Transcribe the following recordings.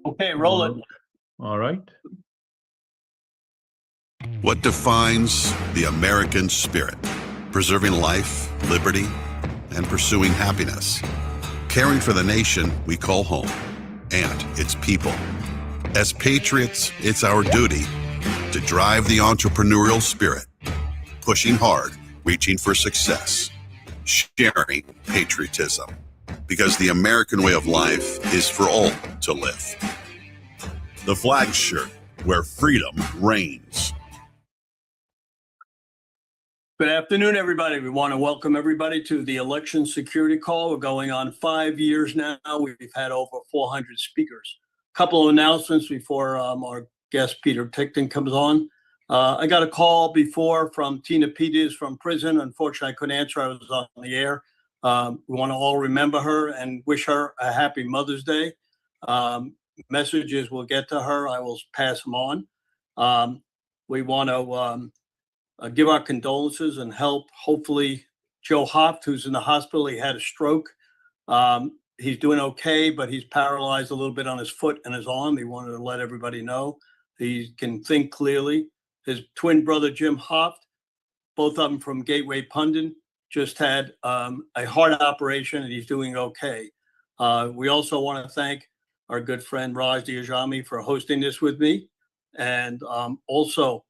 Okay, roll it. All right. What defines the American spirit? Preserving life, liberty, and pursuing happiness. Caring for the nation we call home and its people. As patriots, it's our duty to drive the entrepreneurial spirit, pushing hard, reaching for success, sharing patriotism, because the American way of life is for all to live. The flag shirt, where freedom reigns. Good afternoon, everybody. We want to welcome everybody to the election security call. We're going on 5 years now. We've had over 400 speakers. A couple of announcements before our guest, Peter Tickton, comes on. I got a call before from Tina Peters from prison. Unfortunately, I couldn't answer. I was on the air. We want to all remember her and wish her a happy Mother's Day. Messages will get to her. I will pass them on. We want to give our condolences and help, hopefully, Joe Hoft, who's in the hospital. He had a stroke. He's doing okay, but he's paralyzed a little bit on his foot and his arm. He wanted to let everybody know he can think clearly. His twin brother, Jim Hoft, both of them from Gateway Pundit, just had a heart operation, and he's doing okay. We also want to thank our good friend Raj Diajami for hosting this with me. And also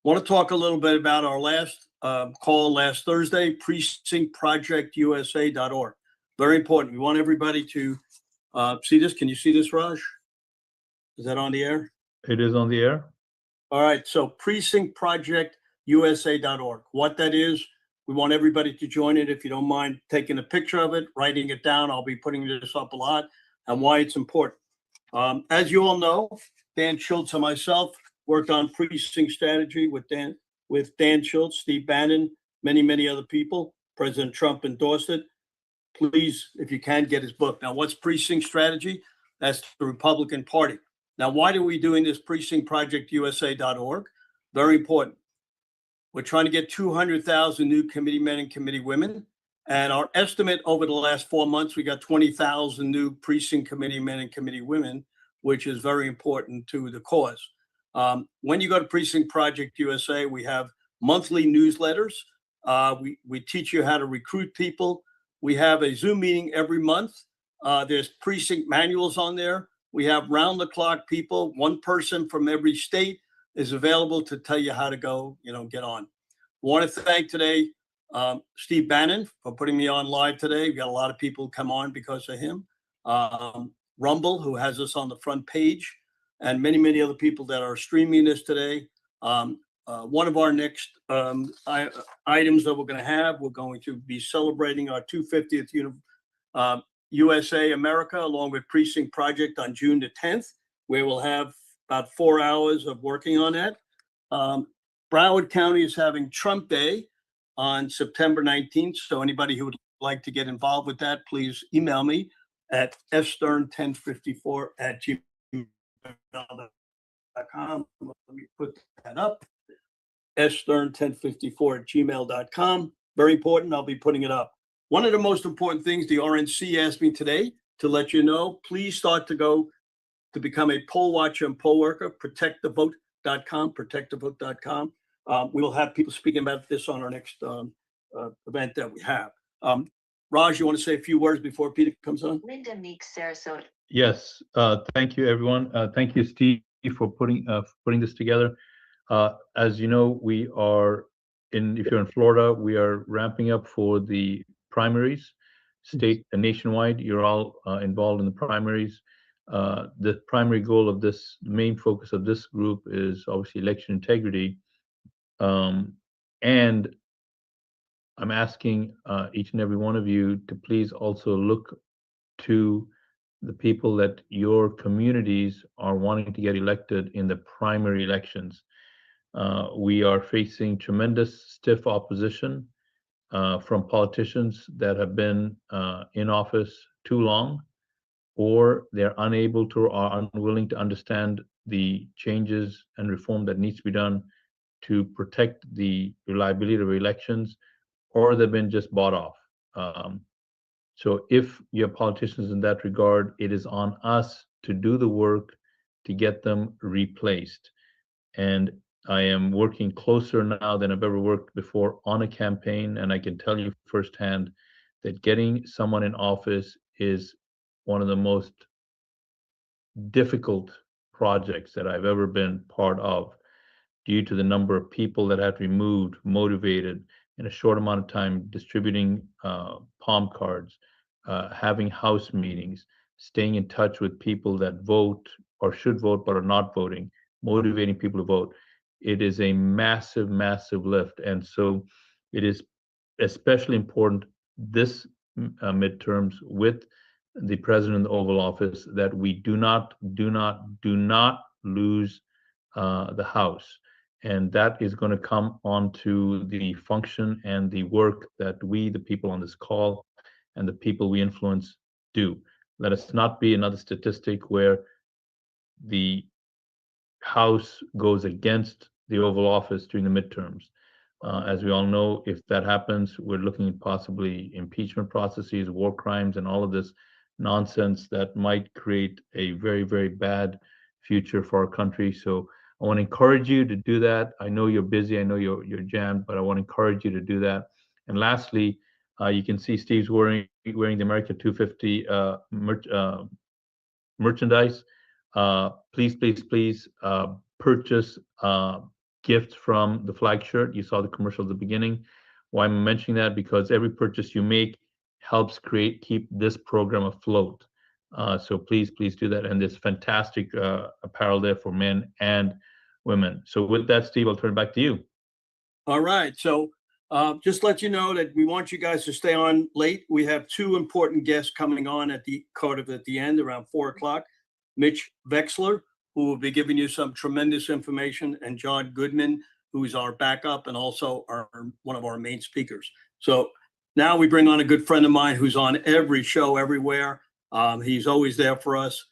want to talk a little bit about our last call last Thursday, precinctprojectusa.org. Very important. We want everybody to see this. Can you see this, Raj? Is that on the air? It is on the air. All right. So precinctprojectusa.org. What that is, we want everybody to join it. If you don't mind taking a picture of it, writing it down. I'll be putting this up a lot and why it's important. As you all know, Dan Schultz and myself worked on precinct strategy with Dan Schultz, Steve Bannon, many other people. President Trump endorsed it. Please, if you can, get his book. Now, what's precinct strategy? That's the Republican Party. Now, why are we doing this? precinctprojectusa.org? Very important. We're trying to get 200,000 new committee men and committee women. And our estimate over the last 4 months, we got 20,000 new precinct committee men and committee women, which is very important to the cause. When you go to Precinct Project USA, we have monthly newsletters. We teach you how to recruit people. We have a Zoom meeting every month. There's precinct manuals on there. We have round-the-clock people. One person from every state is available to tell you how to go, get on. I want to thank today Steve Bannon for putting me on live today. We got a lot of people come on because of him. Rumble, who has us on the front page, and many other people that are streaming this today. One of our next items that we're going to be celebrating our 250th USA America, along with Precinct Project on June the 10th, where we'll have about 4 hours of working on that. Broward County is having Trump Day on September 19th. So anybody who would like to get involved with that, please email me at stern1054@gmail.com. Let me put that up. stern1054@gmail.com. Very important. I'll be putting it up. One of the most important things the RNC asked me today to let you know, please start to go to become a poll watcher and poll worker, protectthevote.com, protectthevote.com. We will have people speaking about this on our next event that we have. Raj, you want to say a few words before Peter comes on? Linda Meeks, Sarasota. Yes. Thank you, everyone. Thank you, Steve, for putting this together. As you know, we are if you're in Florida, we are ramping up for the primaries, state and nationwide. You're all involved in the primaries. The primary goal of this, main focus of this group is obviously election integrity. And I'm asking each and every one of you to please also look to the people that your communities are wanting to get elected in the primary elections. We are facing tremendous stiff opposition from politicians that have been in office too long, or they're unable to or unwilling to understand the changes and reform that needs to be done to protect the reliability of elections, or they've been just bought off. So if you have politicians in that regard, it is on us to do the work to get them replaced. And I am working closer now than I've ever worked before on a campaign, and I can tell you firsthand that getting someone in office is one of the most difficult projects that I've ever been part of, due to the number of people that have to be moved, motivated in a short amount of time, distributing palm cards, having house meetings, staying in touch with people that vote or should vote but are not voting, motivating people to vote. It is a massive, massive lift. And so it is especially important this midterms with the president of the Oval Office that we do not lose the House. And that is going to come onto the function and the work that we, the people on this call, and the people we influence do. Let us not be another statistic where the House goes against the Oval Office during the midterms. As we all know, if that happens, we're looking at possibly impeachment processes, war crimes, and all of this nonsense that might create a very, very bad future for our country. So I want to encourage you to do that. I know you're busy, I know you're jammed, but I want to encourage you to do that. And lastly, you can see Steve's wearing the America 250 merchandise. Please purchase gifts from the flag shirt. You saw the commercial at the beginning. Why I'm mentioning that? Because every purchase you make helps keep this program afloat. So please do that. And there's fantastic apparel there for men and women. So with that, Steve, I'll turn it back to you. All right. So just let you know that we want you guys to stay on late. We have two important guests coming on at the end around 4 o'clock. Mitch Vexler, who will be giving you some tremendous information, and John Goodman, who is our backup and also one of our main speakers. So now we bring on a good friend of mine who's on every show everywhere. He's always there for us.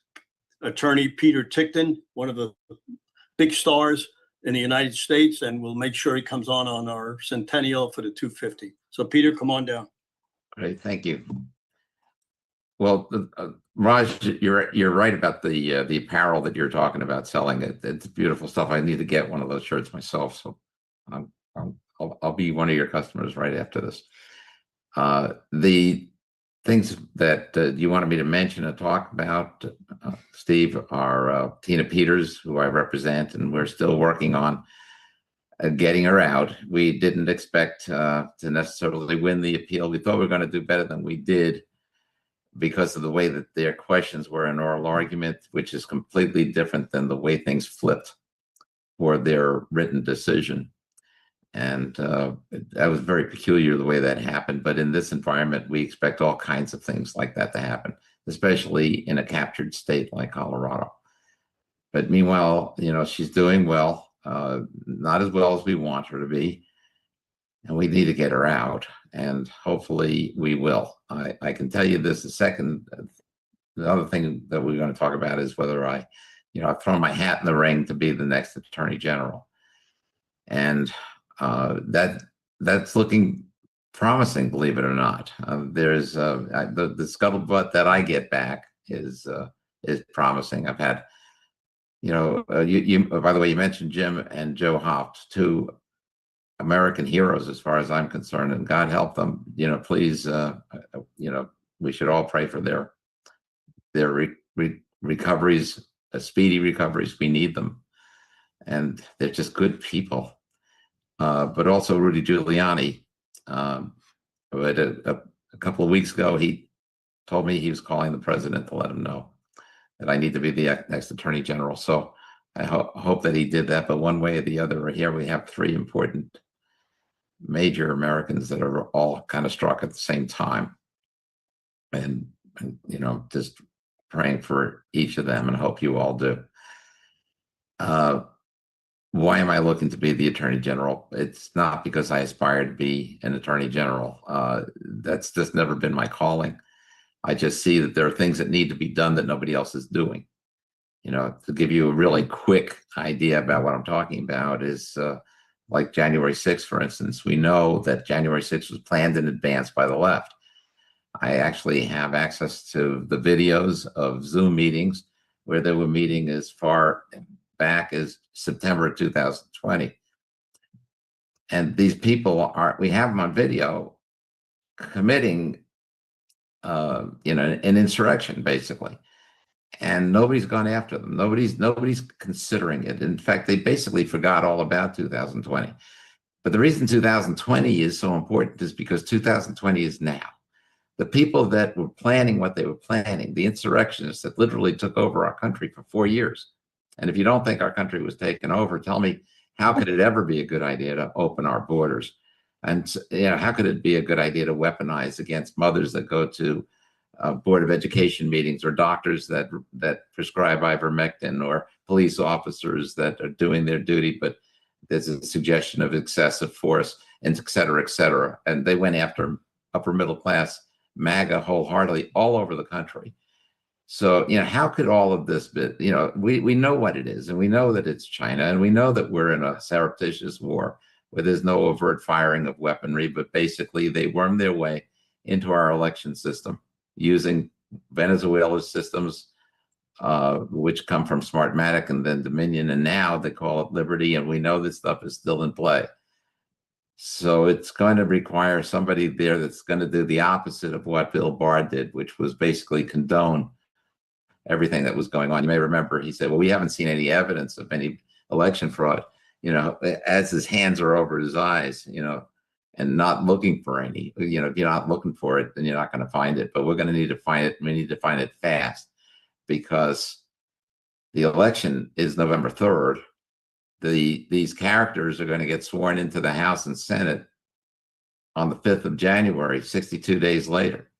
Attorney Peter Tickton, one of the big stars in the United States, and we'll make sure he comes on our centennial for the 250. So Peter, come on down. Great, thank you. Well, Raj, you're right about the apparel that you're talking about selling. It's beautiful stuff. I need to get one of those shirts myself, so I'll be one of your customers right after this. The things that you wanted me to mention and talk about, Steve, are Tina Peters, who I represent, and we're still working on getting her out. We didn't expect to necessarily win the appeal. We thought we were going to do better than we did, because of the way that their questions were an oral argument, which is completely different than the way things flipped for their written decision. And that was very peculiar the way that happened. But in this environment, we expect all kinds of things like that to happen, especially in a captured state like Colorado. But meanwhile, she's doing well, not as well as we want her to be. And we need to get her out, and hopefully we will. I can tell you this, the other thing that we're going to talk about is whether I've thrown my hat in the ring to be the next Attorney General. And that's looking promising, believe it or not. There's the scuttlebutt that I get back is promising. I've had, by the way, you mentioned Jim and Joe Hobbs, two American heroes as far as I'm concerned, and God help them. Please, we should all pray for their recoveries, speedy recoveries. We need them, and they're just good people. But also Rudy Giuliani. But a couple of weeks ago, he told me he was calling the president to let him know that I need to be the next Attorney General. So I hope that he did that. But one way or the other, here we have three important major Americans that are all kind of struck at the same time, and just praying for each of them, and hope you all do. Why am I looking to be the Attorney General? It's not because I aspire to be an Attorney General. That's just never been my calling. I just see that there are things that need to be done that nobody else is doing. To give you a really quick idea about what I'm talking about is like January 6th, for instance. We know that January 6th was planned in advance by the left. I actually have access to the videos of Zoom meetings where they were meeting as far back as September 2020. And these people we have them on video committing, an insurrection, basically. And nobody's gone after them. Nobody's considering it. In fact, they basically forgot all about 2020. But the reason 2020 is so important is because 2020 is now. The people that were planning what they were planning, the insurrectionists that literally took over our country for 4 years. And if you don't think our country was taken over, tell me, how could it ever be a good idea to open our borders? And how could it be a good idea to weaponize against mothers that go to Board of Education meetings, or doctors that prescribe ivermectin, or police officers that are doing their duty, but there's a suggestion of excessive force, and et cetera, et cetera. And they went after upper middle class MAGA wholeheartedly all over the country. So, how could all of this be, we know what it is, and we know that it's China, and we know that we're in a surreptitious war where there's no overt firing of weaponry, but basically they worm their way into our election system using Venezuela's systems, which come from Smartmatic and then Dominion, and now they call it Liberty, and we know this stuff is still in play. So it's going to require somebody there that's going to do the opposite of what Bill Barr did, which was basically condone everything that was going on. You may remember he said, well, we haven't seen any evidence of any election fraud, as his hands are over his eyes, and not looking for any. If you're not looking for it, then you're not going to find it. But we're going to need to find it. We need to find it fast, because the election is November 3rd. These characters are going to get sworn into the House and Senate on the 5th of January, 62 days later.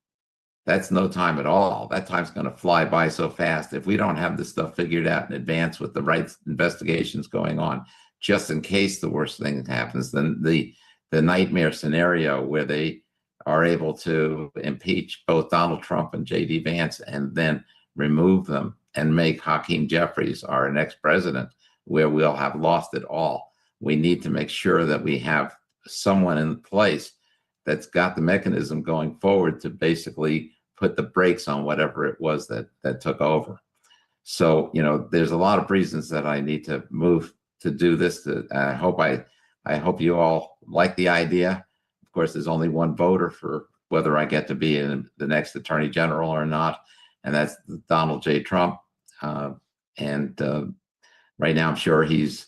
That's no time at all. That time's going to fly by so fast. If we don't have this stuff figured out in advance with the right investigations going on, just in case the worst thing happens, then the nightmare scenario where they are able to impeach both Donald Trump and J.D. Vance and then remove them and make Hakeem Jeffries our next president, where we'll have lost it all. We need to make sure that we have someone in place that's got the mechanism going forward to basically put the brakes on whatever it was that took over. So, there's a lot of reasons that I need to move to do this. I hope you all like the idea. Of course, there's only one voter for whether I get to be in the next attorney general or not, and that's Donald J. Trump. Right now, I'm sure he's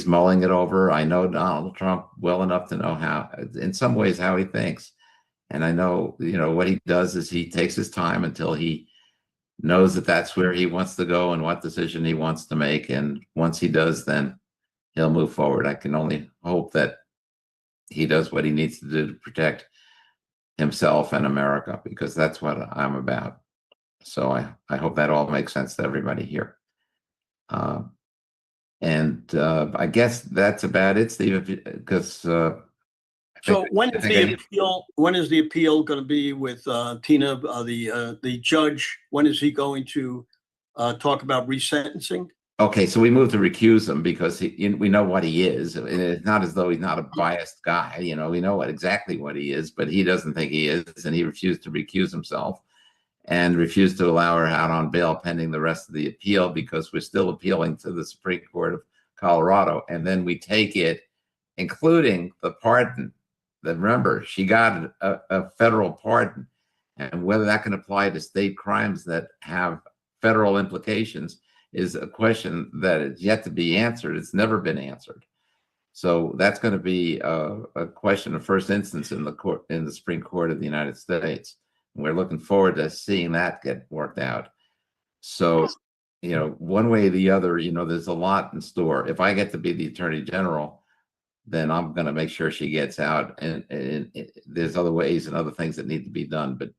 mulling it over. I know Donald Trump well enough to know how, in some ways, how he thinks. And I know, what he does is he takes his time until he knows that that's where he wants to go and what decision he wants to make. And once he does, then he'll move forward. I can only hope that he does what he needs to do to protect himself and America, because that's what I'm about. So I hope that all makes sense to everybody here. I guess that's about it, Steve, because so when is the appeal going to be with Tina, the judge? When is he going to talk about resentencing? Okay, so we moved to recuse him because we know what he is. And it's not as though he's not a biased guy. We know exactly what he is, but he doesn't think he is, and he refused to recuse himself and refused to allow her out on bail pending the rest of the appeal, because we're still appealing to the Supreme Court of Colorado. And then we take it, including the pardon. Remember, she got a federal pardon, and whether that can apply to state crimes that have federal implications is a question that is yet to be answered. It's never been answered. So that's going to be a question of first instance in the Supreme Court of the United States. And we're looking forward to seeing that get worked out. So, one way or the other, there's a lot in store. If I get to be the Attorney General, then I'm going to make sure she gets out. And there's other ways and other things that need to be done. But,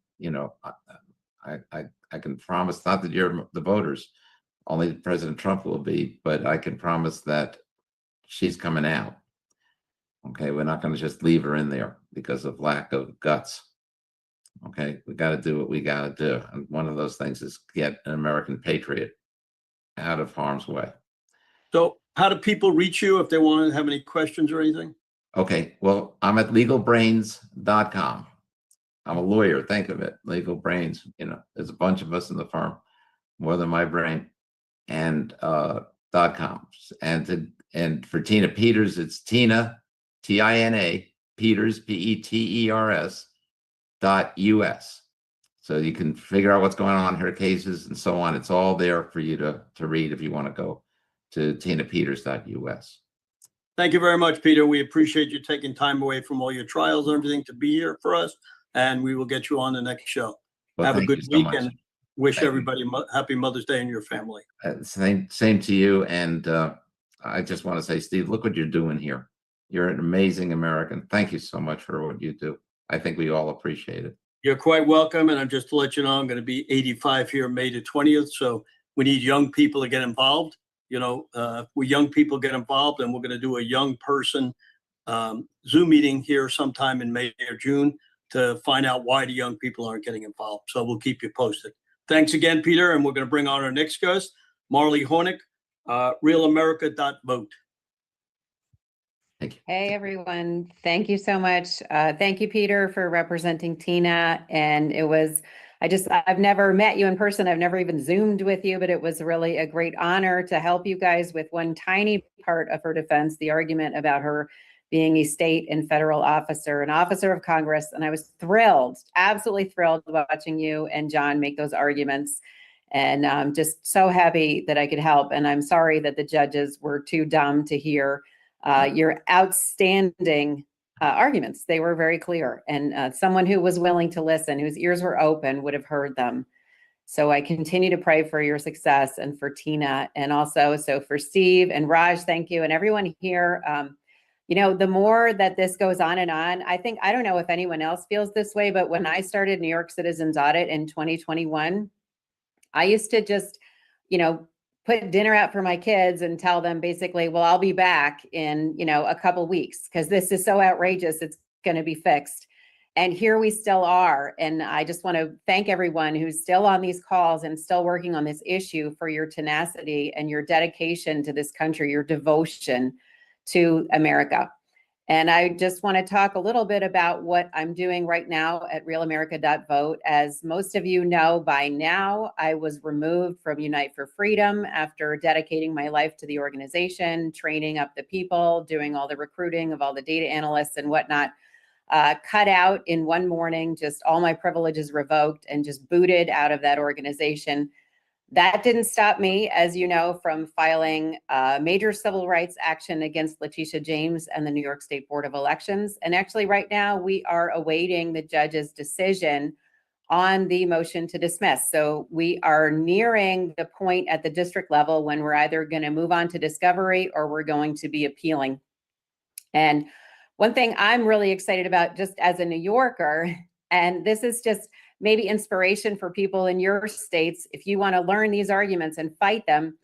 I can promise, not that you're the voters, only President Trump will be, but I can promise that she's coming out. Okay, we're not going to just leave her in there because of lack of guts. Okay, we got to do what we got to do. And one of those things is get an American patriot out of harm's way. So how do people reach you if they want to have any questions or anything? Okay, well, I'm at legalbrains.com. I'm a lawyer, think of it, Legal Brains. There's a bunch of us in the firm, more than my brain. and .com. And for Tina Peters, it's Tina, Tina, Peters, Peters .us. So you can figure out what's going on in her cases and so on. It's all there for you to read if you want to go to tinapeters.us. Thank you very much, Peter. We appreciate you taking time away from all your trials and everything to be here for us. And we will get you on the next show. Well, have a good week and wish Thank everybody happy Mother's Day and your family. Same to you. And I just want to say, Steve, look what you're doing here. You're an amazing American. Thank you so much for what you do. I think we all appreciate it. You're quite welcome. And I'm just to let you know, I'm going to be 85 here May the 20th. So we need young people to get involved. You know, we young people get involved, and we're going to do a young person Zoom meeting here sometime in May or June to find out why the young people aren't getting involved. So we'll keep you posted. Thanks again, Peter. And we're going to bring on our next guest, Marley Hornick, realamerica.vote. Thank you. Hey, everyone. Thank you so much. Thank you, Peter, for representing Tina. And I've never met you in person. I've never even Zoomed with you, but it was really a great honor to help you guys with one tiny part of her defense, the argument about her being a state and federal officer, an officer of Congress. And I was thrilled, absolutely thrilled watching you and John make those arguments. And I'm just so happy that I could help. And I'm sorry that the judges were too dumb to hear your outstanding arguments. They were very clear, and someone who was willing to listen, whose ears were open, would have heard them. So I continue to pray for your success and for Tina, and also for Steve and Raj. Thank you, and everyone here. You know, the more that this goes on and on, I don't know if anyone else feels this way, but when I started New York Citizens Audit in 2021, I used to just, put dinner out for my kids and tell them basically, well, I'll be back in, a couple weeks because this is so outrageous. It's going to be fixed. And here we still are. And I just want to thank everyone who's still on these calls and still working on this issue for your tenacity and your dedication to this country, your devotion to America. And I just want to talk a little bit about what I'm doing right now at realamerica.vote. As most of you know by now, I was removed from Unite for Freedom after dedicating my life to the organization, training up the people, doing all the recruiting of all the data analysts and whatnot, cut out in one morning, just all my privileges revoked and just booted out of that organization. That didn't stop me, as you know, from filing major civil rights action against Letitia James and the New York State Board of Elections. And actually right now we are awaiting the judge's decision on the motion to dismiss. So we are nearing the point at the district level when we're either going to move on to discovery or we're going to be appealing. And one thing I'm really excited about just as a New Yorker, and this is just maybe inspiration for people in your states, if you want to learn these arguments and fight them,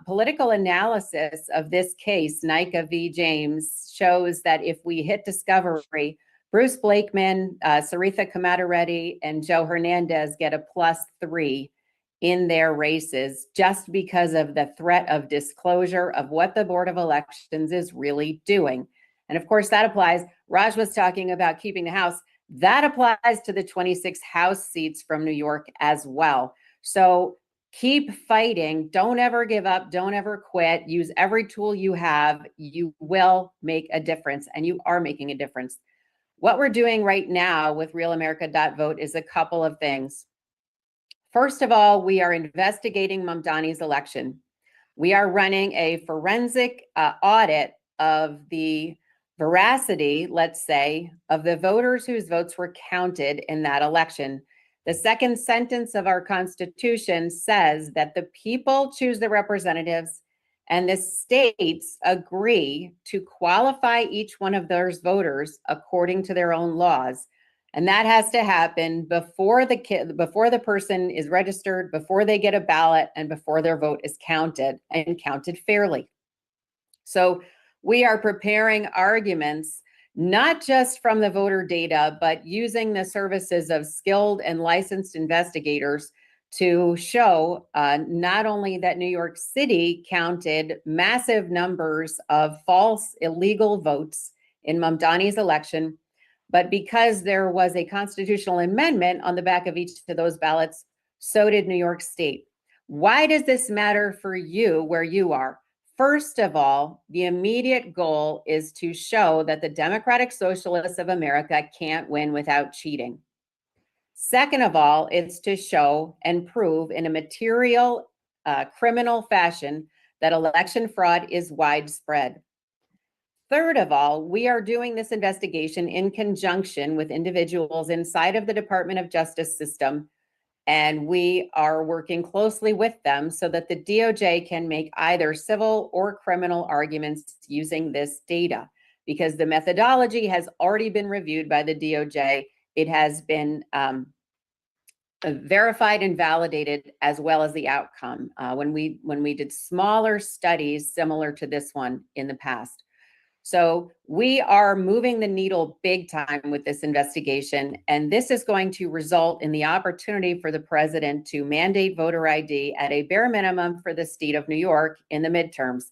political analysis of this case, Nika v. James, shows that if we hit discovery, Bruce Blakeman, Saritha Kamatareddy, and Joe Hernandez get a +3 in their races just because of the threat of disclosure of what the Board of Elections is really doing. And of course, that applies. Raj was talking about keeping the House. That applies to the 26 House seats from New York as well. So keep fighting. Don't ever give up. Don't ever quit. Use every tool you have. You will make a difference, and you are making a difference. What we're doing right now with realamerica.vote is a couple of things. First of all, we are investigating Mamdani's election. We are running a forensic audit of the veracity, let's say, of the voters whose votes were counted in that election. The second sentence of our Constitution says that the people choose the representatives and the states agree to qualify each one of those voters according to their own laws. And that has to happen before the person is registered, before they get a ballot, and before their vote is counted and counted fairly. So we are preparing arguments, not just from the voter data, but using the services of skilled and licensed investigators to show not only that New York City counted massive numbers of false, illegal votes in Mamdani's election, but because there was a constitutional amendment on the back of each of those ballots, so did New York State. Why does this matter for you where you are? First of all, the immediate goal is to show that the Democratic Socialists of America can't win without cheating. Second of all, it's to show and prove in a material, criminal fashion that election fraud is widespread. Third of all, we are doing this investigation in conjunction with individuals inside of the Department of Justice system, and we are working closely with them so that the DOJ can make either civil or criminal arguments using this data, because the methodology has already been reviewed by the DOJ. It has been verified and validated, as well as the outcome when we did smaller studies similar to this one in the past. So we are moving the needle big time with this investigation, and this is going to result in the opportunity for the president to mandate voter ID at a bare minimum for the state of New York in the midterms.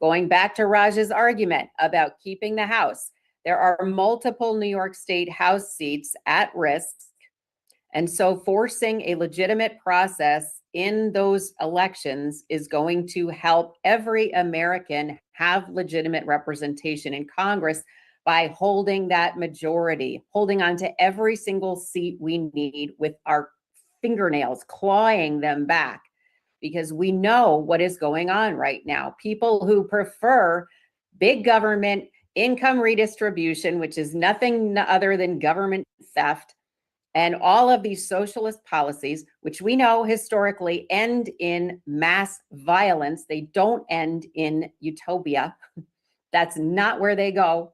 Going back to Raj's argument about keeping the House, there are multiple New York State House seats at risk, and so forcing a legitimate process in those elections is going to help every American have legitimate representation in Congress by holding that majority, holding on to every single seat we need with our fingernails, clawing them back, because we know what is going on right now. People who prefer big government, income redistribution, which is nothing other than government theft, and all of these socialist policies, which we know historically end in mass violence. They don't end in utopia. That's not where they go.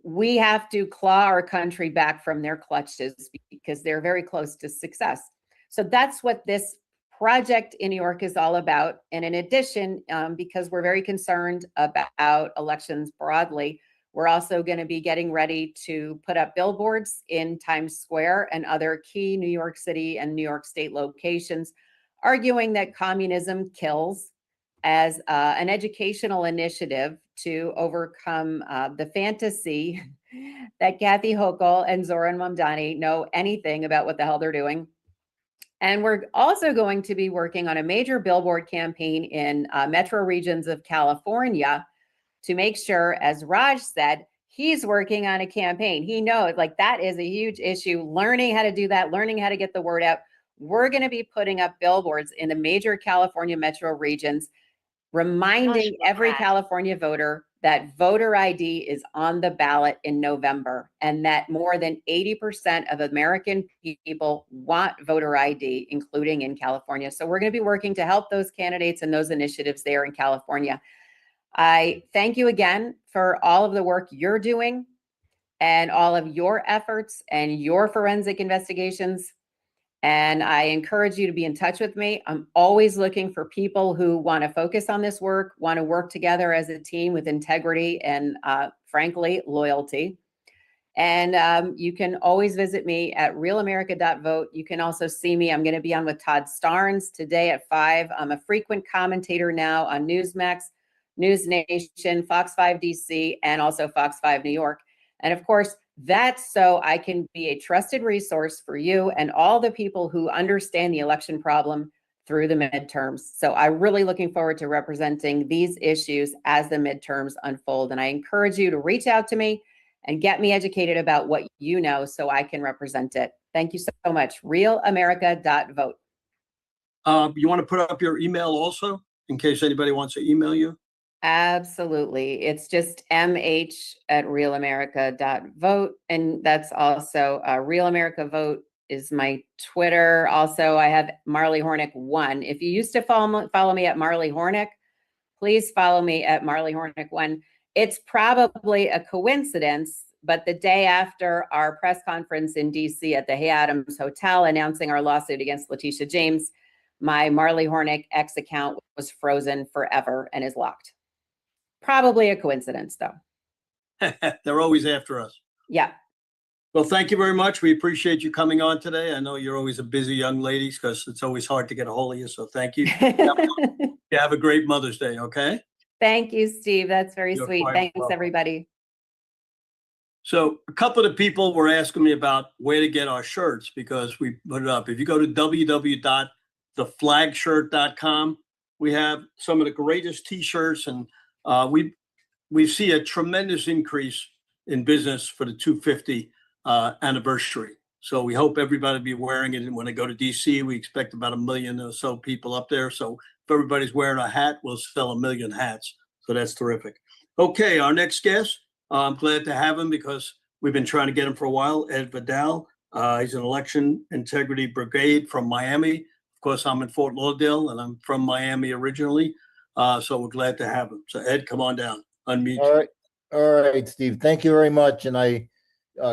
We have to claw our country back from their clutches because they're very close to success. So that's what this project in New York is all about. And in addition, because we're very concerned about elections broadly, we're also going to be getting ready to put up billboards in Times Square and other key New York City and New York State locations, arguing that communism kills, as an educational initiative to overcome the fantasy that Kathy Hochul and Zoran Mamdani know anything about what the hell they're doing. And we're also going to be working on a major billboard campaign in metro regions of California to make sure, as Raj said, he's working on a campaign. He knows, like, that is a huge issue, learning how to do that, learning how to get the word out. We're going to be putting up billboards in the major California metro regions, reminding every California voter that voter ID is on the ballot in November, and that more than 80% of American people want voter ID, including in California. So we're going to be working to help those candidates and those initiatives there in California. I thank you again for all of the work you're doing and all of your efforts and your forensic investigations. And I encourage you to be in touch with me. I'm always looking for people who want to focus on this work, want to work together as a team with integrity and, frankly, loyalty. And you can always visit me at realamerica.vote. You can also see me. I'm going to be on with Todd Starnes today at 5. I'm a frequent commentator now on Newsmax, News Nation, Fox 5 DC, and also Fox 5 New York. And of course, that's so I can be a trusted resource for you and all the people who understand the election problem through the midterms. So I'm really looking forward to representing these issues as the midterms unfold. And I encourage you to reach out to me and get me educated about what you know so I can represent it. Thank you so much. realamerica.vote. You want to put up your email also in case anybody wants to email you? Absolutely. It's just mh@realamerica.vote. And that's also Real America Vote is my Twitter. Also, I have Marley Hornick 1. If you used to follow me at Marley Hornick, please follow me at Marley Hornick 1. It's probably a coincidence, but the day after our press conference in DC at the Hay Adams Hotel announcing our lawsuit against Letitia James, my Marley Hornick X account was frozen forever and is locked. Probably a coincidence, though. They're always after us. Yeah. Well, thank you very much. We appreciate you coming on today. I know you're always a busy young lady because it's always hard to get a hold of you. So thank you. You have a great Mother's Day, okay? Thank you, Steve. That's very You're sweet. quite Thanks, welcome. everybody. So a couple of the people were asking me about where to get our shirts because we put it up. If you go to theflagshirt.com. We have some of the greatest t-shirts, and we see a tremendous increase in business for the 250 anniversary. So we hope everybody be wearing it. And when they go to DC, we expect about 1 million or so people up there. So if everybody's wearing a hat, we'll sell 1 million hats. So that's terrific. Okay, our next guest, I'm glad to have him because we've been trying to get him for a while, Ed Vidal. He's an election integrity brigade from Miami. Of course, I'm in Fort Lauderdale, and I'm from Miami originally. So we're glad to have him. So Ed, come on down. Unmute. All right, Steve. Thank you very much, and I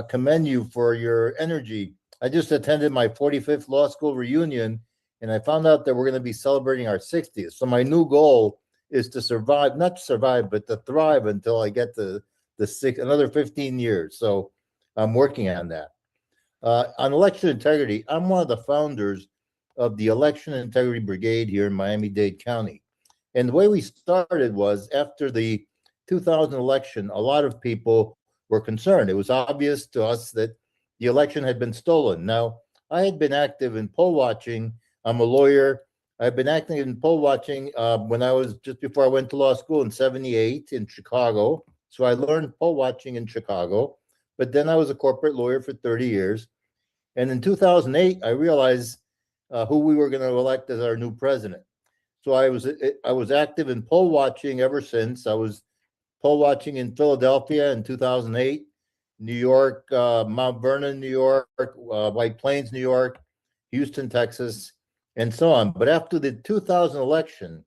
commend you for your energy. I just attended my 45th law school reunion, and I found out that we're going to be celebrating our 60th. So my new goal is to survive, not to survive, but to thrive until I get to another 15 years. So I'm working on that. On election integrity, I'm one of the founders of the Election Integrity Brigade here in Miami-Dade County. And the way we started was after the 2000 election, a lot of people were concerned. It was obvious to us that the election had been stolen. Now, I had been active in poll watching. I'm a lawyer. I've been active in poll watching when I was just before I went to law school in '78 in Chicago. So I learned poll watching in Chicago, but then I was a corporate lawyer for 30 years. And in 2008, I realized who we were going to elect as our new president. So I was active in poll watching ever since. I was poll watching in Philadelphia in 2008, New York, Mount Vernon, New York, White Plains, New York, Houston, Texas, and so on. But after the 2000 election,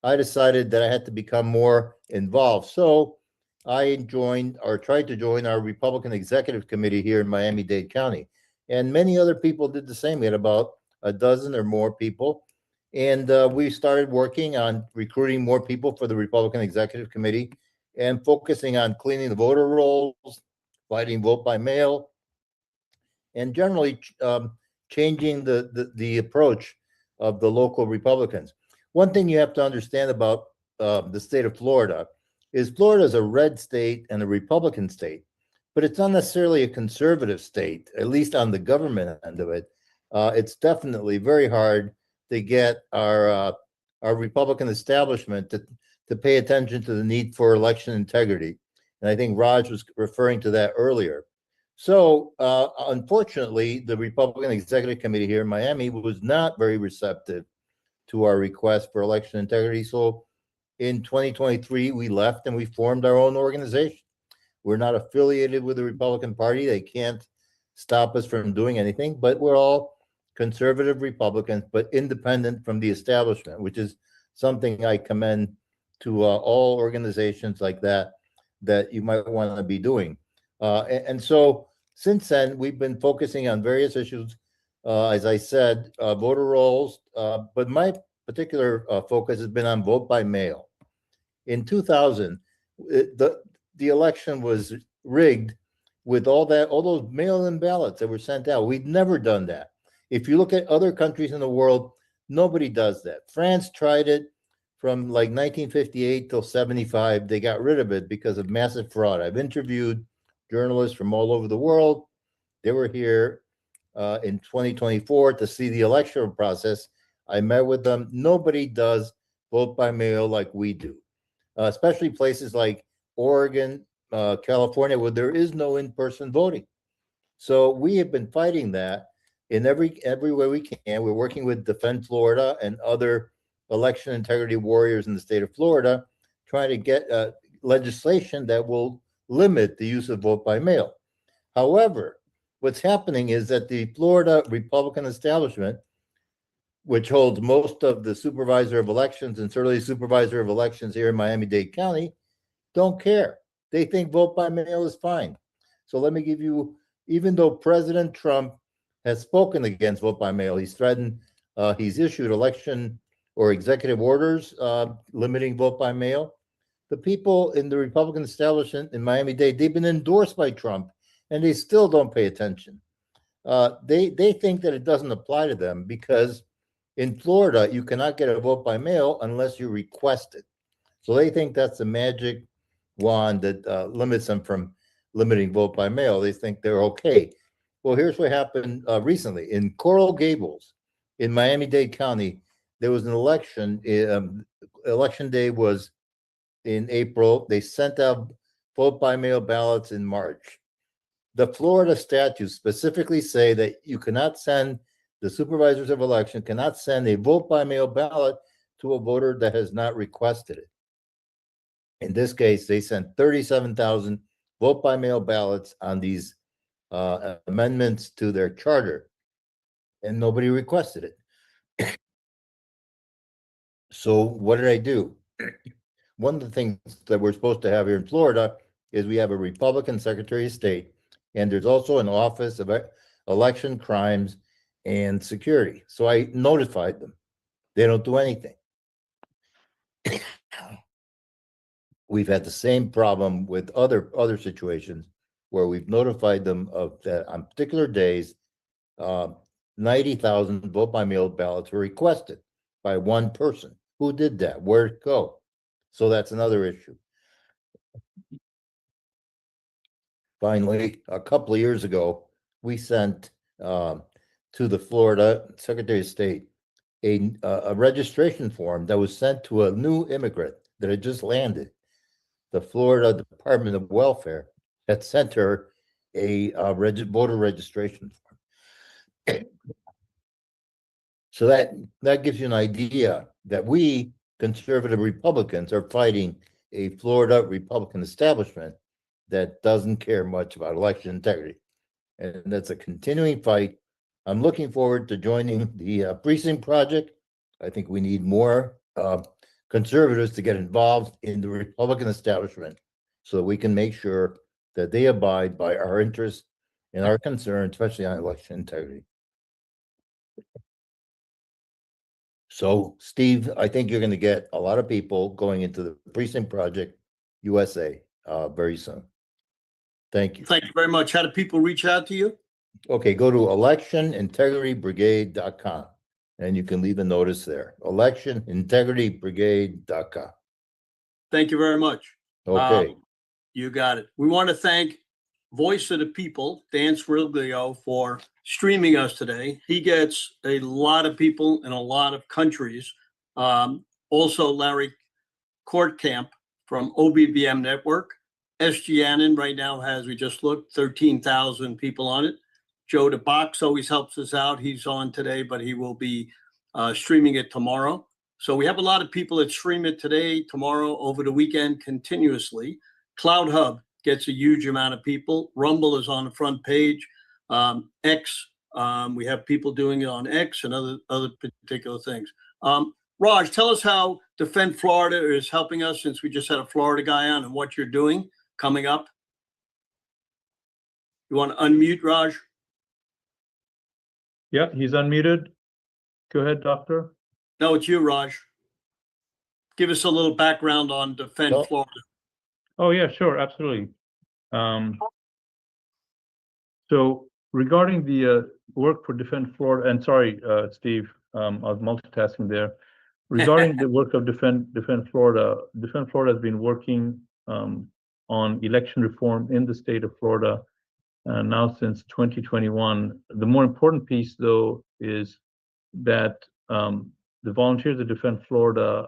I decided that I had to become more involved. So I tried to join our Republican Executive Committee here in Miami-Dade County. And many other people did the same. We had about a dozen or more people. And we started working on recruiting more people for the Republican Executive Committee and focusing on cleaning the voter rolls, fighting vote by mail, and generally changing the approach of the local Republicans. One thing you have to understand about the state of Florida is Florida is a red state and a Republican state, but it's not necessarily a conservative state, at least on the government end of it. It's definitely very hard to get our Republican establishment to pay attention to the need for election integrity. And I think Raj was referring to that earlier. So unfortunately, the Republican Executive Committee here in Miami was not very receptive to our request for election integrity. So in 2023, we left and we formed our own organization. We're not affiliated with the Republican Party. They can't stop us from doing anything, but we're all conservative Republicans, but independent from the establishment, which is something I commend to all organizations like that you might want to be doing. And so since then, we've been focusing on various issues, as I said, voter rolls, but my particular focus has been on vote by mail. In 2000, the election was rigged with all those mail-in ballots that were sent out. We'd never done that. If you look at other countries in the world, nobody does that. France tried it from like 1958 till 75. They got rid of it because of massive fraud. I've interviewed journalists from all over the world. They were here in 2024 to see the electoral process. I met with them. Nobody does vote by mail like we do, especially places like Oregon, California, where there is no in-person voting. So we have been fighting that in every way we can. We're working with Defend Florida and other election integrity warriors in the state of Florida, trying to get legislation that will limit the use of vote by mail. However, what's happening is that the Florida Republican establishment, which holds most of the supervisor of elections and certainly supervisor of elections here in Miami-Dade County, don't care. They think vote by mail is fine. So let me give you, even though President Trump has spoken against vote by mail, he's threatened, he's issued election or executive orders limiting vote by mail. The people in the Republican establishment in Miami-Dade, they've been endorsed by Trump, and they still don't pay attention. They think that it doesn't apply to them because in Florida, you cannot get a vote by mail unless you request it. So they think that's a magic wand that limits them from limiting vote by mail. They think they're okay. Well, here's what happened recently. In Coral Gables, in Miami-Dade County, there was an election. Election day was in April. They sent out vote by mail ballots in March. The Florida statutes specifically say that you cannot send, the supervisors of election cannot send a vote by mail ballot to a voter that has not requested it. In this case, they sent 37,000 vote by mail ballots on these amendments to their charter, and nobody requested it. So what did I do? One of the things that we're supposed to have here in Florida is we have a Republican Secretary of State, and there's also an Office of Election Crimes and Security. So I notified them. They don't do anything. We've had the same problem with other situations where we've notified them of that on particular days, 90,000 vote by mail ballots were requested by one person. Who did that? Where'd it go? So that's another issue. Finally, a couple of years ago, we sent to the Florida Secretary of State a registration form that was sent to a new immigrant that had just landed. The Florida Department of Welfare had sent her a voter registration form. So that gives you an idea that we conservative Republicans are fighting a Florida Republican establishment that doesn't care much about election integrity. And that's a continuing fight. I'm looking forward to joining the Precinct Project. I think we need more conservatives to get involved in the Republican establishment so that we can make sure that they abide by our interests and our concerns, especially on election integrity. So, Steve, I think you're going to get a lot of people going into the Precinct Project USA very soon. Thank you. Thank you very much. How do people reach out to you? Okay, go to electionintegritybrigade.com and you can leave a notice there. Electionintegritybrigade.com. Thank you very much. Okay. You got it. We want to thank Voice of the People, Dan Sriglio, for streaming us today. He gets a lot of people in a lot of countries. Also, Larry Courtcamp from OBBM Network. SG Annan right now has, we just looked, 13,000 people on it. Joe DeBox always helps us out. He's on today, but he will be streaming it tomorrow. So we have a lot of people that stream it today, tomorrow, over the weekend continuously. Cloud Hub gets a huge amount of people. Rumble is on the front page. X, we have people doing it on X and other particular things. Raj, tell us how Defend Florida is helping us, since we just had a Florida guy on, and what you're doing coming up. You want to unmute, Raj? Yeah, he's unmuted. Go ahead, Doctor. No, it's you, Raj. Give us a little background on Defend Florida. Oh, yeah, sure, absolutely. So regarding the work for Defend Florida, and sorry, Steve, I was multitasking there. Regarding the work of Defend Florida has been working on election reform in the state of Florida now since 2021. The more important piece, though, is that the volunteers at Defend Florida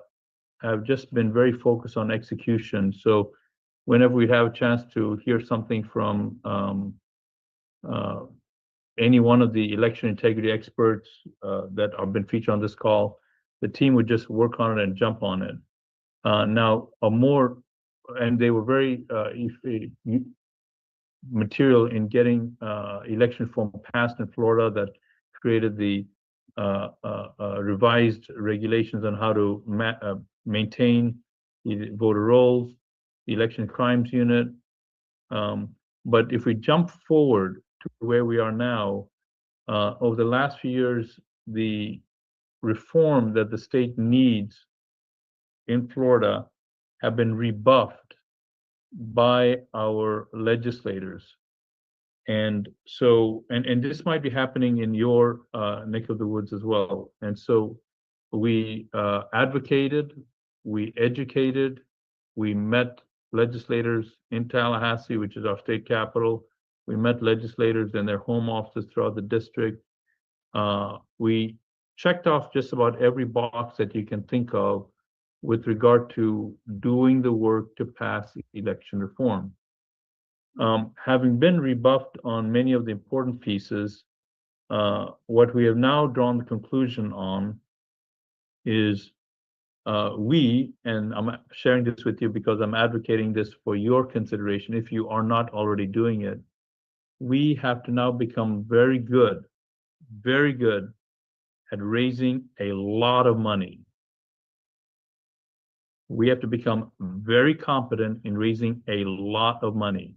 have just been very focused on execution. So whenever we have a chance to hear something from any one of the election integrity experts that have been featured on this call, the team would just work on it and jump on it. And they were very material in getting election reform passed in Florida that created the revised regulations on how to maintain the voter rolls, the election crimes unit. But if we jump forward to where we are now, over the last few years, the reform that the state needs in Florida have been rebuffed by our legislators. And so, and this might be happening in your neck of the woods as well. And so we advocated, we educated, we met legislators in Tallahassee, which is our state capital. We met legislators in their home offices throughout the district. We checked off just about every box that you can think of with regard to doing the work to pass election reform. Having been rebuffed on many of the important pieces, what we have now drawn the conclusion on is and I'm sharing this with you because I'm advocating this for your consideration if you are not already doing it, we have to now become very good at raising a lot of money. We have to become very competent in raising a lot of money.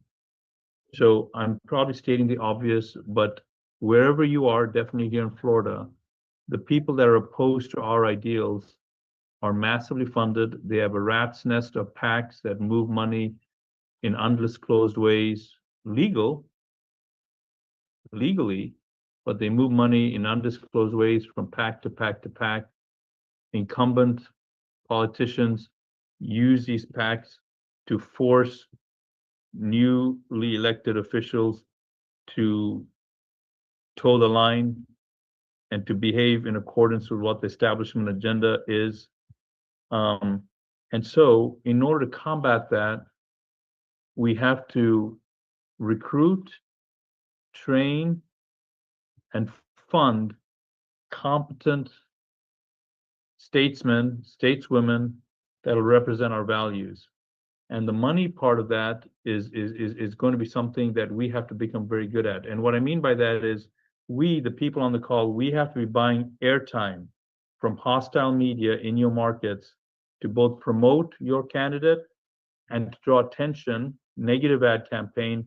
So I'm probably stating the obvious, but wherever you are, definitely here in Florida, the people that are opposed to our ideals are massively funded. They have a rat's nest of PACs that move money in undisclosed ways, legally, but they move money in undisclosed ways from PAC to PAC to PAC. Incumbent politicians use these PACs to force newly elected officials to toe the line and to behave in accordance with what the establishment agenda is. And so in order to combat that, we have to recruit, train, and fund competent statesmen, stateswomen that will represent our values. And the money part of that is going to be something that we have to become very good at. And what I mean by that is we, the people on the call, we have to be buying airtime from hostile media in your markets to both promote your candidate and to draw attention, negative ad campaign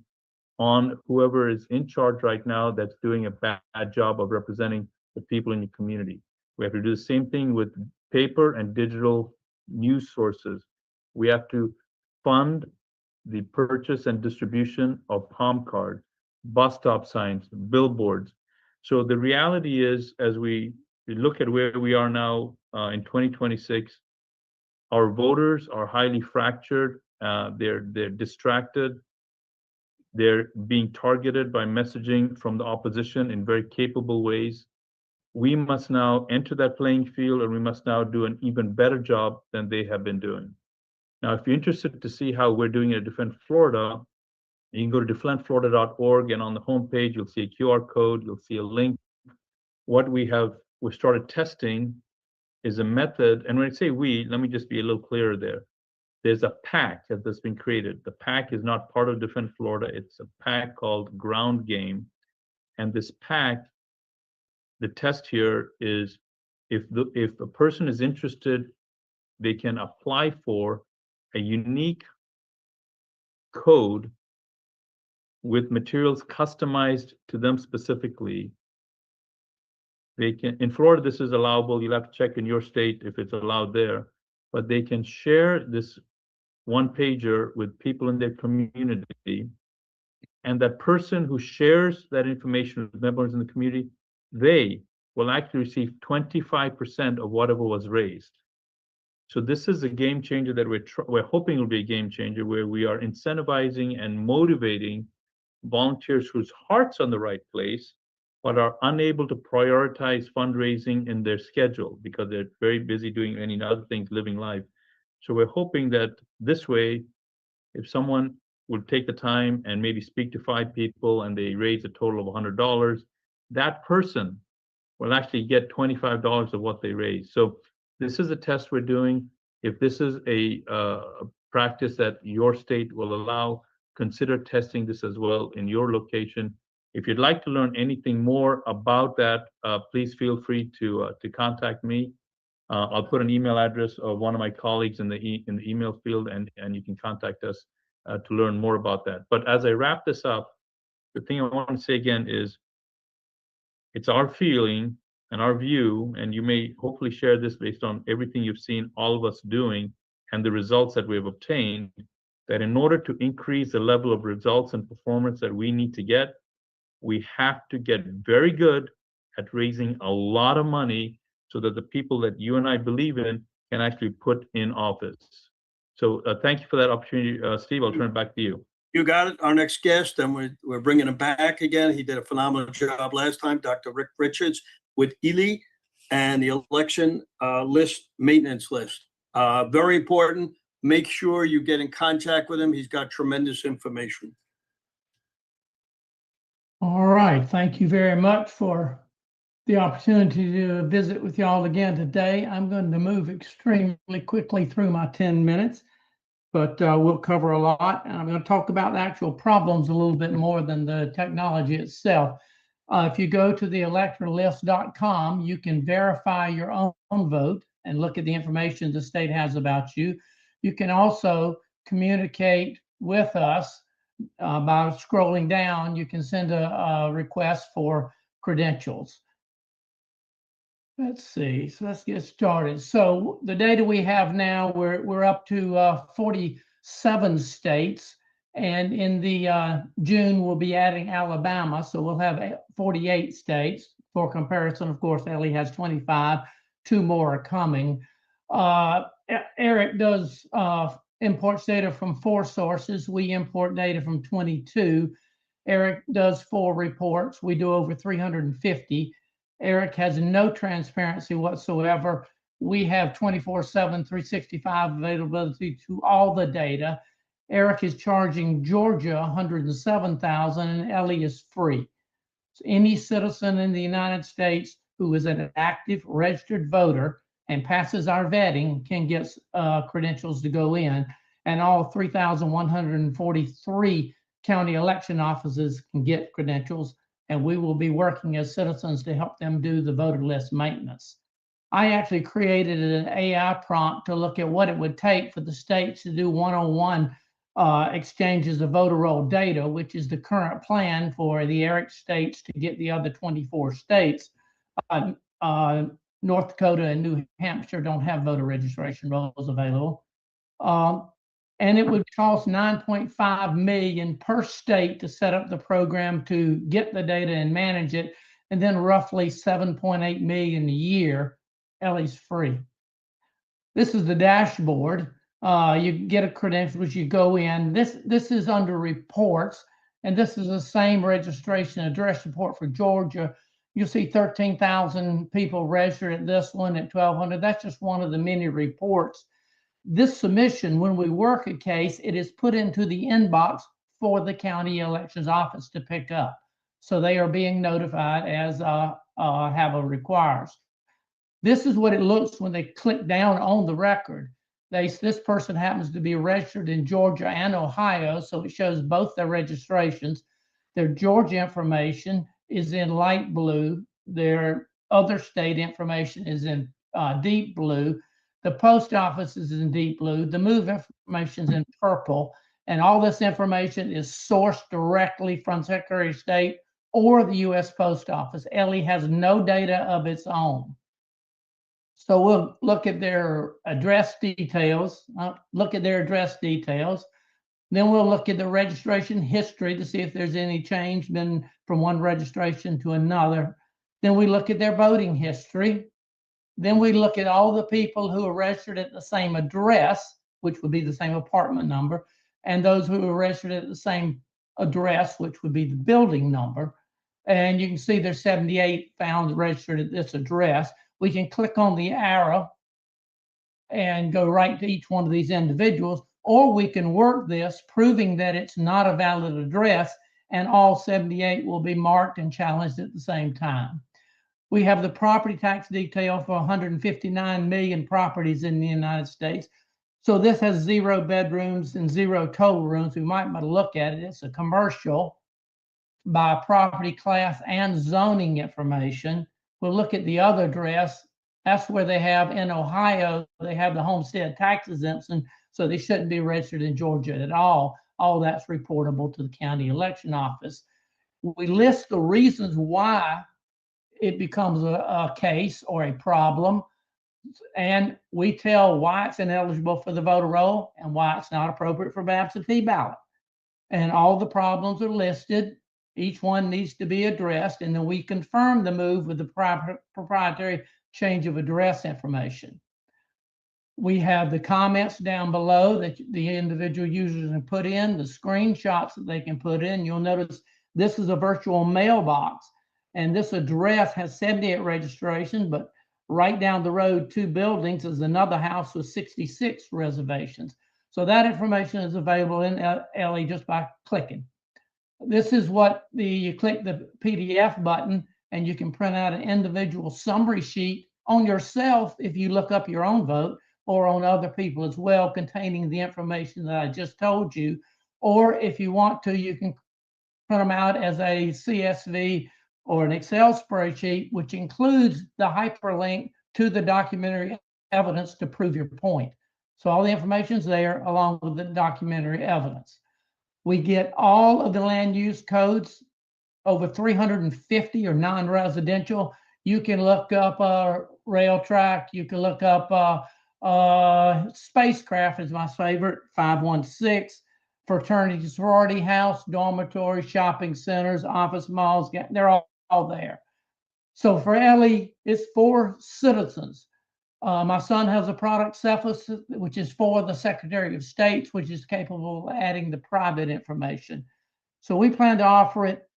on whoever is in charge right now that's doing a bad job of representing the people in your community. We have to do the same thing with paper and digital news sources. We have to fund the purchase and distribution of palm cards, bus stop signs, billboards. So the reality is, as we look at where we are now in 2026, our voters are highly fractured. They're distracted. They're being targeted by messaging from the opposition in very capable ways. We must now enter that playing field, and we must now do an even better job than they have been doing. Now, if you're interested to see how we're doing it at Defend Florida, you can go to defendflorida.org, and on the homepage, you'll see a QR code, you'll see a link. What we started testing is a method, and when I say we, let me just be a little clearer there. There's a PAC that's been created. The PAC is not part of Defend Florida. It's a PAC called Ground Game. And this PAC, the test here is if a person is interested, they can apply for a unique code with materials customized to them specifically. They can, in Florida, this is allowable. You'll have to check in your state if it's allowed there, but they can share this one pager with people in their community. And that person who shares that information with members in the community, they will actually receive 25% of whatever was raised. So this is a game changer that we're hoping will be a game changer, where we are incentivizing and motivating volunteers whose heart's on the right place, but are unable to prioritize fundraising in their schedule because they're very busy doing many other things, living life. So we're hoping that this way, if someone would take the time and maybe speak to 5 people and they raise a total of $100, that person will actually get $25 of what they raise. So this is a test we're doing. If this is a practice that your state will allow, consider testing this as well in your location. If you'd like to learn anything more about that, please feel free to contact me. I'll put an email address of one of my colleagues in the email field, and you can contact us to learn more about that. But as I wrap this up, the thing I want to say again is, it's our feeling and our view, and you may hopefully share this based on everything you've seen all of us doing and the results that we have obtained, that in order to increase the level of results and performance that we need to get, we have to get very good at raising a lot of money so that the people that you and I believe in can actually put in office. So thank you for that opportunity. Steve, I'll turn it back to you. You got it. Our next guest, and we're bringing him back again. He did a phenomenal job last time, Dr. Rick Richards with Ely. and the election list, maintenance list. Very important. Make sure you get in contact with him. He's got tremendous information. All right, thank you very much for the opportunity to visit with y'all again today. I'm going to move extremely quickly through my 10 minutes, but we'll cover a lot. And I'm going to talk about the actual problems a little bit more than the technology itself. If you go to the electoralist.com, you can verify your own vote and look at the information the state has about you. You can also communicate with us by scrolling down. You can send a request for credentials. Let's see, so let's get started. So the data we have now, we're up to 47 states, and in the June we'll be adding Alabama, so we'll have 48 states. For comparison, of course, Ellie has 25, 2 more are coming. Eric does imports data from 4 sources. We import data from 22. Eric does 4 reports. We do over 350. Eric has no transparency whatsoever. We have 24/7, 365 availability to all the data. Eric is charging Georgia $107,000 and Ellie is free. So any citizen in the United States who is an active registered voter and passes our vetting can get credentials to go in, and all 3,143 county election offices can get credentials, and we will be working as citizens to help them do the voter list maintenance. I actually created an AI prompt to look at what it would take for the states to do one-on-one exchanges of voter roll data, which is the current plan for the Eric states to get the other 24 states. North Dakota and New Hampshire don't have voter registration rolls available. And it would cost $9.5 million per state to set up the program to get the data and manage it, and then roughly $7.8 million a year. Ellie's free. This is the dashboard. You get a credentials, you go in. This is under reports, and this is the same registration address report for Georgia. You'll see 13,000 people registered at this one at 1,200. That's just one of the many reports. This submission, when we work a case, it is put into the inbox for the county elections office to pick up. So they are being notified as HAVA requires. This is what it looks when they click down on the record. This person happens to be registered in Georgia and Ohio, so it shows both their registrations. Their Georgia information is in light blue. Their other state information is in deep blue. The post office is in deep blue. The move information is in purple. And all this information is sourced directly from Secretary of State or the U.S. Post Office. Ellie has no data of its own. So we'll look at their address details, Then we'll look at the registration history to see if there's any change been from one registration to another. Then we look at their voting history. Then we look at all the people who are registered at the same address, which would be the same apartment number, and those who are registered at the same address, which would be the building number. And you can see there's 78 found registered at this address. We can click on the arrow and go right to each one of these individuals, or we can work this, proving that it's not a valid address, and all 78 will be marked and challenged at the same time. We have the property tax detail for 159 million properties in the United States. So this has 0 bedrooms and 0 total rooms. We might want to look at it. It's a commercial by property class and zoning information. We'll look at the other address. That's where they have in Ohio, they have the homestead tax exemption, so they shouldn't be registered in Georgia at all. All that's reportable to the county election office. We list the reasons why it becomes a case or a problem, and we tell why it's ineligible for the voter roll and why it's not appropriate for absentee ballot. And all the problems are listed. Each one needs to be addressed, and then we confirm the move with the proprietary change of address information. We have the comments down below that the individual users can put in, the screenshots that they can put in. You'll notice this is a virtual mailbox, and this address has 78 registrations, but right down the road, 2 buildings, is another house with 66 reservations. So that information is available in Ellie just by clicking. This is what you click the PDF button and you can print out an individual summary sheet on yourself if you look up your own vote, or on other people as well, containing the information that I just told you. Or if you want to, you can print them out as a CSV or an Excel spreadsheet, which includes the hyperlink to the documentary evidence to prove your point. So all the information's there along with the documentary evidence. We get all of the land use codes, over 350 are non-residential. You can look up a rail track. You can look up spacecraft is my favorite, 516, fraternity, sorority house, dormitory, shopping centers, office malls, they're all there. So for Ellie, it's for citizens. My son has a product, Cephas, which is for the Secretary of State, which is capable of adding the private information. So we plan to offer it.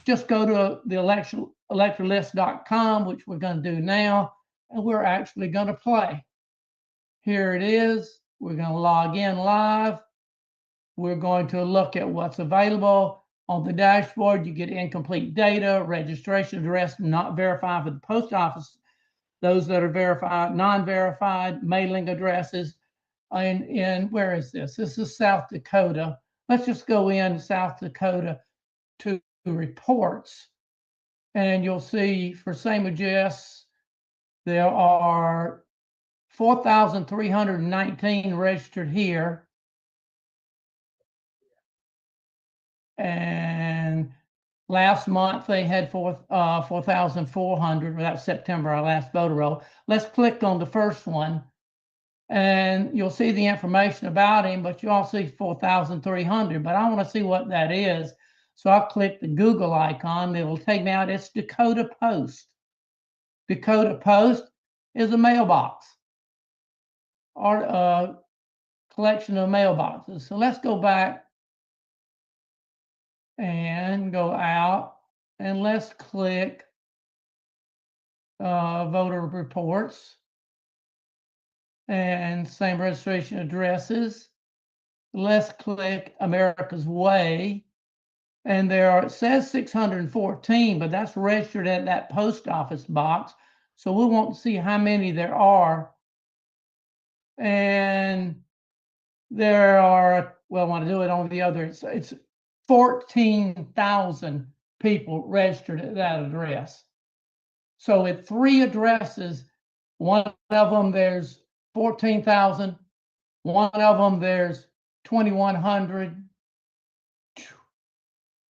Just go to the electorlist.com, which we're going to do now, and we're actually going to play. Here it is. We're going to log in live. We're going to look at what's available. On the dashboard, you get incomplete data, registration address not verified for the post office, those that are verified, non-verified, mailing addresses. And where is this? This is South Dakota. Let's just go in South Dakota to reports. And you'll see for same address, there are 4,319 registered here. And last month they had 4,400. That's September, our last voter roll. Let's click on the first one and you'll see the information about him, but you also see 4,300. But I want to see what that is. So I'll click the Google icon. It'll take me out. It's Dakota Post. Dakota Post is a mailbox or a collection of mailboxes. So let's go back and go out and let's click voter reports and same registration addresses. Let's click America's Way. And there are, it says 614, but that's registered at that post office box. So we want to see how many there are. And there are, well, I want to do it on the other, it's 14,000 people registered at that address. So at 3 addresses, one of them there's 14,000, one of them there's 2,100,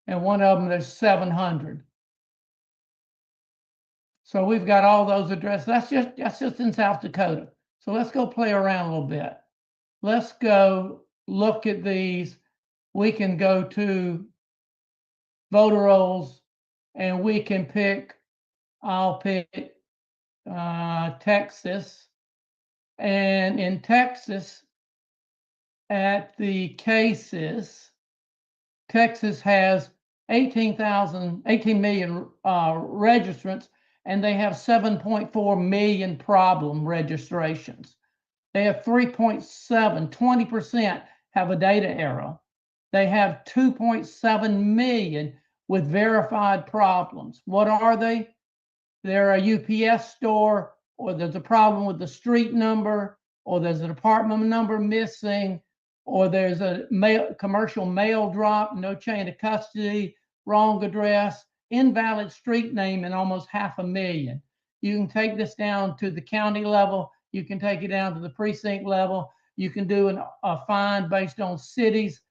and one of them there's 700. So we've got all those addresses. That's just in South Dakota. So let's go play around a little bit. Let's go look at these. We can go to voter rolls and we can pick, I'll pick Texas. And in Texas, at the cases, Texas has 18 million registrants, and they have 7.4 million problem registrations. They have 3.7, 20% have a data error. They have 2.7 million with verified problems. What are they? They're a UPS store, or there's a problem with the street number, or there's an apartment number missing, or there's a commercial mail drop, no chain of custody, wrong address, invalid street name, and almost 500,000. You can take this down to the county level. You can take it down to the precinct level. You can do a fine based on cities,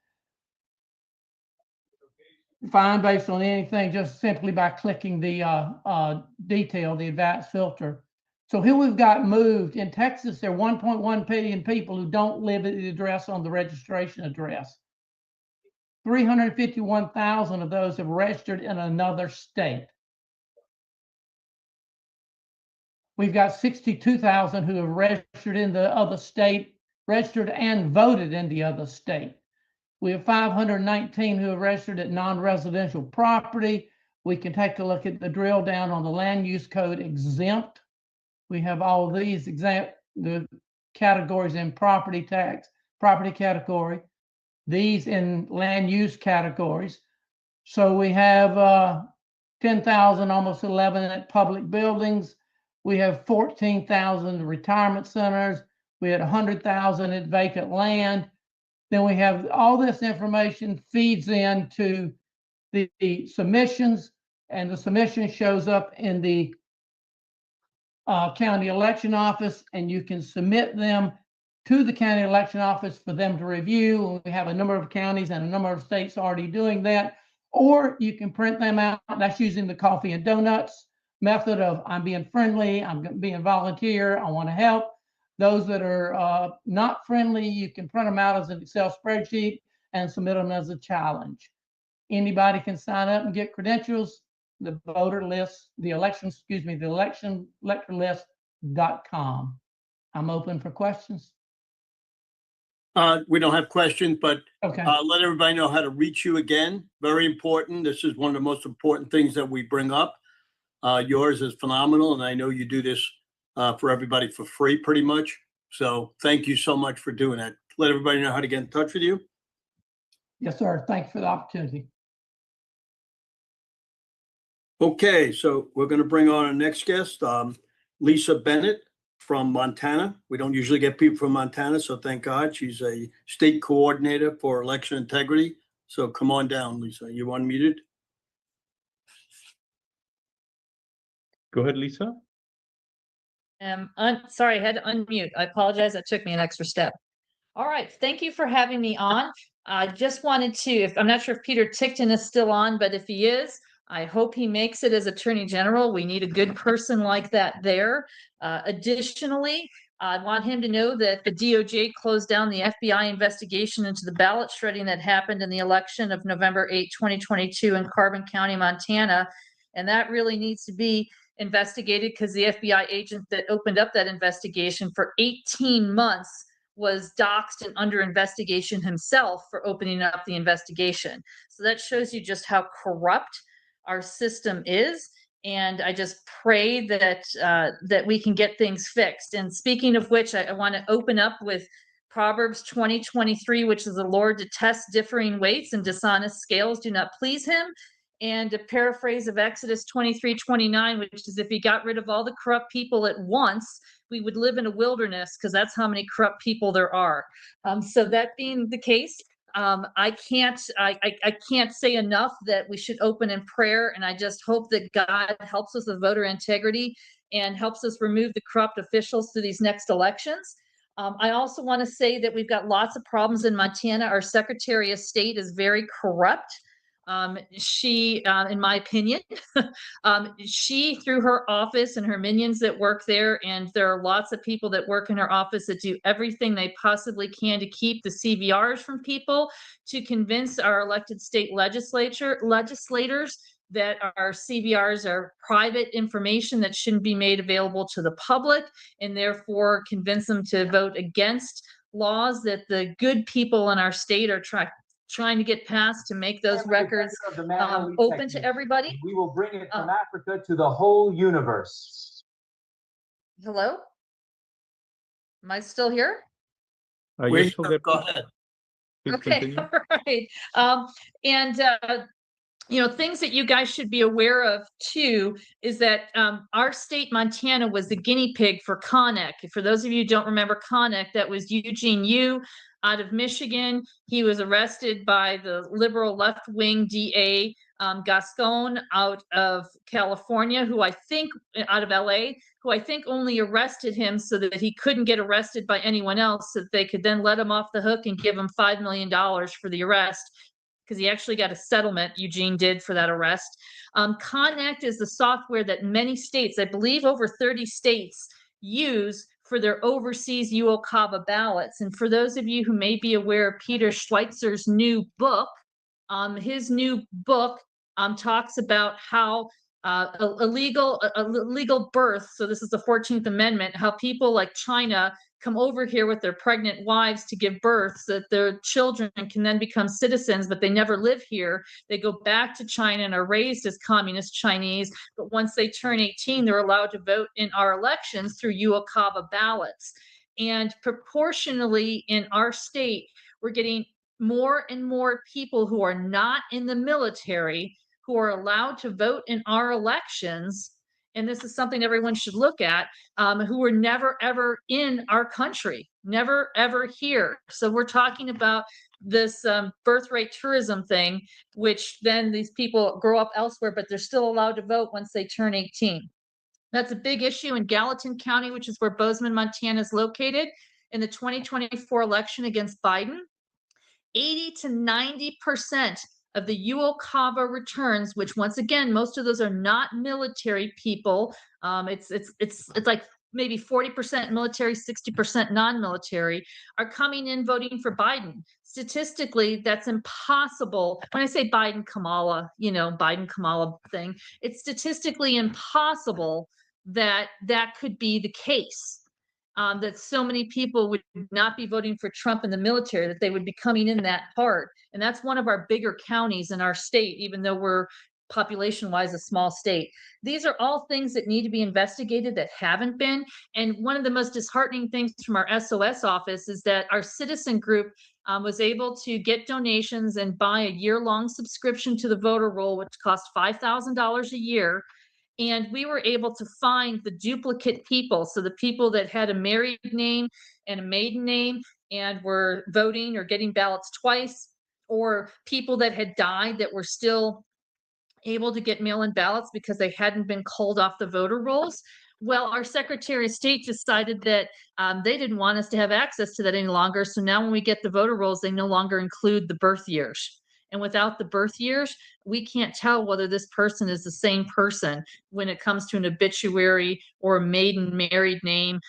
fine based on anything, just simply by clicking the detail, the advanced filter. So here we've got moved. In Texas, there are 1.1 billion people who don't live at the address on the registration address. 351,000 of those have registered in another state. We've got 62,000 who have registered in the other state, registered and voted in the other state. We have 519 who have registered at non-residential property. We can take a look at the drill down on the land use code exempt. We have all these the categories in property tax, property category, these in land use categories. So we have 10,000, almost 11 at public buildings. We have 14,000 retirement centers. We had 100,000 at vacant land. Then we have all this information feeds into the submissions, and the submission shows up in the county election office, and you can submit them to the county election office for them to review. We have a number of counties and a number of states already doing that. Or you can print them out. That's using the coffee and donuts method of I'm being friendly, I'm being volunteer, I want to help. Those that are not friendly, you can print them out as an Excel spreadsheet and submit them as a challenge. Anybody can sign up and get credentials. The voter list, the election elector list.com. I'm open for questions. We don't have questions, but Okay. let everybody know how to reach you again. Very important. This is one of the most important things that we bring up. Yours is phenomenal, and I know you do this for everybody for free pretty much. So thank you so much for doing that. Let everybody know how to get in touch with you. Yes, sir. Thanks for the opportunity. Okay, so we're going to bring on our next guest, Lisa Bennett from Montana. We don't usually get people from Montana, so thank God. She's a state coordinator for election integrity. So come on down, Lisa. You unmuted? Go ahead, Lisa. Sorry, I had to unmute. I apologize. That took me an extra step. All right. Thank you for having me on. I just wanted to, I'm not sure if Peter Tickton is still on, but if he is, I hope he makes it as Attorney General. We need a good person like that there. Additionally, I want him to know that the DOJ closed down the FBI investigation into the ballot shredding that happened in the election of November 8, 2022 in Carbon County, Montana. And that really needs to be investigated because the FBI agent that opened up that investigation for 18 months was doxxed and under investigation himself for opening up the investigation. So that shows you just how corrupt our system is. And I just pray that that we can get things fixed. And speaking of which, I want to open up with Proverbs 20:23, which is the Lord detests differing weights and dishonest scales do not please him. And a paraphrase of Exodus 23:29, which is if he got rid of all the corrupt people at once, we would live in a wilderness because that's how many corrupt people there are. So that being the case, I can't say enough that we should open in prayer, and I just hope that God helps us with voter integrity and helps us remove the corrupt officials through these next elections. I also want to say that we've got lots of problems in Montana. Our Secretary of State is very corrupt. She, in my opinion, she, through her office and her minions that work there, and there are lots of people that work in her office that do everything they possibly can to keep the CVRs from people, to convince our elected state legislators that our CVRs are private information that shouldn't be made available to the public, and therefore convince them to vote against laws that the good people in our state are trying to get passed to make those records open to everybody. We will bring it from Africa to the whole universe. Hello? Am I still here? You're still there. Go ahead. Please Okay, continue. all right. You know, things that you guys should be aware of too is that our state, Montana, was the guinea pig for Connick. For those of you who don't remember Connick, that was Eugene Yu out of Michigan. He was arrested by the liberal left-wing DA Gascon out of California, who I think, out of LA, who I think only arrested him so that he couldn't get arrested by anyone else, so that they could then let him off the hook and give him $5 million for the arrest, because he actually got a settlement, Eugene did, for that arrest. Connect is the software that many states, I believe over 30 states, use for their overseas UOCAVA ballots. And for those of you who may be aware of Peter Schweitzer's new book, his new book talks about how illegal birth, so this is the 14th Amendment, how people like China come over here with their pregnant wives to give birth so that their children can then become citizens, but they never live here. They go back to China and are raised as communist Chinese. But once they turn 18, they're allowed to vote in our elections through Uokava ballots. And proportionally in our state, we're getting more and more people who are not in the military who are allowed to vote in our elections. And this is something everyone should look at, who were never, ever in our country, never, ever here. So we're talking about this birthright tourism thing, which then these people grow up elsewhere, but they're still allowed to vote once they turn 18. That's a big issue in Gallatin County, which is where Bozeman, Montana is located. In the 2024 election against Biden, 80 to 90% of the Uokava returns, which once again, most of those are not military people. It's like maybe 40% military, 60% non-military, are coming in voting for Biden. Statistically, that's impossible. When I say Biden Kamala, Biden Kamala thing, it's statistically impossible that that could be the case. That so many people would not be voting for Trump in the military, that they would be coming in that hard. And that's one of our bigger counties in our state, even though we're population-wise a small state. These are all things that need to be investigated that haven't been. And one of the most disheartening things from our SOS office is that our citizen group was able to get donations and buy a year-long subscription to the voter roll, which cost $5,000 a year. And we were able to find the duplicate people. So the people that had a married name and a maiden name and were voting or getting ballots twice, or people that had died that were still able to get mail-in ballots because they hadn't been culled off the voter rolls. Well, our Secretary of State decided that they didn't want us to have access to that any longer. So now when we get the voter rolls, they no longer include the birth years. And without the birth years, we can't tell whether this person is the same person when it comes to an obituary or a maiden married name.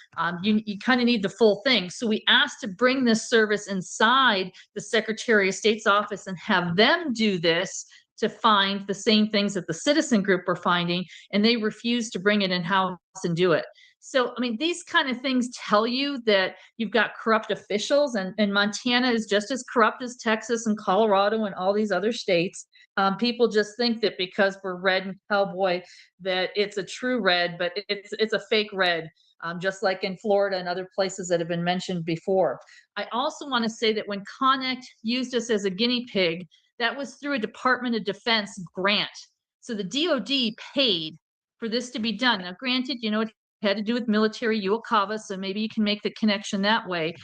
You kind of need the full thing. So we asked to bring this service inside the Secretary of State's office and have them do this to find the same things that the citizen group were finding, and they refused to bring it in-house and do it. So, I mean, these kind of things tell you that you've got corrupt officials, and Montana is just as corrupt as Texas and Colorado and all these other states. People just think that because we're red and cowboy, that it's a true red, but it's a fake red, just like in Florida and other places that have been mentioned before. I also want to say that when Connect used us as a guinea pig, that was through a Department of Defense grant. So the DOD paid for this to be done. Now, granted, it had to do with military Uokava, so maybe you can make the connection that way.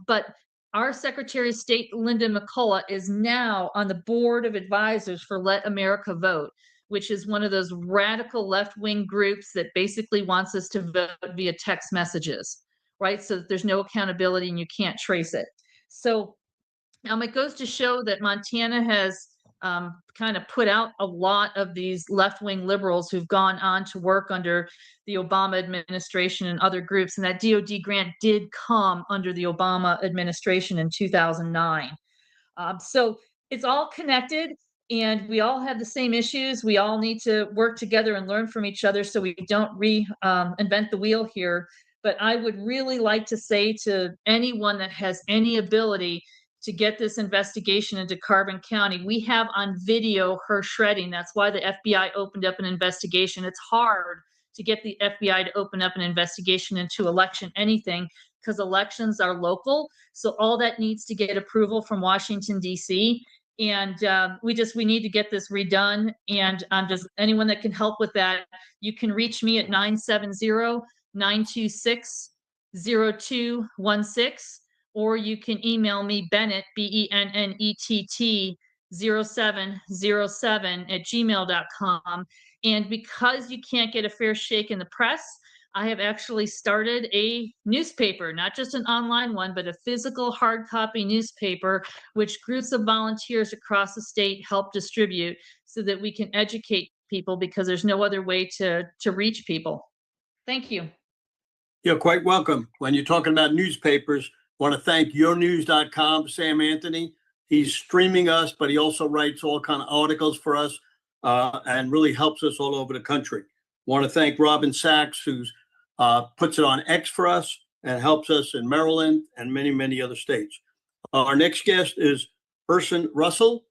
But our Secretary of State, Linda McCullough, is now on the board of advisors for Let America Vote, which is one of those radical left-wing groups that basically wants us to vote via text messages, right? So that there's no accountability and you can't trace it. So it goes to show that Montana has kind of put out a lot of these left-wing liberals who've gone on to work under the Obama administration and other groups. And that DOD grant did come under the Obama administration in 2009. So it's all connected and we all have the same issues. We all need to work together and learn from each other so we don't reinvent the wheel here. But I would really like to say to anyone that has any ability to get this investigation into Carbon County, we have on video her shredding. That's why the FBI opened up an investigation. It's hard to get the FBI to open up an investigation into election anything because elections are local. So all that needs to get approval from Washington, D.C. And we need to get this redone. And just anyone that can help with that, you can reach me at 970-926-0216. Or you can email me Bennett, BENNETT 0707 And because you can't get a fair shake in the press, I have actually started a newspaper, not just an online one, but a physical hard copy newspaper, which groups of volunteers across the state help distribute so that we can educate people because there's no other way to reach people. Thank you. You're quite welcome. When you're talking about newspapers, I want to thank YourNews.com, Sam Anthony. He's streaming us, but he also writes all kind of articles for us and really helps us all over the country. I want to thank Robin Sachs, who puts it on X for us. and helps us in Maryland and many, many other states. Our next guest is Urson Russell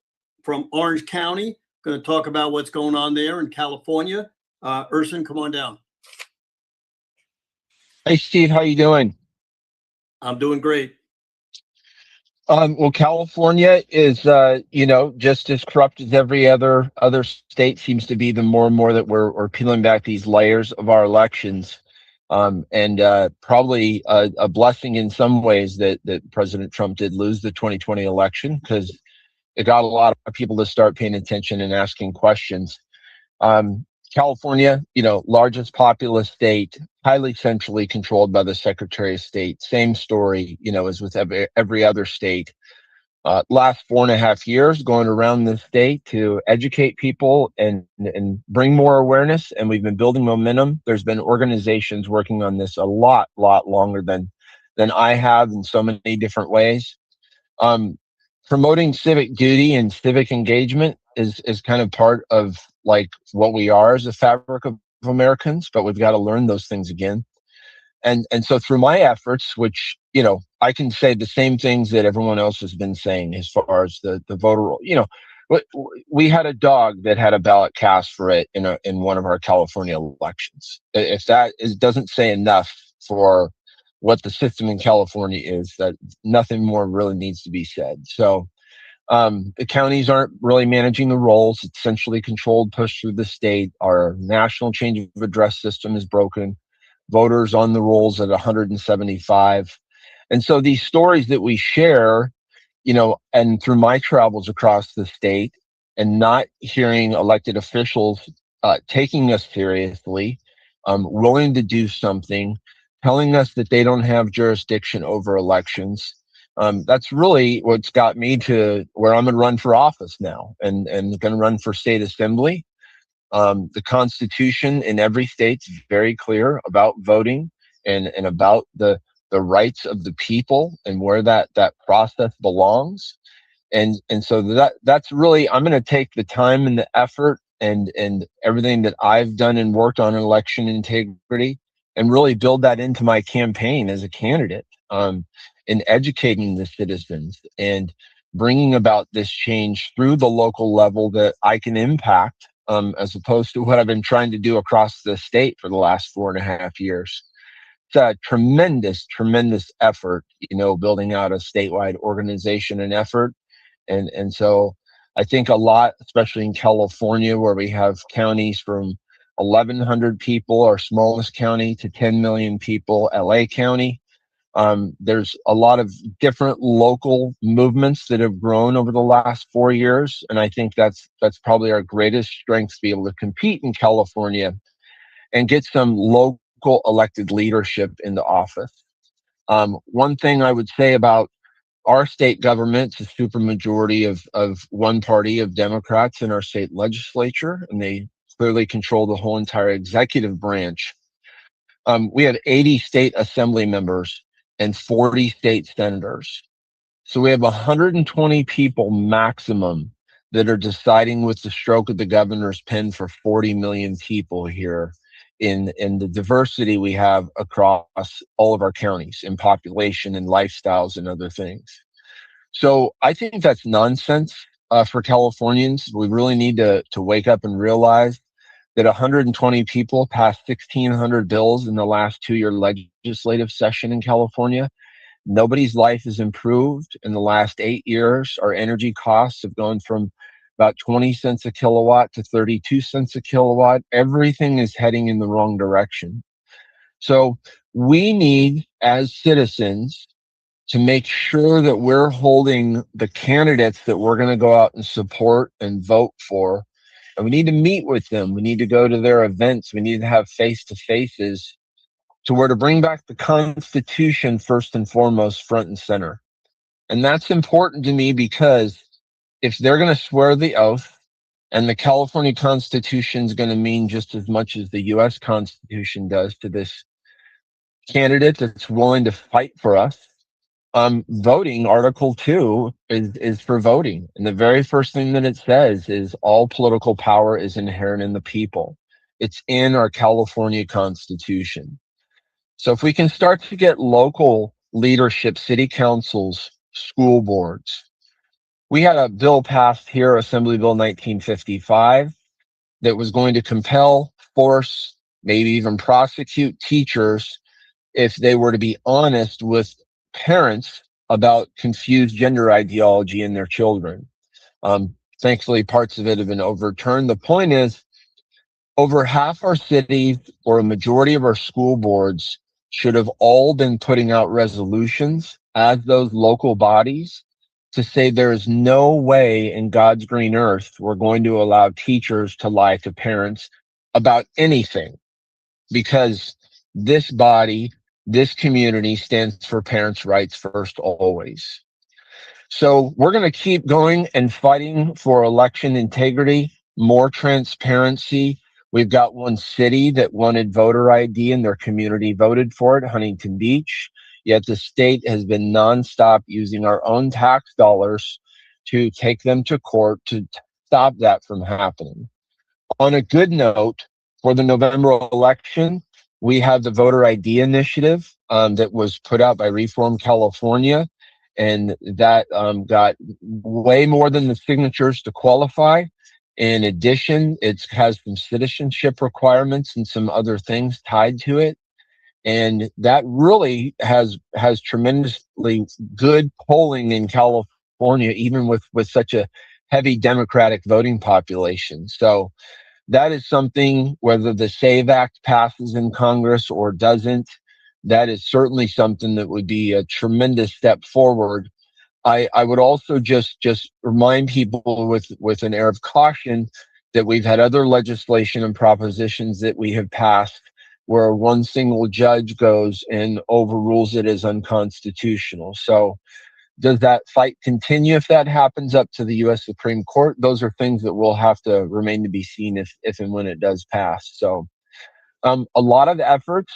from Orange County. Going to talk about what's going on there in California. Urson, come on down. Hey, Steve, how you doing? I'm doing great. Well, California is, just as corrupt as every other state seems to be. The more and more that we're peeling back these layers of our elections, and probably a blessing in some ways that President Trump did lose the 2020 election, because it got a lot of people to start paying attention and asking questions. California, largest populous state, highly centrally controlled by the Secretary of State. Same story, as with every other state. Last 4.5 years going around the state to educate people and bring more awareness, and we've been building momentum. There's been organizations working on this a lot longer than I have in so many different ways. Promoting civic duty and civic engagement is kind of part of like what we are as a fabric of Americans, but we've got to learn those things again. And so through my efforts, which, I can say the same things that everyone else has been saying as far as the voter roll. We had a dog that had a ballot cast for it in one of our California elections. If that doesn't say enough for what the system in California is, that nothing more really needs to be said. So the counties aren't really managing the rolls. It's centrally controlled, pushed through the state. Our national change of address system is broken. Voters on the rolls at 175. And so these stories that we share, and through my travels across the state and not hearing elected officials taking us seriously, willing to do something, telling us that they don't have jurisdiction over elections. That's really what's got me to where I'm going to run for office now and going to run for state assembly. The Constitution in every state is very clear about voting and about the rights of the people and where that process belongs. And so that's really, I'm going to take the time and the effort and everything that I've done and worked on election integrity and really build that into my campaign as a candidate, in educating the citizens and bringing about this change through the local level that I can impact, as opposed to what I've been trying to do across the state for the last 4.5 years. It's a tremendous effort, building out a statewide organization and effort. And so I think a lot, especially in California, where we have counties from 1,100 people, our smallest county, to 10 million people, LA County. There's a lot of different local movements that have grown over the last 4 years. And I think that's probably our greatest strength, to be able to compete in California and get some local elected leadership into office. One thing I would say about our state government, it's a supermajority of one party of Democrats in our state legislature, and they clearly control the whole entire executive branch. We have 80 state assembly members and 40 state senators. So we have 120 people maximum that are deciding with the stroke of the governor's pen for 40 million people here in the diversity we have across all of our counties in population and lifestyles and other things. So I think that's nonsense for Californians. We really need to wake up and realize that 120 people passed 1,600 bills in the last 2-year legislative session in California. Nobody's life has improved in the last 8 years. Our energy costs have gone from about 20 cents a kilowatt to 32 cents a kilowatt. Everything is heading in the wrong direction. So we need, as citizens, to make sure that we're holding the candidates that we're going to go out and support and vote for. And we need to meet with them. We need to go to their events. We need to have face-to-faces to where to bring back the Constitution first and foremost, front and center. And that's important to me because if they're going to swear the oath, and the California Constitution is going to mean just as much as the U.S. Constitution does to this candidate that's willing to fight for us, voting, Article 2 is for voting. And the very first thing that it says is all political power is inherent in the people. It's in our California Constitution. So if we can start to get local leadership, city councils, school boards. We had a bill passed here, Assembly Bill 1955, that was going to compel, force, maybe even prosecute teachers if they were to be honest with parents about confused gender ideology in their children. Thankfully, parts of it have been overturned. The point is, over half our cities or a majority of our school boards should have all been putting out resolutions as those local bodies to say there is no way in God's green earth we're going to allow teachers to lie to parents about anything, because this body, this community stands for parents' rights first always. So we're going to keep going and fighting for election integrity, more transparency. We've got one city that wanted voter ID and their community voted for it, Huntington Beach. Yet the state has been nonstop using our own tax dollars to take them to court to stop that from happening. On a good note, for the November election, we have the voter ID initiative that was put out by Reform California, and that got way more than the signatures to qualify. In addition, it has some citizenship requirements and some other things tied to it. And that really has tremendously good polling in California, even with such a heavy Democratic voting population. So that is something, whether the SAVE Act passes in Congress or doesn't, that is certainly something that would be a tremendous step forward. I would also just remind people with an air of caution that we've had other legislation and propositions that we have passed where one single judge goes and overrules it as unconstitutional. So does that fight continue if that happens up to the U.S. Supreme Court? Those are things that will have to remain to be seen if and when it does pass. So a lot of efforts.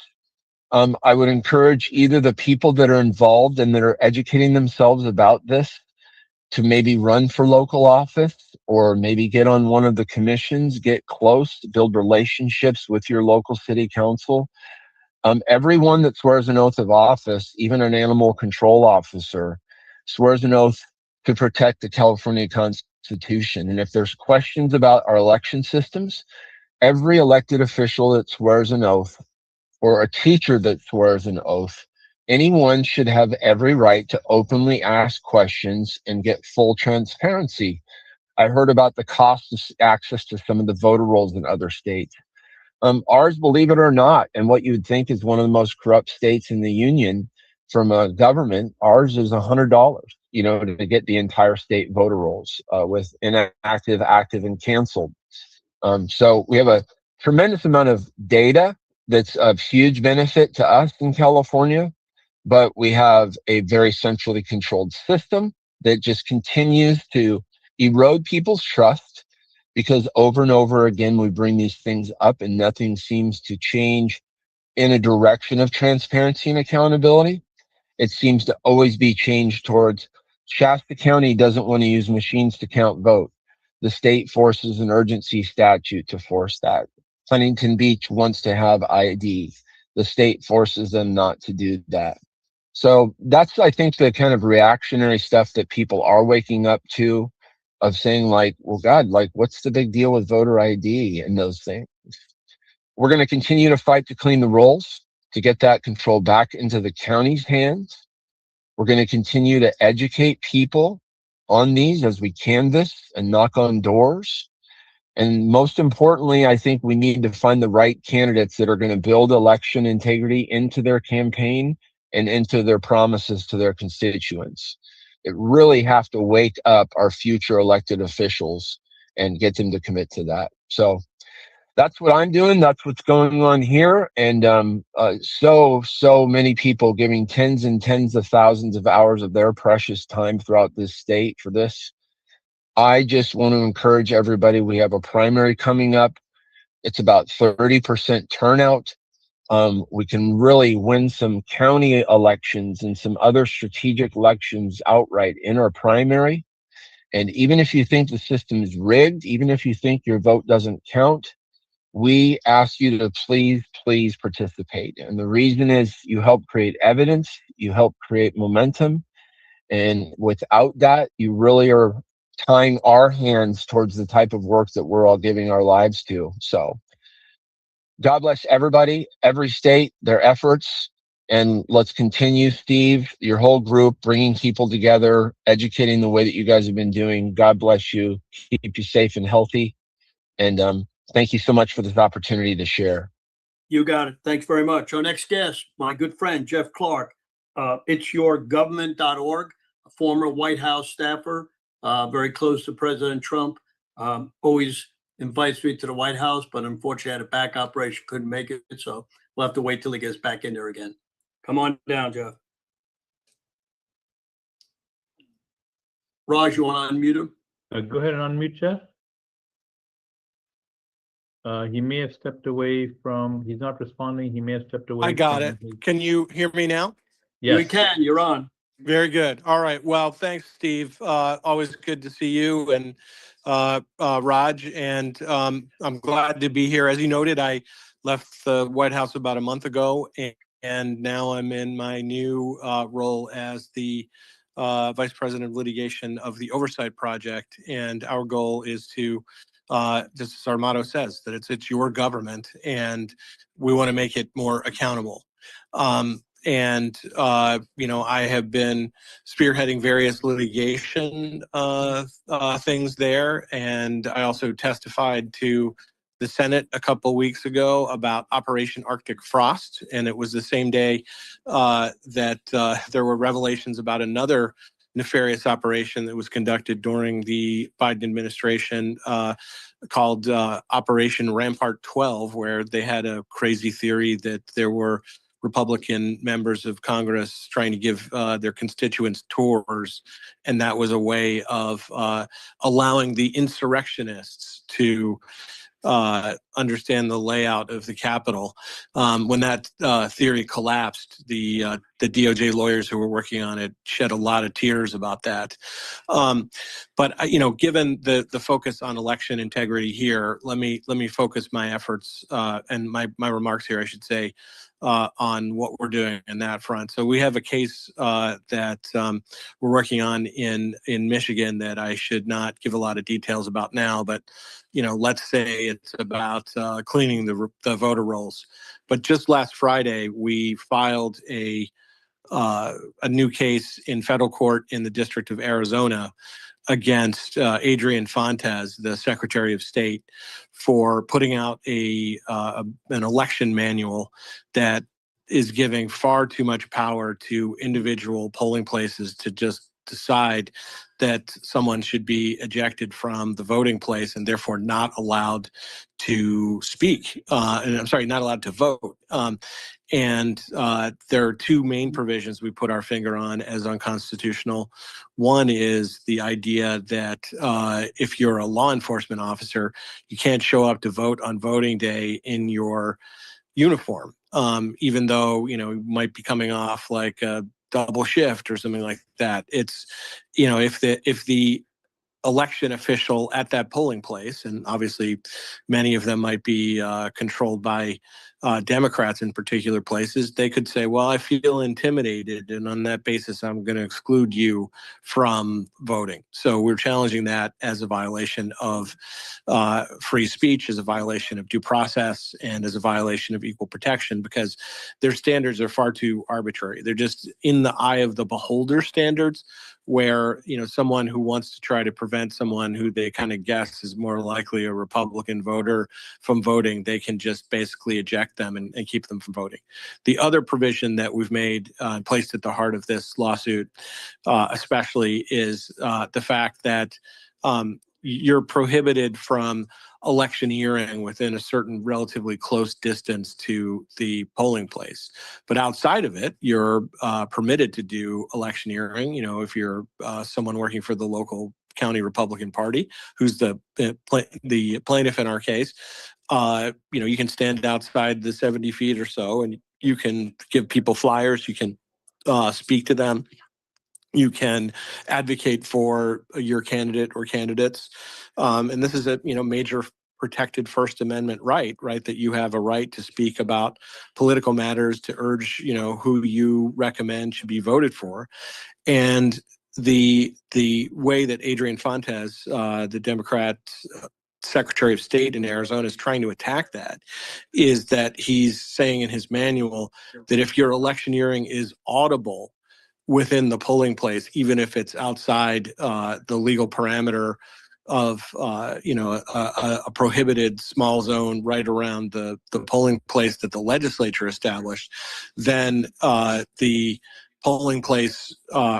I would encourage either the people that are involved and that are educating themselves about this to maybe run for local office or maybe get on one of the commissions, get close, build relationships with your local city council. Everyone that swears an oath of office, even an animal control officer, swears an oath to protect the California Constitution. And if there's questions about our election systems, every elected official that swears an oath or a teacher that swears an oath, anyone should have every right to openly ask questions and get full transparency. I heard about the cost of access to some of the voter rolls in other states. Ours, believe it or not, and what you would think is one of the most corrupt states in the union from a government, ours is $100, to get the entire state voter rolls with inactive, active, and canceled. So we have a tremendous amount of data that's of huge benefit to us in California, but we have a very centrally controlled system that just continues to erode people's trust, because over and over again we bring these things up and nothing seems to change in a direction of transparency and accountability. It seems to always be changed towards Shasta County doesn't want to use machines to count vote. The state forces an urgency statute to force that. Huntington Beach wants to have ID. The state forces them not to do that. So that's, I think, the kind of reactionary stuff that people are waking up to, of saying like, well, God, like, what's the big deal with voter ID and those things? We're going to continue to fight to clean the rolls, to get that control back into the county's hands. We're going to continue to educate people on these as we canvass and knock on doors. And most importantly, I think we need to find the right candidates that are going to build election integrity into their campaign and into their promises to their constituents. It really have to wake up our future elected officials and get them to commit to that. So that's what I'm doing. That's what's going on here. And so many people giving tens and tens of thousands of hours of their precious time throughout this state for this. I just want to encourage everybody. We have a primary coming up. It's about 30% turnout. We can really win some county elections and some other strategic elections outright in our primary. And even if you think the system is rigged, even if you think your vote doesn't count, we ask you to please participate. And the reason is you help create evidence, you help create momentum. And without that, you really are tying our hands towards the type of work that we're all giving our lives to. So God bless everybody, every state, their efforts. And let's continue, Steve, your whole group, bringing people together, educating the way that you guys have been doing. God bless you. Keep you safe and healthy. And thank you so much for this opportunity to share. You got it. Thanks very much. Our next guest, my good friend, Jeff Clark. It's yourgovernment.org, a former White House staffer, very close to President Trump. Always invites me to the White House, but unfortunately had a back operation, couldn't make it. So we'll have to wait till he gets back in there again. Come on down, Jeff. Raj, you want to unmute him? Go ahead and unmute Jeff. He may have stepped away from, he's not responding. He may have stepped away. I got it. his- Can you hear me now? Yes. We can. You're on. Very good. All right. Well, thanks, Steve. Always good to see you and Raj. And I'm glad to be here. As you noted, I left the White House about a month ago, and now I'm in my new role as the Vice President of Litigation of the Oversight Project. And our goal is to, just as our motto says, that it's your government, and we want to make it more accountable. I have been spearheading various litigation things there, and I also testified to the Senate a couple weeks ago about Operation Arctic Frost, and it was the same day that there were revelations about another nefarious operation that was conducted during the Biden administration called Operation Rampart 12, where they had a crazy theory that there were Republican members of Congress trying to give their constituents tours, and that was a way of allowing the insurrectionists to understand the layout of the Capitol. When that theory collapsed, the DOJ lawyers who were working on it shed a lot of tears about that. But given the focus on election integrity here, let me focus my efforts and my remarks here, I should say, on what we're doing in that front. So we have a case that we're working on in Michigan that I should not give a lot of details about now, but let's say it's about cleaning the voter rolls. But just last Friday, we filed a new case in federal court in the District of Arizona against Adrian Fontes, the Secretary of State, for putting out an election manual that is giving far too much power to individual polling places to just decide that someone should be ejected from the voting place and therefore not allowed to speak. And I'm sorry, not allowed to vote. There are two main provisions we put our finger on as unconstitutional. One is the idea that if you're a law enforcement officer, you can't show up to vote on voting day in your uniform, even though you might be coming off like a double shift or something like that. It's if the election official at that polling place, and obviously many of them might be controlled by Democrats in particular places, they could say, well, I feel intimidated, and on that basis, I'm going to exclude you from voting. So we're challenging that as a violation of free speech, as a violation of due process, and as a violation of equal protection, because their standards are far too arbitrary. They're just in the eye of the beholder standards, where someone who wants to try to prevent someone who they kind of guess is more likely a Republican voter from voting, they can just basically eject them and keep them from voting. The other provision that we've made and placed at the heart of this lawsuit especially is the fact that you're prohibited from electioneering within a certain relatively close distance to the polling place. But outside of it, you're permitted to do electioneering. If you're someone working for the local county Republican Party, who's the plaintiff in our case, you can stand outside the 70 feet or so, and you can give people flyers. You can speak to them. You can advocate for your candidate or candidates. And this is a major protected First Amendment right, that you have a right to speak about political matters, to urge, who you recommend should be voted for. And the way that Adrian Fontes, the Democrat Secretary of State in Arizona, is trying to attack that is that he's saying in his manual that if your electioneering is audible within the polling place, even if it's outside the legal parameter of a prohibited small zone right around the polling place that the legislature established, then the polling place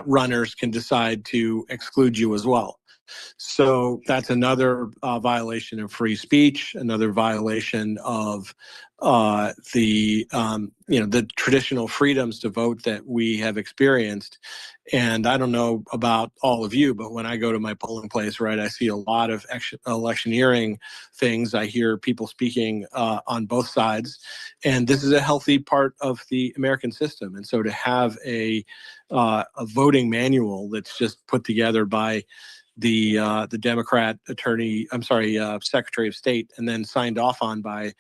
runners can decide to exclude you as well. So that's another violation of free speech, another violation of the traditional freedoms to vote that we have experienced. And I don't know about all of you, but when I go to my polling place, right, I see a lot of electioneering things. I hear people speaking on both sides, and this is a healthy part of the American system. And so to have a voting manual that's just put together by the Democrat Secretary of State, and then signed off on by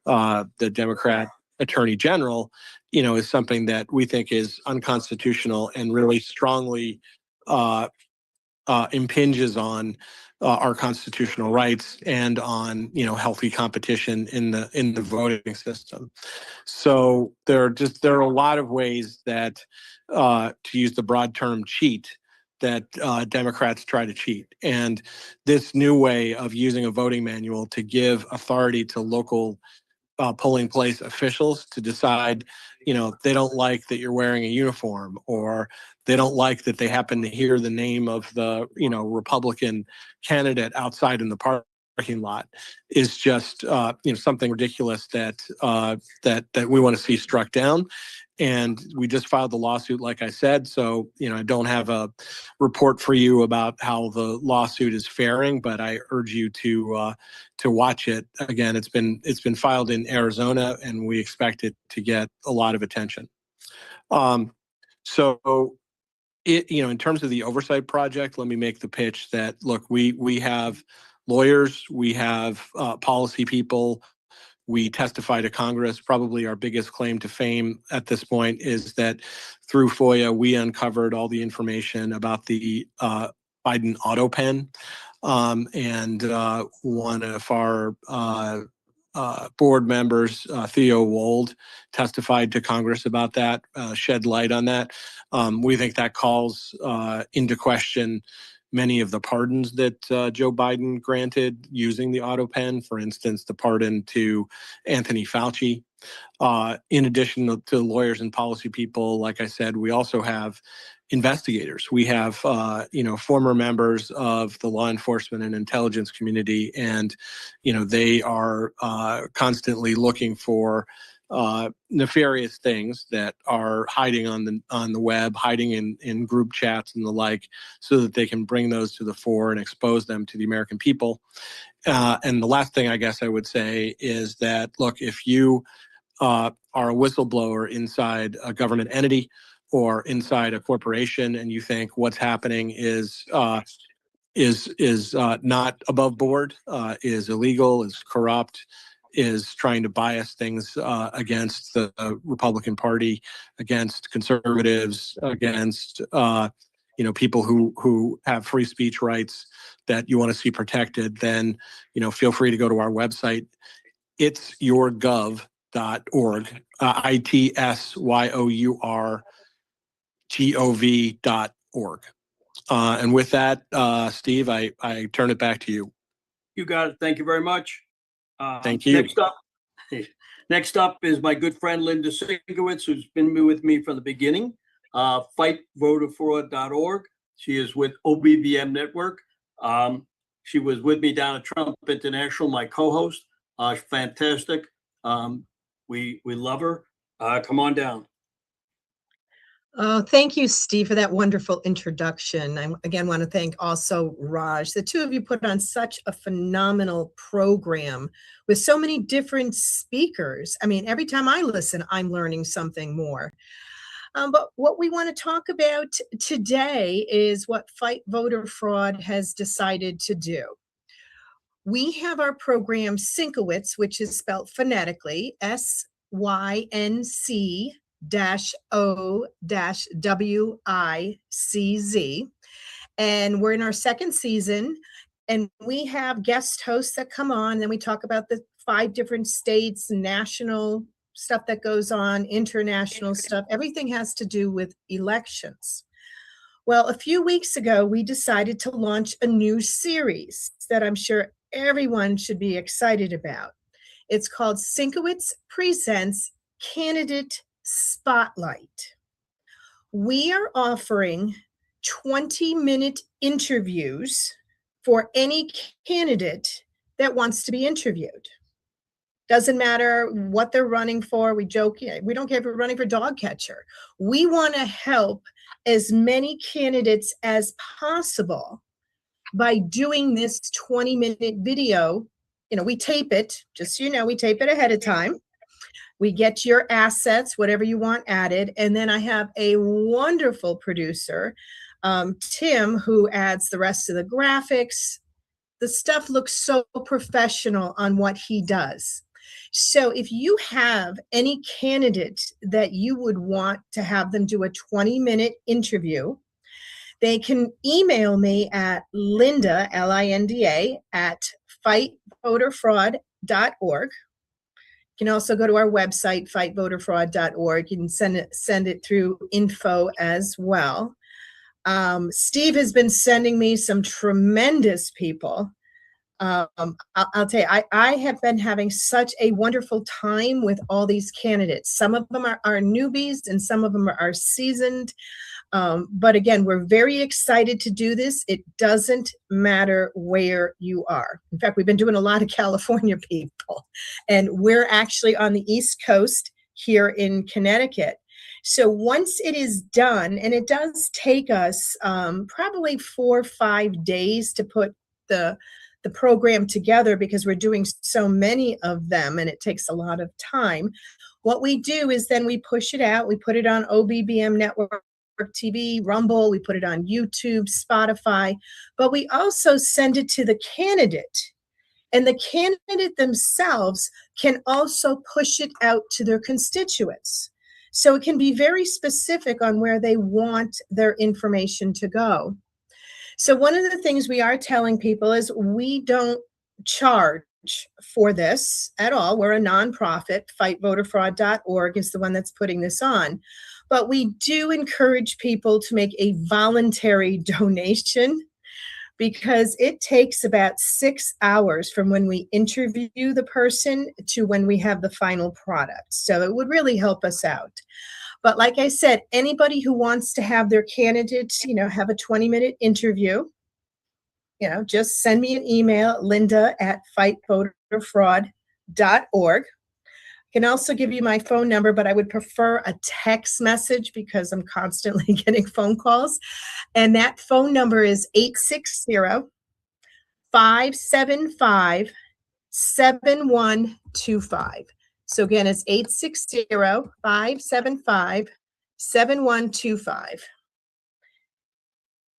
the Democrat Attorney General, is something that we think is unconstitutional and really strongly impinges on our constitutional rights and on healthy competition in the voting system. So there are a lot of ways that, to use the broad term, cheat, that Democrats try to cheat. And this new way of using a voting manual to give authority to local polling place officials to decide, they don't like that you're wearing a uniform, or they don't like that they happen to hear the name of the, Republican candidate outside in the parking lot, is just, something ridiculous that we want to see struck down. And we just filed the lawsuit, like I said. So, I don't have a report for you about how the lawsuit is faring, but I urge you to watch it. Again, it's been filed in Arizona, and we expect it to get a lot of attention. So, in terms of the oversight project, let me make the pitch that, look, we have lawyers, we have policy people. We testify to Congress. Probably our biggest claim to fame at this point is that through FOIA, we uncovered all the information about the Biden auto pen. And one of our board members, Theo Wold, testified to Congress about that, shed light on that. We think that calls into question many of the pardons that Joe Biden granted using the auto pen. For instance, the pardon to Anthony Fauci. In addition to lawyers and policy people, like I said, we also have investigators. We have, former members of the law enforcement and intelligence community, and, they are constantly looking for nefarious things that are hiding on the web, hiding in group chats and the like, so that they can bring those to the fore and expose them to the American people. And the last thing I guess I would say is that, look, if you are a whistleblower inside a government entity or inside a corporation, and you think what's happening is not above board, is illegal, is corrupt, is trying to bias things against the Republican Party, against conservatives, against people who have free speech rights that you want to see protected, then feel free to go to our website. It's yourgov.org, ITSYOURGOV.org. And with that, Steve, I turn it back to you. You got it. Thank you very much. Thank you. Next up is my good friend Linda Sinkowitz, who's been with me from the beginning. FightVoterFraud.org. She is with OBBM Network. She was with me down at Trump International, my co-host. Fantastic. We love her. Come on down. Oh, thank you, Steve, for that wonderful introduction. I again want to thank also Raj. The two of you put on such a phenomenal program with so many different speakers. I mean, every time I listen, I'm learning something more. But what we want to talk about today is what Fight Voter Fraud has decided to do. We have our program Syncowitz, which is spelled phonetically, SYNC-O-WICZ. And we're in our second season, and we have guest hosts that come on, and then we talk about the 5 different states, national stuff that goes on, international stuff. Everything has to do with elections. Well, a few weeks ago, we decided to launch a new series that I'm sure everyone should be excited about. It's called Syncowitz Presents Candidate Spotlight. We are offering 20-minute interviews for any candidate that wants to be interviewed. Doesn't matter what they're running for. We joke, we don't care if we're running for dog catcher. We want to help as many candidates as possible by doing this 20-minute video. You know, we tape it, just so you know, we tape it ahead of time. We get your assets, whatever you want added. And then I have a wonderful producer, Tim, who adds the rest of the graphics. The stuff looks so professional on what he does. So if you have any candidate that you would want to have them do a 20-minute interview, they can email me at Linda, Linda, at fightvoterfraud.org. You can also go to our website, fightvoterfraud.org. You can send it through info as well. Steve has been sending me some tremendous people. I'll tell you, I have been having such a wonderful time with all these candidates. Some of them are newbies and some of them are seasoned. But again, we're very excited to do this. It doesn't matter where you are. In fact, we've been doing a lot of California people, and we're actually on the East Coast here in Connecticut. So once it is done, and it does take us probably 4 or 5 days to put the program together because we're doing so many of them and it takes a lot of time. What we do is then we push it out. We put it on OBBM Network TV, Rumble, we put it on YouTube, Spotify, but we also send it to the candidate. And the candidate themselves can also push it out to their constituents. So it can be very specific on where they want their information to go. So one of the things we are telling people is we don't charge for this at all. We're a nonprofit. Fightvoterfraud.org is the one that's putting this on. But we do encourage people to make a voluntary donation because it takes about 6 hours from when we interview the person to when we have the final product. So it would really help us out. But like I said, anybody who wants to have their candidates, have a 20-minute interview, just send me an email, Linda at fightvoterfraud.org. I can also give you my phone number, but I would prefer a text message because I'm constantly getting phone calls. And that phone number is 860-575-7125. So again, it's 860-575-7125.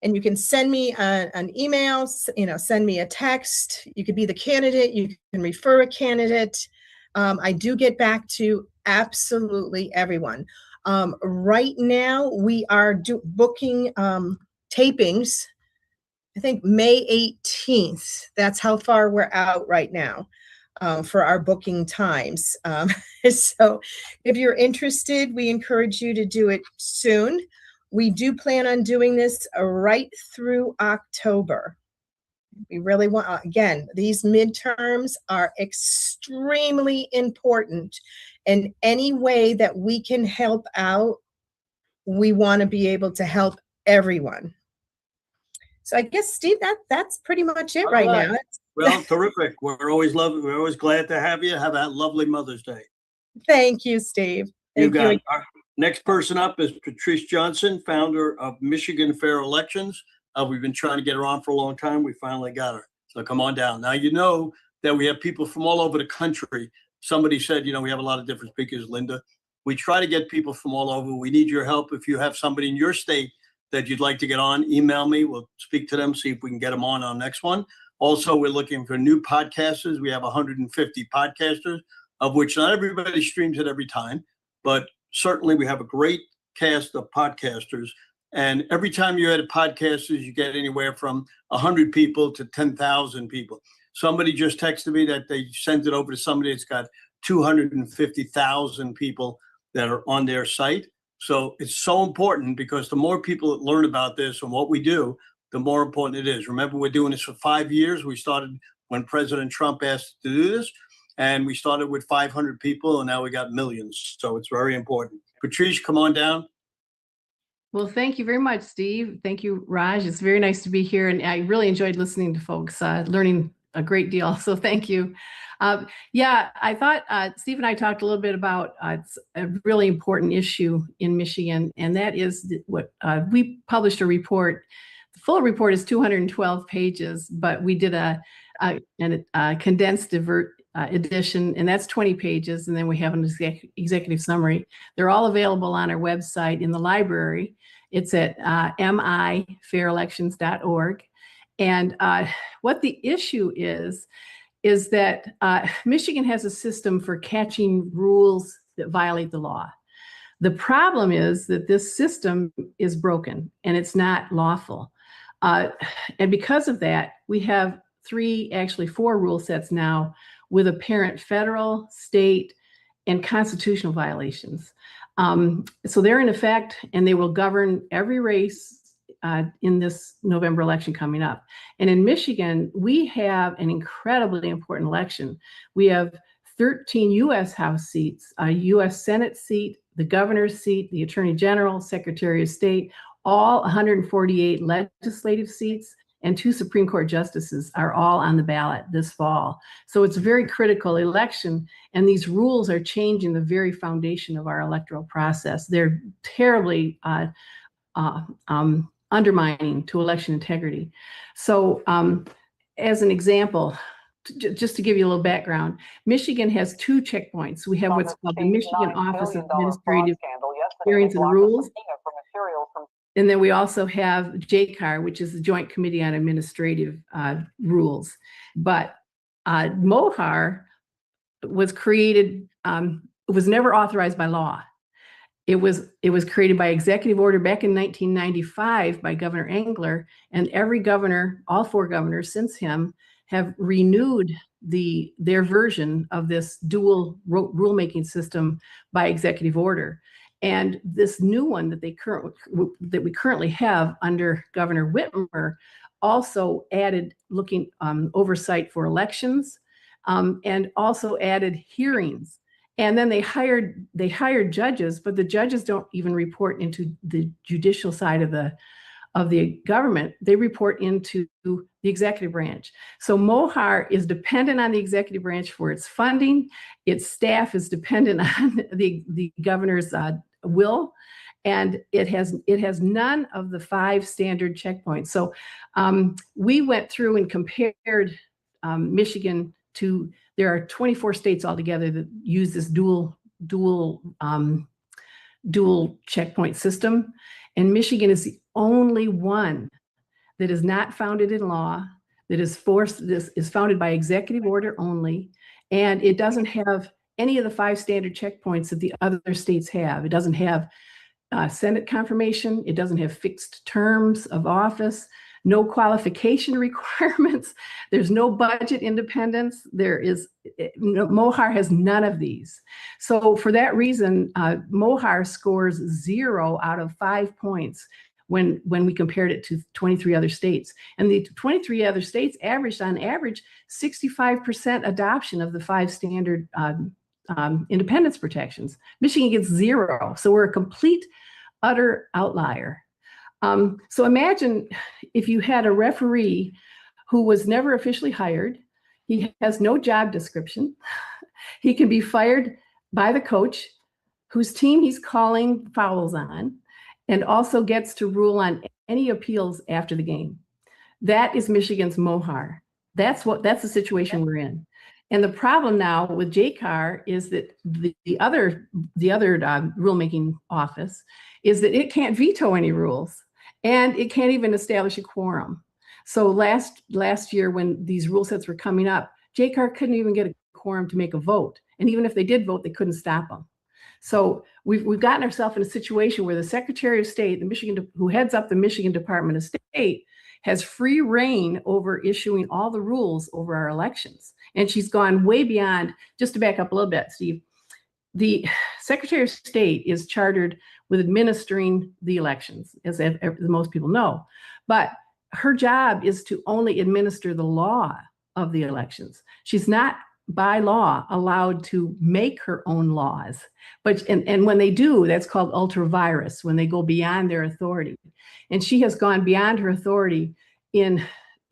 And you can send me an email, send me a text. You could be the candidate. You can refer a candidate. I do get back to absolutely everyone. Right now, we are booking tapings, I think May 18th. That's how far we're out right now. For our booking times. So if you're interested, we encourage you to do it soon. We do plan on doing this right through October. We really want, again, these midterms are extremely important. And any way that we can help out, we want to be able to help everyone. So I guess, Steve, that's pretty much it right now. Well, terrific. We're always glad to have you. Have a lovely Mother's Day. Thank you, Steve. Thank you. Our next person up is Patrice Johnson, founder of Michigan Fair Elections. We've been trying to get her on for a long time. We finally got her. So come on down. Now, you know that we have people from all over the country. Somebody said, we have a lot of different speakers, Linda. We try to get people from all over. We need your help. If you have somebody in your state that you'd like to get on, email me. We'll speak to them, see if we can get them on our next one. Also, we're looking for new podcasters. We have 150 podcasters, of which not everybody streams it every time, but certainly we have a great cast of podcasters. And every time you add podcasters, you get anywhere from 100 people to 10,000 people. Somebody just texted me that they sent it over to somebody that's got 250,000 people that are on their site. So it's so important, because the more people that learn about this and what we do, the more important it is. Remember, we're doing this for 5 years. We started when President Trump asked to do this, and we started with 500 people, and now we got millions. So it's very important. Patrice, come on down. Well, thank you very much, Steve. Thank you, Raj. It's very nice to be here, and I really enjoyed listening to folks, learning a great deal. So thank you. Yeah, I thought Steve and I talked a little bit about it's a really important issue in Michigan, and that is what we published a report. The full report is 212 pages, but we did a condensed edition, and that's 20 pages, and then we have an executive summary. They're all available on our website in the library. It's at myfairelections.org. And what the issue is that Michigan has a system for catching rules that violate the law. The problem is that this system is broken and it's not lawful. And because of that, we have actually four rule sets now with apparent federal, state, and constitutional violations. So they're in effect, and they will govern every race in this November election coming up. And in Michigan, we have an incredibly important election. We have 13 U.S. House seats, a U.S. Senate seat, the governor's seat, the Attorney General, Secretary of State, all 148 legislative seats, and 2 Supreme Court justices are all on the ballot this fall. So it's a very critical election, and these rules are changing the very foundation of our electoral process. They're terribly undermining to election integrity. So as an example, just to give you a little background, Michigan has 2 checkpoints. We have what's called the Michigan Office of Administrative Hearings and Rules. And then we also have JCAR, which is the Joint Committee on Administrative Rules. But MOHAR was created, it was never authorized by law. It was created by executive order back in 1995 by Governor Engler, and every governor, all 4 governors since him, have renewed their version of this dual rulemaking system by executive order. And this new one that we currently have under Governor Whitmer also added oversight for elections, and also added hearings. And then they hired judges, but the judges don't even report into the judicial side of the government. They report into the executive branch. So MOHAR is dependent on the executive branch for its funding. Its staff is dependent on the governor's will, and it has none of the 5 standard checkpoints. So we went through and compared Michigan to, there are 24 states altogether that use this dual checkpoint system, and Michigan is the only one that is not founded in law, that is founded by executive order only, and it doesn't have any of the 5 standard checkpoints that the other states have. It doesn't have Senate confirmation. It doesn't have fixed terms of office, no qualification requirements. There's no budget independence. MOHAR has none of these. So for that reason, MOHAR scores 0 out of 5 points when we compared it to 23 other states. And the 23 other states averaged, on average, 65% adoption of the 5 standard independence protections. Michigan gets 0. So we're a complete, utter outlier. So imagine if you had a referee who was never officially hired. He has no job description. He can be fired by the coach whose team he's calling fouls on, and also gets to rule on any appeals after the game. That is Michigan's MOHAR. That's the situation we're in. And the problem now with JCAR is that the other rulemaking office is that it can't veto any rules, and it can't even establish a quorum. So last year when these rule sets were coming up, JCAR couldn't even get a quorum to make a vote. And even if they did vote, they couldn't stop them. So we've gotten ourselves in a situation where the Secretary of State, who heads up the Michigan Department of State, has free reign over issuing all the rules over our elections. And she's gone way beyond, just to back up a little bit, Steve, the Secretary of State is chartered with administering the elections, as most people know. But her job is to only administer the law of the elections. She's not by law allowed to make her own laws. And when they do, that's called ultra vires, when they go beyond their authority. And she has gone beyond her authority in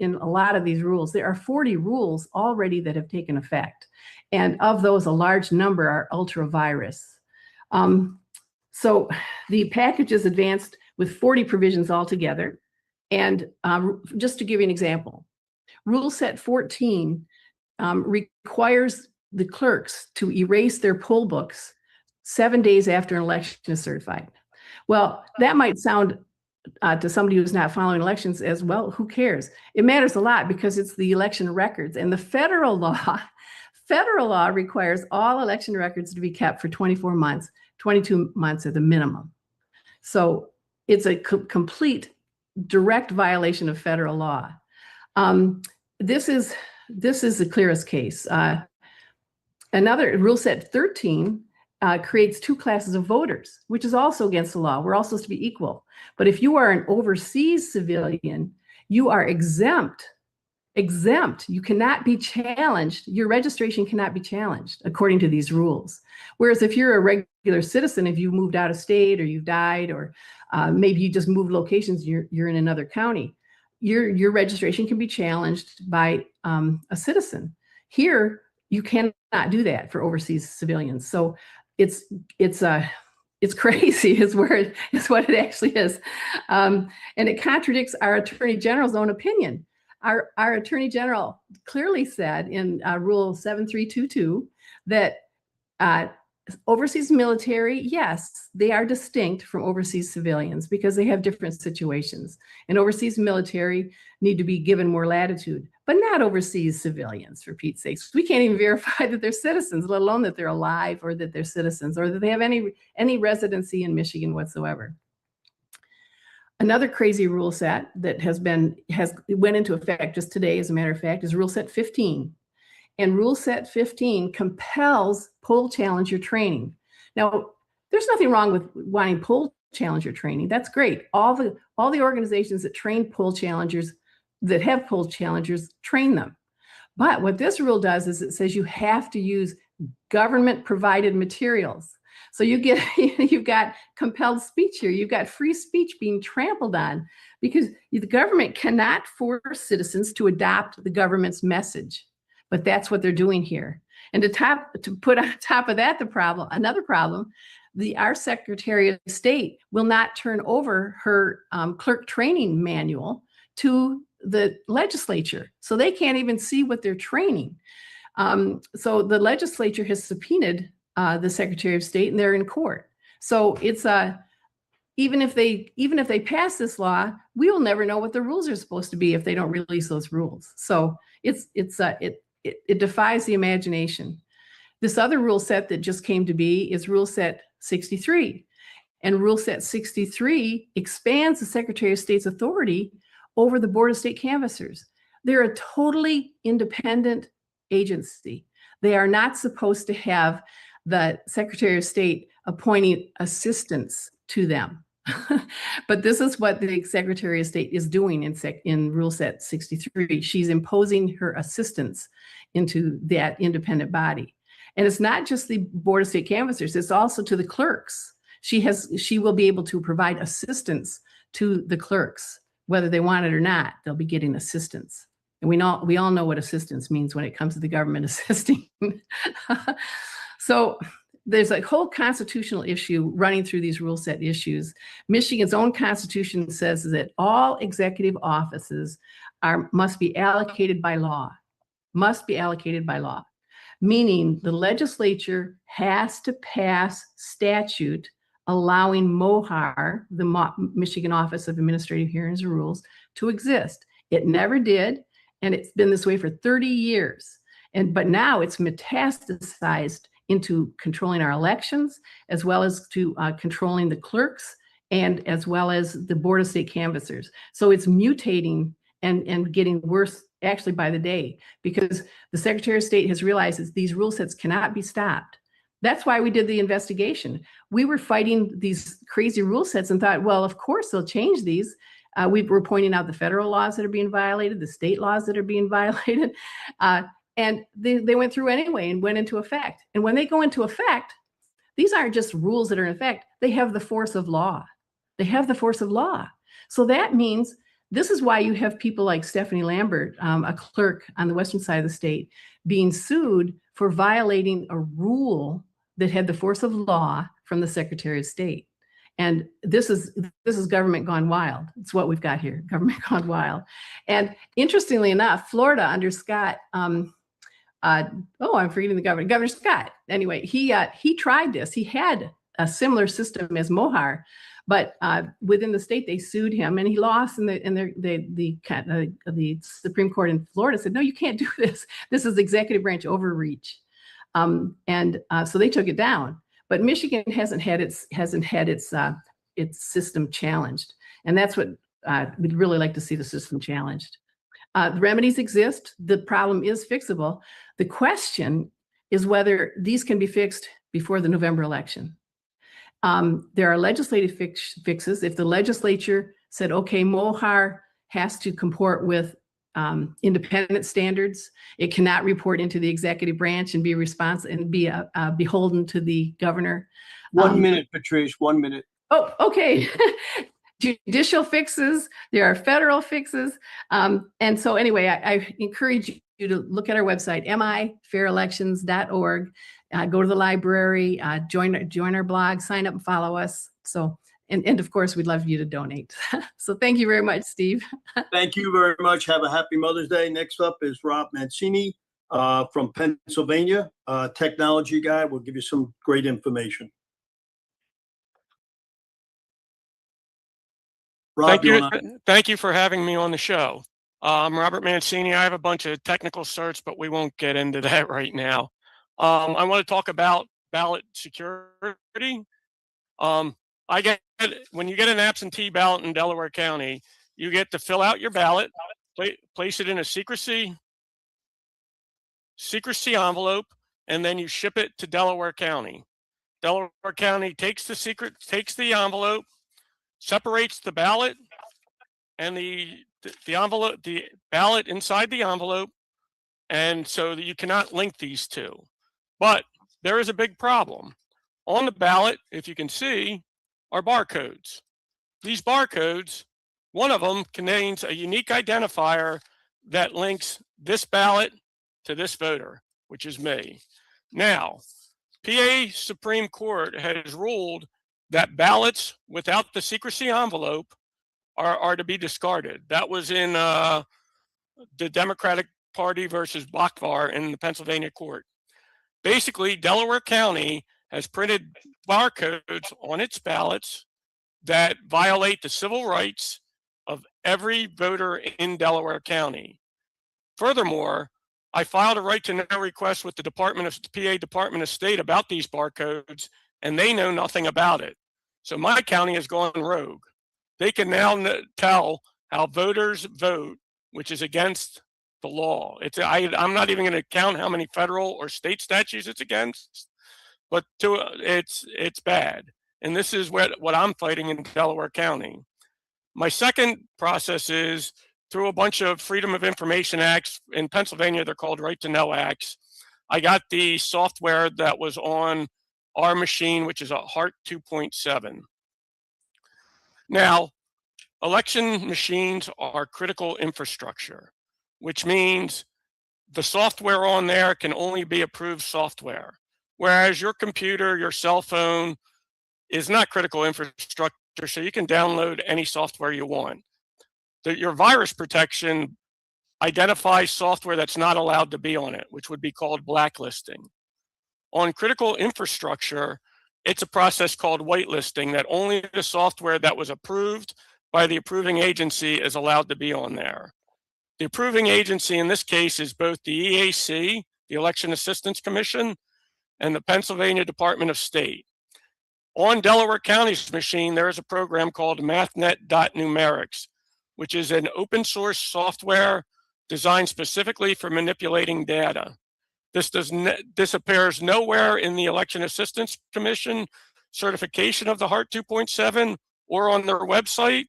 a lot of these rules. There are 40 rules already that have taken effect. And of those, a large number are ultra vires. So the package is advanced with 40 provisions altogether. And just to give you an example, Rule Set 14 requires the clerks to erase their poll books 7 days after an election is certified. Well, that might sound to somebody who's not following elections as well, who cares? It matters a lot because it's the election records, and the federal law requires all election records to be kept for 24 months, 22 months at the minimum. So it's a complete direct violation of federal law. This is the clearest case. Another Rule Set 13 creates two classes of voters, which is also against the law. We're all supposed to be equal. But if you are an overseas civilian, you are exempt. You cannot be challenged. Your registration cannot be challenged according to these rules. Whereas if you're a regular citizen, if you moved out of state or you've died, or maybe you just moved locations, you're in another county, your registration can be challenged by a citizen. Here, you cannot do that for overseas civilians. So it's crazy is what it actually is. And it contradicts our Attorney General's own opinion. Our Attorney General clearly said in Rule 7322 that overseas military, yes, they are distinct from overseas civilians because they have different situations. And overseas military need to be given more latitude, but not overseas civilians, for Pete's sakes. We can't even verify that they're citizens, let alone that they're alive or that they're citizens or that they have any residency in Michigan whatsoever. Another crazy rule set that went into effect just today, as a matter of fact, is Rule Set 15. And Rule Set 15 compels poll challenger training. Now, there's nothing wrong with wanting poll challenger training. That's great. All the organizations that train poll challengers, that have poll challengers, train them. But what this rule does is it says you have to use government provided materials. So you've got compelled speech here. You've got free speech being trampled on because the government cannot force citizens to adopt the government's message. But that's what they're doing here. And to put on top of that another problem, our Secretary of State will not turn over her clerk training manual to the legislature. So they can't even see what they're training. So the legislature has subpoenaed the Secretary of State, and they're in court. So it's even if they pass this law, we will never know what the rules are supposed to be if they don't release those rules. So it defies the imagination. This other rule set that just came to be is Rule Set 63. And Rule Set 63 expands the Secretary of State's authority over the Board of State Canvassers. They're a totally independent agency. They are not supposed to have the Secretary of State appointing assistants to them. But this is what the Secretary of State is doing in Rule Set 63. She's imposing her assistants into that independent body. And it's not just the Board of State Canvassers, it's also to the clerks. She will be able to provide assistance to the clerks, whether they want it or not, they'll be getting assistance. And we all know what assistance means when it comes to the government assisting. So there's a whole constitutional issue running through these rule set issues. Michigan's own constitution says that all executive offices must be allocated by law, meaning the legislature has to pass statute allowing MOHAR, the Michigan Office of Administrative Hearings and Rules, to exist. It never did. And it's been this way for 30 years. But now it's metastasized into controlling our elections, as well as to controlling the clerks, and as well as the Board of State Canvassers. So it's mutating and getting worse actually by the day, because the Secretary of State has realized that these rule sets cannot be stopped. That's why we did the investigation. We were fighting these crazy rule sets and thought, well, of course they'll change these. We were pointing out the federal laws that are being violated, the state laws that are being violated. And they went through anyway and went into effect. And when they go into effect, these aren't just rules that are in effect. They have the force of law. They have the force of law. So that means this is why you have people like Stephanie Lambert, a clerk on the western side of the state, being sued for violating a rule that had the force of law from the Secretary of State. And this is government gone wild. It's what we've got here, government gone wild. And interestingly enough, Florida under Scott, I'm forgetting the governor, Governor Scott. Anyway, he tried this. He had a similar system as Mohar, but within the state they sued him, and he lost. And the Supreme Court in Florida said, no, you can't do this. This is executive branch overreach, so they took it down. But Michigan hasn't had its system challenged, and that's what we'd really like to see, the system challenged. The remedies exist. The problem is fixable. The question is whether these can be fixed before the November election. There are legislative fixes. If the legislature said, okay, Mohar has to comport with independent standards, it cannot report into the executive branch and be responsible and be beholden to the governor. 1 minute, Patrice, 1 minute. Oh, okay. Judicial fixes, there are federal fixes. And so anyway, I encourage you to look at our website, mifairelections.org, go to the library, join our blog, sign up and follow us. So, and of course, we'd love you to donate. So thank you very much, Steve. Thank you very much. Have a happy Mother's Day. Next up is Rob Mancini from Pennsylvania, technology guy. We'll give you some great information. Rob, thank you for having me on the show. I'm Robert Mancini. I have a bunch of technical certs, but we won't get into that right now. I want to talk about ballot security. When you get an absentee ballot in Delaware County, you get to fill out your ballot, place it in a secrecy envelope, and then you ship it to Delaware County. Delaware County takes the envelope, separates the ballot and the ballot inside the envelope, and so that you cannot link these two. But there is a big problem. On the ballot, if you can see, are barcodes. These barcodes, one of them contains a unique identifier that links this ballot to this voter, which is me. Now, PA Supreme Court has ruled that ballots without the secrecy envelope are to be discarded. That was in the Democratic Party versus Bachvar in the Pennsylvania court. Basically, Delaware County has printed barcodes on its ballots that violate the civil rights of every voter in Delaware County. Furthermore, I filed a right to know request with the PA Department of State about these barcodes, and they know nothing about it. So my county has gone rogue. They can now tell how voters vote, which is against the law. I'm not even going to count how many federal or state statutes it's against, but it's bad. And this is what I'm fighting in Delaware County. My second process is through a bunch of Freedom of Information Acts. In Pennsylvania, they're called Right to Know Acts. I got the software that was on our machine, which is a HART 2.7. Now, election machines are critical infrastructure, which means the software on there can only be approved software, whereas your computer, your cell phone is not critical infrastructure, so you can download any software you want. Your virus protection identifies software that's not allowed to be on it, which would be called blacklisting. On critical infrastructure, it's a process called whitelisting, that only the software that was approved by the approving agency is allowed to be on there. The approving agency in this case is both the EAC, the Election Assistance Commission, and the Pennsylvania Department of State. On Delaware County's machine, there is a program called MathNet.Numerics, which is an open source software designed specifically for manipulating data. This appears nowhere in the Election Assistance Commission certification of the HART 2.7 or on their website.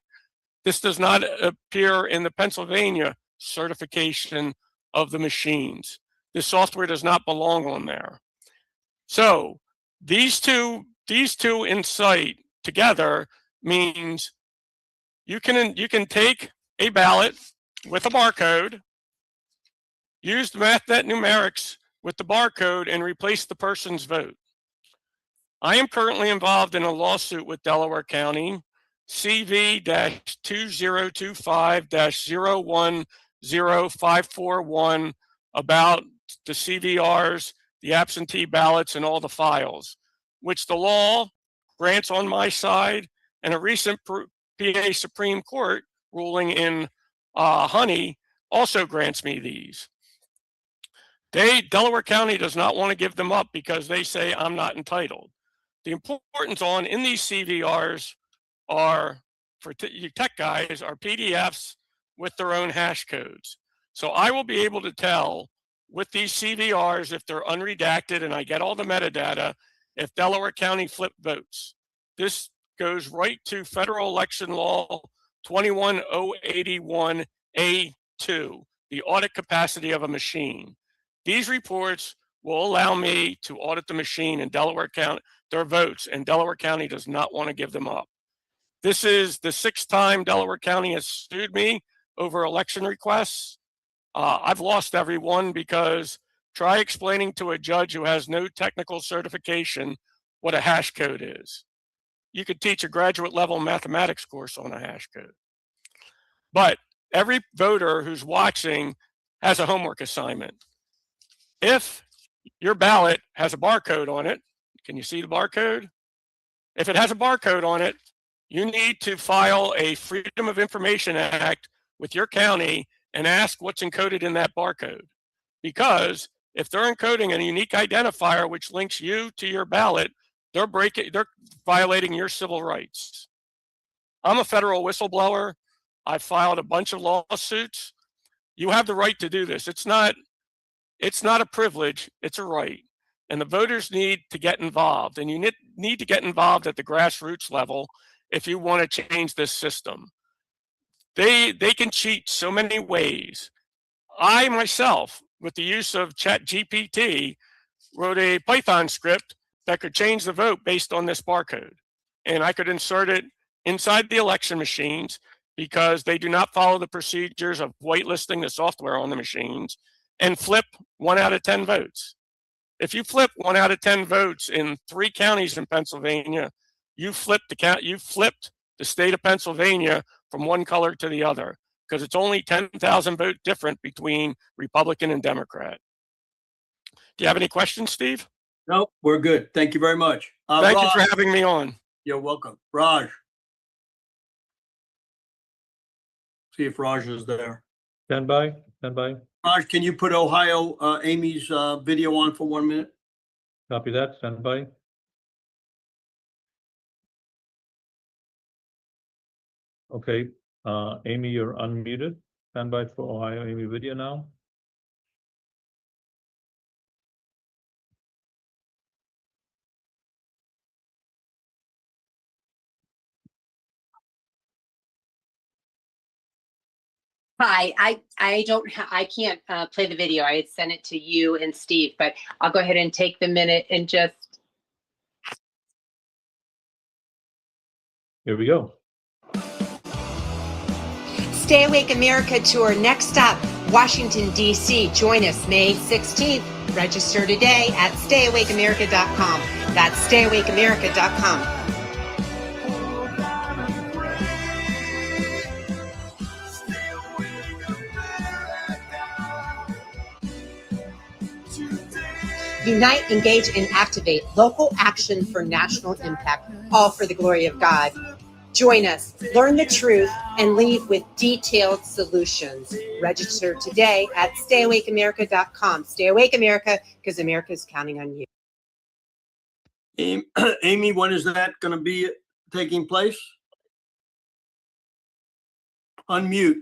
This does not appear in the Pennsylvania certification of the machines. This software does not belong on there. So these two in sight together means you can take a ballot with a barcode, use the MathNet.Numerics with the barcode, and replace the person's vote. I am currently involved in a lawsuit with Delaware County, CV-2025-010541, about the CVRs, the absentee ballots, and all the files, which the law grants on my side, and a recent PA Supreme Court ruling in Honey also grants me these. Delaware County does not want to give them up because they say I'm not entitled. The importance in these CVRs are, for you tech guys, are PDFs with their own hash codes. So I will be able to tell with these CVRs, if they're unredacted and I get all the metadata, if Delaware County flipped votes. This goes right to Federal Election Law 21081A2, the audit capacity of a machine. These reports will allow me to audit the machine in Delaware County, their votes, and Delaware County does not want to give them up. This is the 6th time Delaware County has sued me over election requests. I've lost every one because try explaining to a judge who has no technical certification what a hash code is. You could teach a graduate level mathematics course on a hash code. But every voter who's watching has a homework assignment. If your ballot has a barcode on it, can you see the barcode? If it has a barcode on it, you need to file a Freedom of Information Act with your county and ask what's encoded in that barcode. Because if they're encoding a unique identifier which links you to your ballot, they're violating your civil rights. I'm a federal whistleblower. I filed a bunch of lawsuits. You have the right to do this. It's not a privilege, it's a right. And the voters need to get involved, and you need to get involved at the grassroots level if you want to change this system. They can cheat so many ways. I myself, with the use of ChatGPT, wrote a Python script that could change the vote based on this barcode. And I could insert it inside the election machines because they do not follow the procedures of whitelisting the software on the machines, and flip 1 out of 10 votes. If you flip 1 out of 10 votes in 3 counties in Pennsylvania, you flipped the state of Pennsylvania from one color to the other, because it's only 10,000 vote different between Republican and Democrat. Do you have any questions, Steve? No, we're good. Thank you very much. Thank you Raj, for having me on. You're welcome. Raj. See if Raj is there. Stand by. Raj, can you put Ohio Amy's video on for 1 minute? Copy that. Stand by. Okay, Amy, you're unmuted. Stand by for Ohio Amy video now. Hi, I can't play the video. I had sent it to you and Steve, but I'll go ahead and take the minute and just. Here we go. Stay Awake America Tour. Next stop, Washington, D.C. Join us May 16th. Register today at stayawakeamerica.com. That's stayawakeamerica.com. Unite, engage, and activate. Local action for national impact, all for the glory of God. Join us, learn the truth, and leave with detailed solutions. Register today at stayawakeamerica.com. Stay Awake America, because America is counting on you. Amy, when is that going to be taking place? Unmute.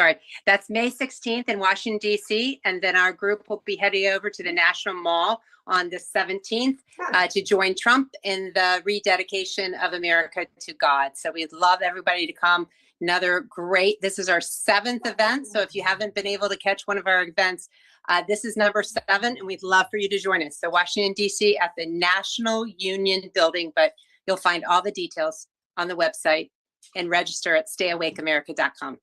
Sorry, that's May 16th in Washington, D.C. And then our group will be heading over to the National Mall on the 17th to join Trump in the rededication of America to God. So we'd love everybody to come. This is our 7th event. So if you haven't been able to catch one of our events, this is number 7, and we'd love for you to join us. So Washington, D.C. at the National Union Building, but you'll find all the details on the website and register at stayawakeamerica.com.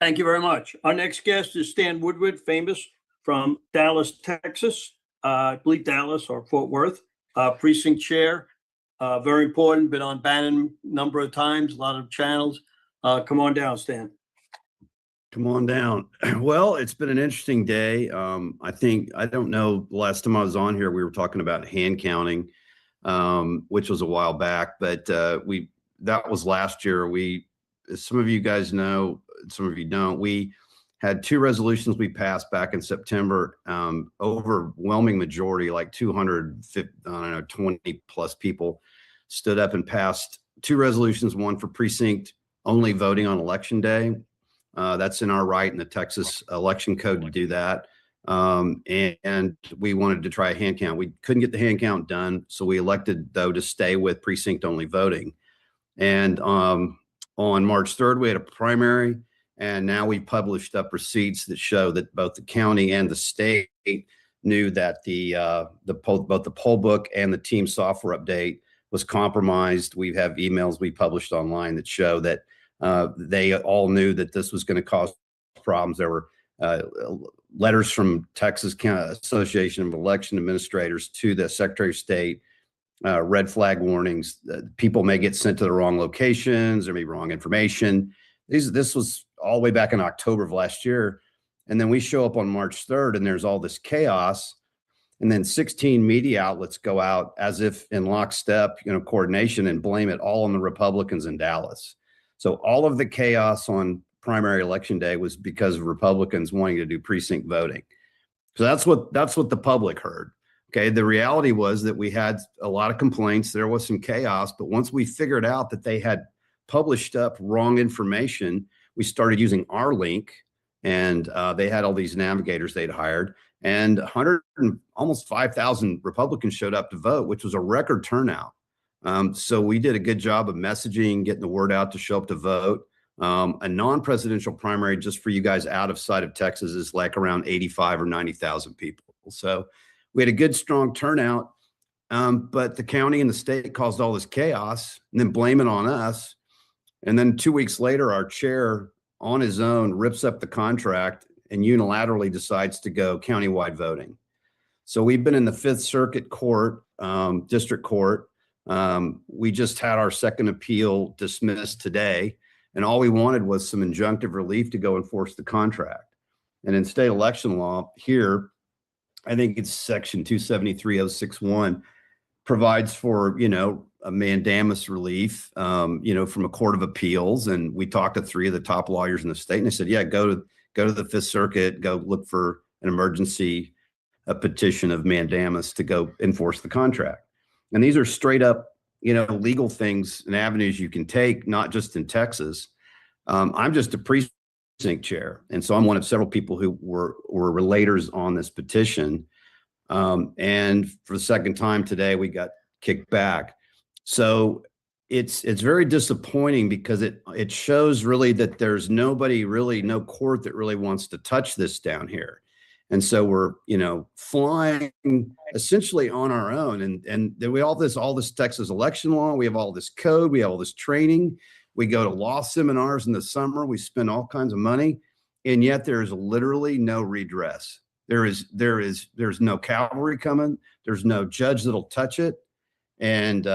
Thank you very much. Our next guest is Stan Woodward, famous from Dallas, Texas. I believe Dallas or Fort Worth, precinct chair. Very important, been on Bannon a number of times, a lot of channels. Come on down, Stan. Come on down. Well, it's been an interesting day. I don't know, the last time I was on here, we were talking about hand counting, which was a while back, but that was last year. Some of you guys know, some of you don't. We had 2 resolutions we passed back in September. Overwhelming majority, like 220 plus people stood up and passed 2 resolutions, one for precinct only voting on election day. That's in our right in the Texas election code to do that. And we wanted to try a hand count. We couldn't get the hand count done. So we elected, though, to stay with precinct only voting. And on March 3rd, we had a primary. And now we published up receipts that show that both the county and the state knew that both the poll book and the team software update was compromised. We have emails we published online that show that they all knew that this was going to cause problems. There were letters from Texas County Association of Election Administrators to the Secretary of State, red flag warnings. People may get sent to the wrong locations. There may be wrong information. This was all the way back in October of last year. And then we show up on March 3rd and there's all this chaos. And then 16 media outlets go out as if in lockstep, coordination, and blame it all on the Republicans in Dallas. So all of the chaos on primary election day was because of Republicans wanting to do precinct voting. So that's what the public heard. Okay. The reality was that we had a lot of complaints. There was some chaos, but once we figured out that they had published up wrong information, we started using our link, and they had all these navigators they'd hired, and almost 5,000 Republicans showed up to vote, which was a record turnout. So we did a good job of messaging, getting the word out to show up to vote. A non-presidential primary, just for you guys out of sight of Texas, is like around 85 or 90,000 people. So we had a good, strong turnout, but the county and the state caused all this chaos and then blame it on us. And then 2 weeks later, our chair on his own rips up the contract and unilaterally decides to go countywide voting. So we've been in the 5th Circuit Court, District Court. We just had our second appeal dismissed today, and all we wanted was some injunctive relief to go enforce the contract. And in state election law here, I think it's section 273.061 provides for, a mandamus relief, from a court of appeals. And we talked to 3 of the top lawyers in the state, and they said, yeah, go to the 5th Circuit, go look for an emergency petition of mandamus to go enforce the contract. And these are straight up, legal things and avenues you can take, not just in Texas. I'm just a precinct chair. And so I'm one of several people who were relators on this petition. And for the second time today, we got kicked back. So it's very disappointing because it shows really that there's no court that really wants to touch this down here. And so we're, flying essentially on our own. And then we all this Texas election law, we have all this code, we have all this training. We go to law seminars in the summer, we spend all kinds of money, and yet there is literally no redress. There's no cavalry coming. There's no judge that'll touch it. And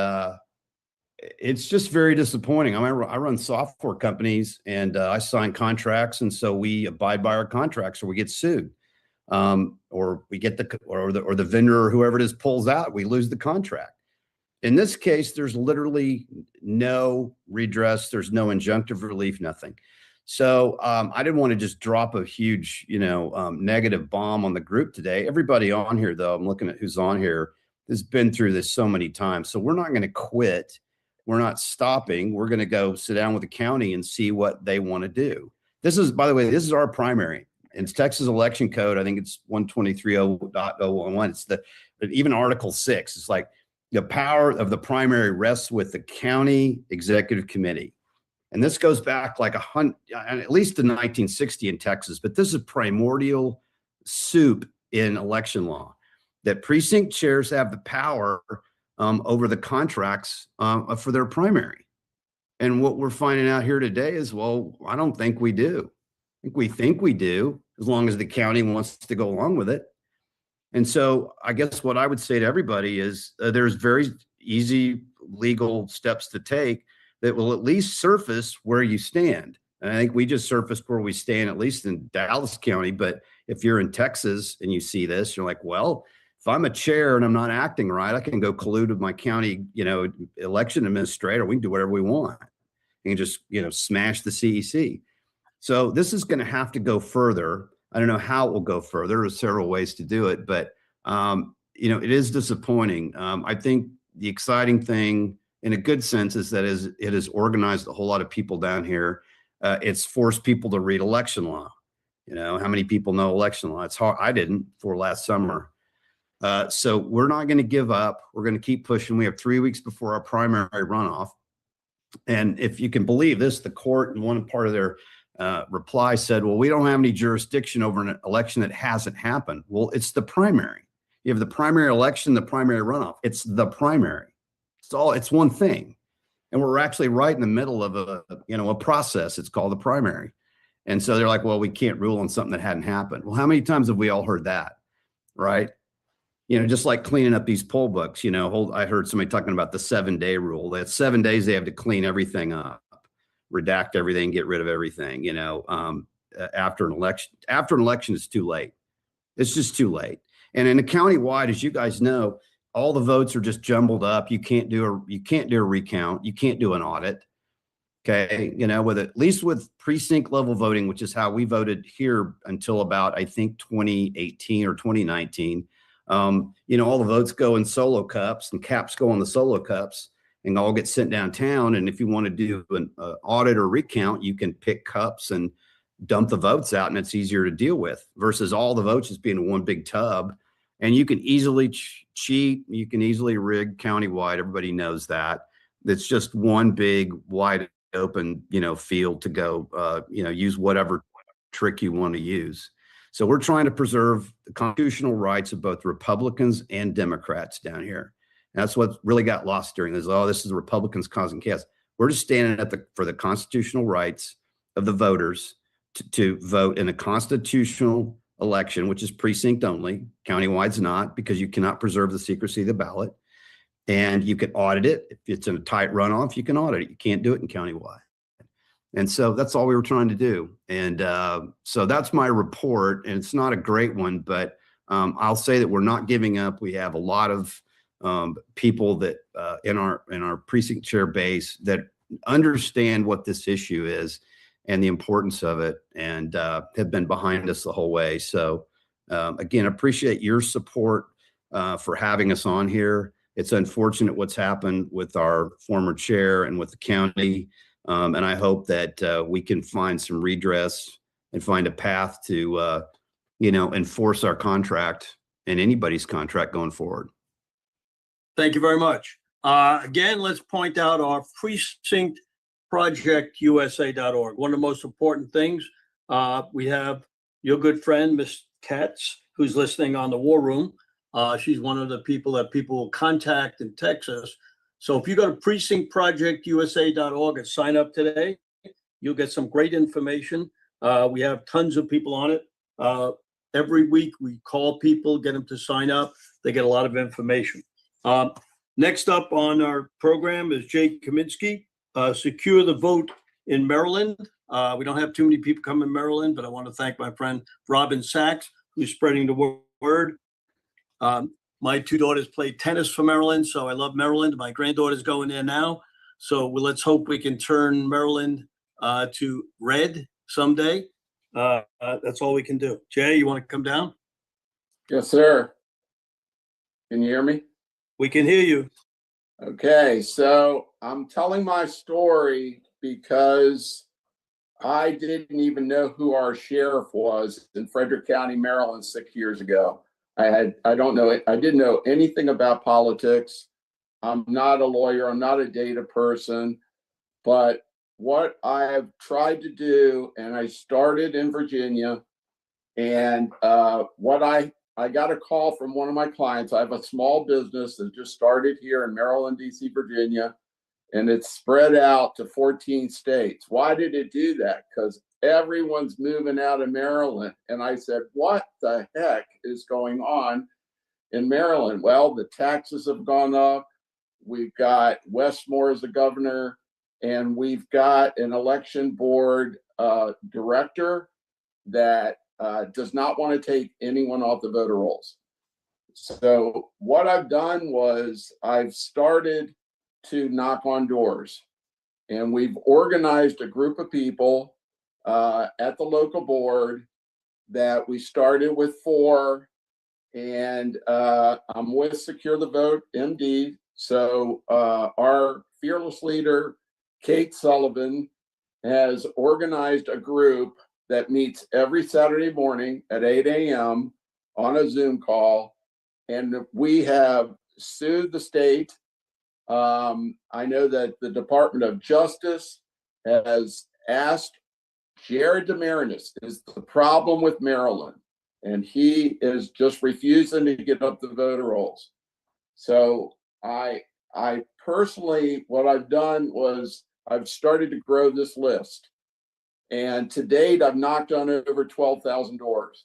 it's just very disappointing. I run software companies, and I sign contracts, and so we abide by our contracts, or we get sued, or we get the vendor or whoever it is pulls out. We lose the contract. In this case, there's literally no redress. There's no injunctive relief, nothing. So I didn't want to just drop a huge, negative bomb on the group today. Everybody on here, though, I'm looking at who's on here, has been through this so many times. So we're not going to quit. We're not stopping. We're going to go sit down with the county and see what they want to do. This is, by the way, this is our primary. It's Texas election code. I think it's 123.0.011. It's even Article 6. It's like the power of the primary rests with the county executive committee. And this goes back like at least to 1960 in Texas, but this is primordial soup in election law, that precinct chairs have the power over the contracts for their primary. And what we're finding out here today is, well, I don't think we do. We think we do, as long as the county wants to go along with it. And so I guess what I would say to everybody is there's very easy legal steps to take that will at least surface where you stand. And I think we just surfaced where we stand, at least in Dallas County. But if you're in Texas and you see this, you're like, well, if I'm a chair and I'm not acting right, I can go collude with my county, election administrator. We can do whatever we want. You can just, smash the CEC. So this is going to have to go further. I don't know how it will go further. There's several ways to do it, but it is disappointing. I think the exciting thing, in a good sense, is that it has organized a whole lot of people down here. It's forced people to read election law. How many people know election law? It's hard. I didn't before last summer. So we're not going to give up. We're going to keep pushing. We have 3 weeks before our primary runoff. And if you can believe this, the court in one part of their reply said, well, we don't have any jurisdiction over an election that hasn't happened. Well, it's the primary. You have the primary election, the primary runoff. It's the primary. It's one thing. And we're actually right in the middle of a process. It's called the primary. And so they're like, well, we can't rule on something that hadn't happened. Well, how many times have we all heard that? Right? Just like cleaning up these poll books, I heard somebody talking about the 7-day rule. That's 7 days they have to clean everything up, redact everything, get rid of everything, after an election. After an election, it's too late. It's just too late. And in the countywide, as you guys know, all the votes are just jumbled up. You can't do a recount. You can't do an audit. Okay. At least with precinct level voting, which is how we voted here until about, I think, 2018 or 2019. All the votes go in solo cups and caps go on the solo cups and all get sent downtown. And if you want to do an audit or recount, you can pick cups and dump the votes out, and it's easier to deal with versus all the votes just being in one big tub. And you can easily cheat. You can easily rig countywide. Everybody knows that. It's just one big wide open, field to go, use whatever trick you want to use. So we're trying to preserve the constitutional rights of both Republicans and Democrats down here. And that's what really got lost during this. Oh, this is the Republicans causing chaos. We're just standing for the constitutional rights of the voters to vote in a constitutional election, which is precinct only. Countywide's not, because you cannot preserve the secrecy of the ballot. And you can audit it. If it's in a tight runoff, you can audit it. You can't do it in countywide. And so that's all we were trying to do. And so that's my report. And it's not a great one, but I'll say that we're not giving up. We have a lot of people that in our precinct chair base that understand what this issue is and the importance of it, and have been behind us the whole way. So again, appreciate your support for having us on here. It's unfortunate what's happened with our former chair and with the county. And I hope that we can find some redress and find a path to, enforce our contract and anybody's contract going forward. Thank you very much. Again, let's point out our precinct projectusa.org. One of the most important things, we have your good friend, Miss Katz, who's listening on the War Room. She's one of the people that people will contact in Texas. So if you go to precinctprojectusa.org and sign up today, you'll get some great information. We have tons of people on it. Every week we call people, get them to sign up. They get a lot of information. Next up on our program is Jake Kaminsky, Secure the Vote in Maryland. We don't have too many people come in Maryland, but I want to thank my friend Robin Sachs, who's spreading the word. My two daughters played tennis for Maryland, so I love Maryland. My granddaughter's going there now. So let's hope we can turn Maryland to red someday. That's all we can do. Jay, you want to come down? Yes, sir. Can you hear me? We can hear you. Okay, so I'm telling my story because I didn't even know who our sheriff was in Frederick County, Maryland 6 years ago. I didn't know anything about politics. I'm not a lawyer, I'm not a data person, but what I've tried to do, and I started in Virginia, and I got a call from one of my clients. I have a small business that just started here in Maryland, DC, Virginia, and it's spread out to 14 states. Why did it do that? Because everyone's moving out of Maryland. And I said, what the heck is going on in Maryland? Well, the taxes have gone up. We've got Westmore as the governor, and we've got an election board director that does not want to take anyone off the voter rolls. So what I've done was I've started to knock on doors, and we've organized a group of people at the local board that we started with 4, and I'm with Secure the Vote MD. So our fearless leader, Kate Sullivan, has organized a group that meets every Saturday morning at 8 a.m. on a Zoom call. And we have sued the state. I know that the Department of Justice has asked Jared DeMarinis is the problem with Maryland, and he is just refusing to get up the voter rolls. So I personally, what I've done was I've started to grow this list. And to date, I've knocked on over 12,000 doors.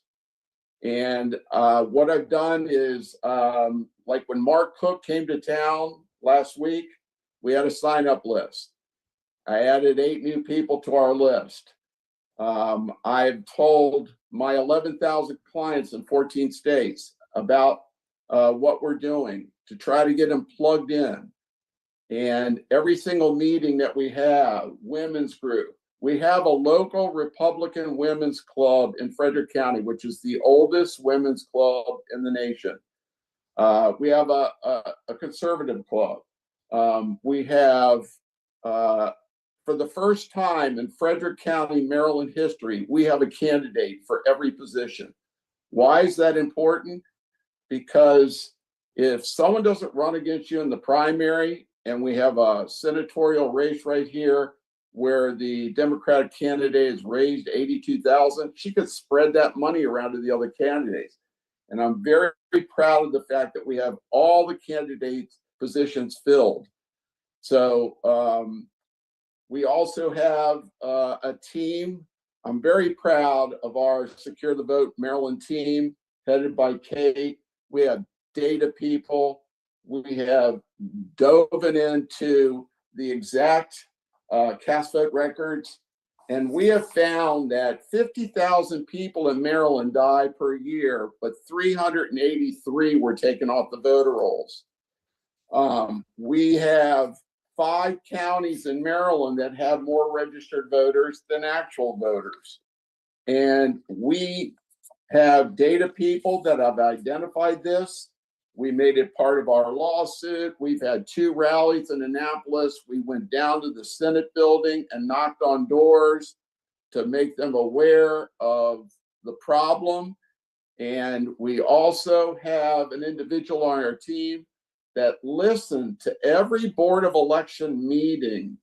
And what I've done is, like when Mark Cook came to town last week, we had a sign-up list. I added 8 new people to our list. I've told my 11,000 clients in 14 states about what we're doing to try to get them plugged in. And every single meeting that we have, women's group, we have a local Republican women's club in Frederick County, which is the oldest women's club in the nation. We have a conservative club. We have, for the first time in Frederick County, Maryland history, we have a candidate for every position. Why is that important? Because if someone doesn't run against you in the primary, and we have a senatorial race right here where the Democratic candidate has raised 82,000, she could spread that money around to the other candidates. And I'm very, very proud of the fact that we have all the candidates' positions filled. So we also have a team. I'm very proud of our Secure the Vote Maryland team headed by Kate. We have data people. We have dove into the exact cast vote records. And we have found that 50,000 people in Maryland die per year, but 383 were taken off the voter rolls. We have 5 counties in Maryland that have more registered voters than actual voters. And we have data people that have identified this. We made it part of our lawsuit. We've had 2 rallies in Annapolis. We went down to the Senate building and knocked on doors to make them aware of the problem. And we also have an individual on our team that listened to every Board of Election meeting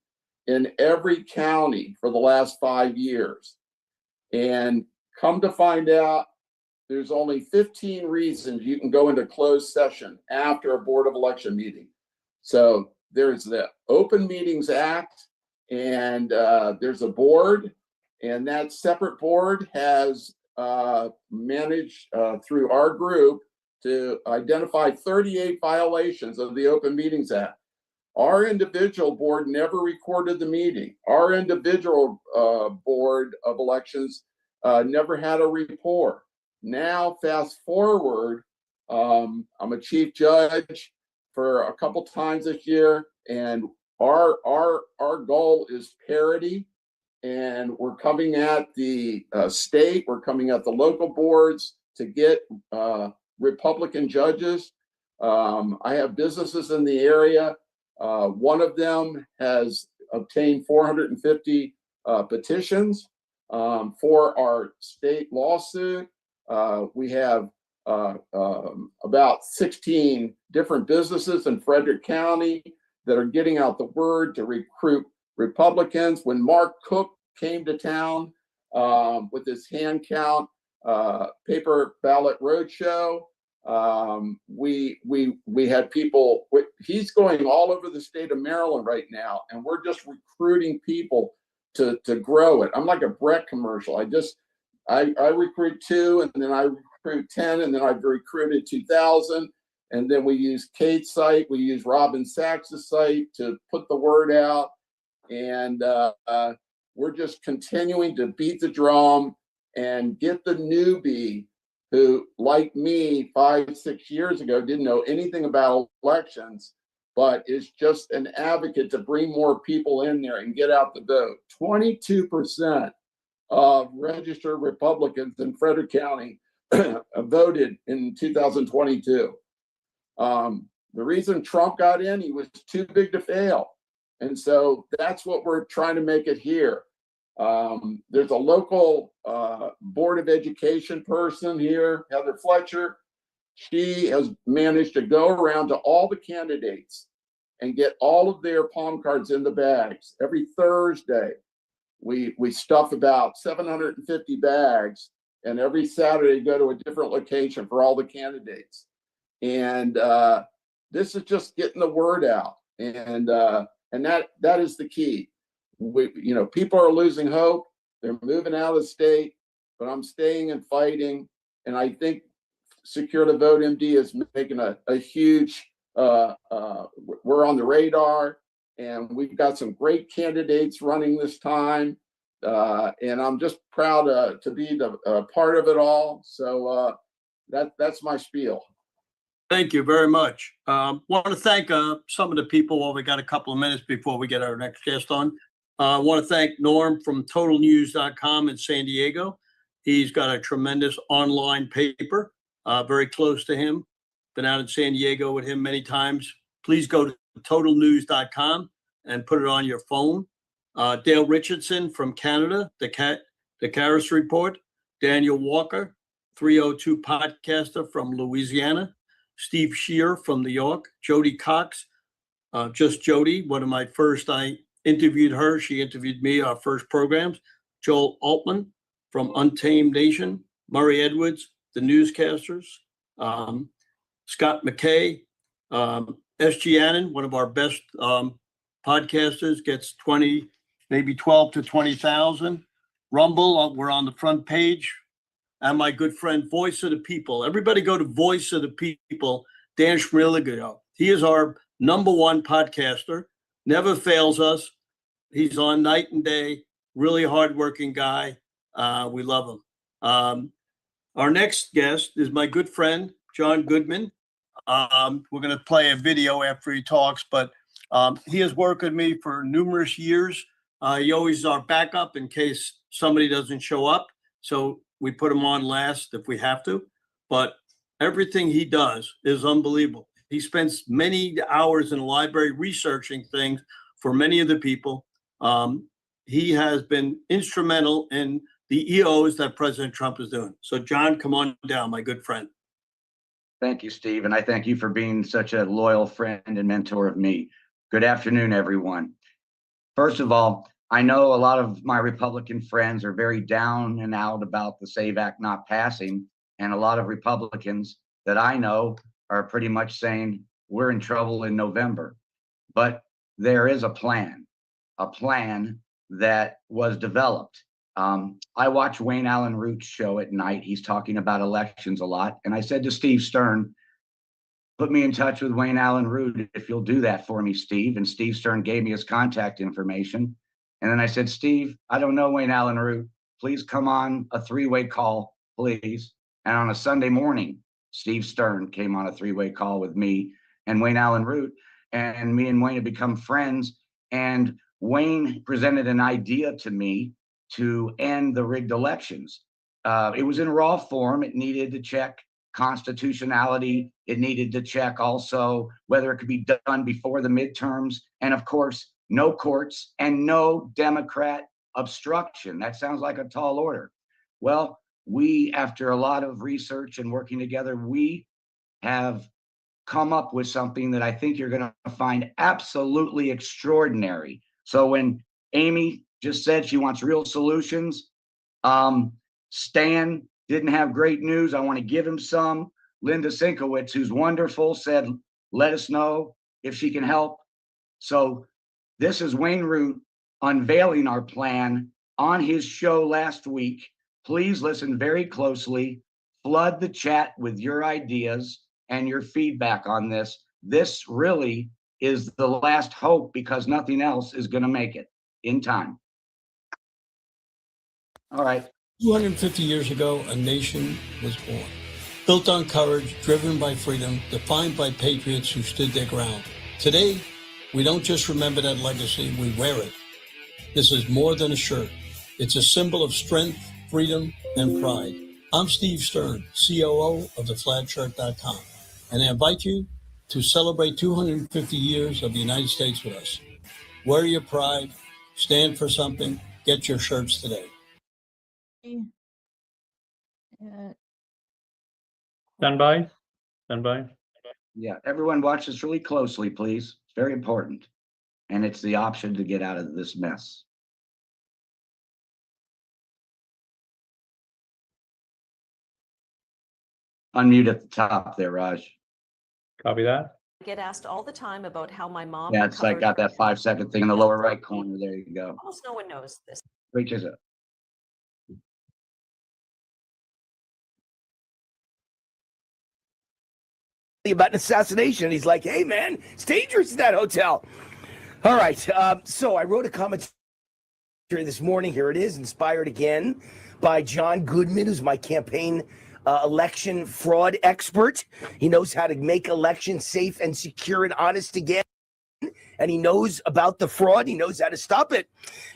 in every county for the last 5 years. And come to find out, there's only 15 reasons you can go into closed session after a Board of Election meeting. So there's the Open Meetings Act, and there's a board, and that separate board has managed through our group to identify 38 violations of the Open Meetings Act. Our individual board never recorded the meeting. Our individual Board of Elections never had a report. Now, fast forward, I'm a chief judge for a couple times this year, and our goal is parity. And we're coming at the state, we're coming at the local boards to get Republican judges. I have businesses in the area. One of them has obtained 450 petitions for our state lawsuit. We have about 16 different businesses in Frederick County that are getting out the word to recruit Republicans. When Mark Cook came to town with his hand count paper ballot roadshow, we had people. He's going all over the state of Maryland right now, and we're just recruiting people to grow it. I'm like a Brett commercial. I recruit 2, and then I recruit 10, and then I've recruited 2,000. And then we use Kate's site, we use Robin Sachs' site to put the word out. And we're just continuing to beat the drum and get the newbie who, like me, 5-6 years ago, didn't know anything about elections, but is just an advocate to bring more people in there and get out the vote. 22% of registered Republicans in Frederick County voted in 2022. The reason Trump got in, he was too big to fail. And so that's what we're trying to make it here. There's a local Board of Education person here, Heather Fletcher. She has managed to go around to all the candidates and get all of their palm cards in the bags. Every Thursday, we stuff about 750 bags, and every Saturday go to a different location for all the candidates. And this is just getting the word out, and that is the key. People are losing hope. They're moving out of the state, but I'm staying and fighting. And I think Secure the Vote MD is making a huge. We're on the radar, and we've got some great candidates running this time. And I'm just proud to be the part of it all. So that's my spiel. Thank you very much. Want to thank some of the people while we got a couple of minutes before we get our next guest on. I want to thank Norm from TotalNews.com in San Diego. He's got a tremendous online paper, very close to him. Been out in San Diego with him many times. Please go to TotalNews.com and put it on your phone. Dale Richardson from Canada, the Karis Report. Daniel Walker, 302 podcaster from Louisiana. Steve Shear from New York. Jody Cox, just Jody, one of my first, I interviewed her. She interviewed me, our first programs. Joel Altman from Untamed Nation. Murray Edwards, the newscasters. Scott McKay. S.G. Annan, one of our best podcasters, gets 20, maybe 12 to 20,000. Rumble, we're on the front page. And my good friend, Voice of the People. Everybody go to Voice of the People, Dan Schmiligo. He is our #1 podcaster, never fails us. He's on night and day, really hardworking guy. We love him. Our next guest is my good friend, John Goodman. We're going to play a video after he talks, but he has worked with me for numerous years. He always is our backup in case somebody doesn't show up. So we put him on last if we have to, but everything he does is unbelievable. He spends many hours in the library researching things for many of the people. He has been instrumental in the EOs that President Trump is doing. So John, come on down, my good friend. Thank you, Steve. And I thank you for being such a loyal friend and mentor of me. Good afternoon, everyone. First of all, I know a lot of my Republican friends are very down and out about the SAVE Act not passing. And a lot of Republicans that I know are pretty much saying we're in trouble in November. But there is a plan that was developed. I watch Wayne Allen Root's show at night. He's talking about elections a lot. And I said to Steve Stern, put me in touch with Wayne Allen Root if you'll do that for me, Steve. And Steve Stern gave me his contact information. And then I said, Steve, I don't know Wayne Allen Root. Please come on a 3-way call, please. And on a Sunday morning, Steve Stern came on a three-way call with me and Wayne Allen Root, and me and Wayne have become friends. And Wayne presented an idea to me to end the rigged elections. It was in raw form. It needed to check constitutionality. It needed to check also whether it could be done before the midterms. And of course, no courts and no Democrat obstruction. That sounds like a tall order. Well, we, after a lot of research and working together, we have come up with something that I think you're going to find absolutely extraordinary. So when Amy just said she wants real solutions, Stan didn't have great news. I want to give him some. Linda Sinkowitz, who's wonderful, said, let us know if she can help. So this is Wayne Root unveiling our plan on his show last week. Please listen very closely. Flood the chat with your ideas and your feedback on this. This really is the last hope because nothing else is going to make it in time. All right. 250 years ago, a nation was born, built on courage, driven by freedom, defined by patriots who stood their ground. Today, we don't just remember that legacy, we wear it. This is more than a shirt. It's a symbol of strength, freedom, and pride. I'm Steve Stern, COO of theflagshirt.com, and I invite you to celebrate 250 years of the United States with us. Wear your pride, stand for something, get your shirts today. Stand by. Stand by. Yeah, everyone watch this really closely, please. It's very important. And it's the option to get out of this mess. Unmute at the top there, Raj. Copy that. I get asked all the time about how my mom Yeah, it's like got that 5-second thing in the lower right corner. There you go. Almost no one knows this. Reaches it. About an assassination. And he's like, hey, man, it's dangerous in that hotel. All right. So I wrote a commentary this morning. Here it is, inspired again by John Goodman, who's my campaign election fraud expert. He knows how to make elections safe and secure and honest again. And he knows about the fraud. He knows how to stop it.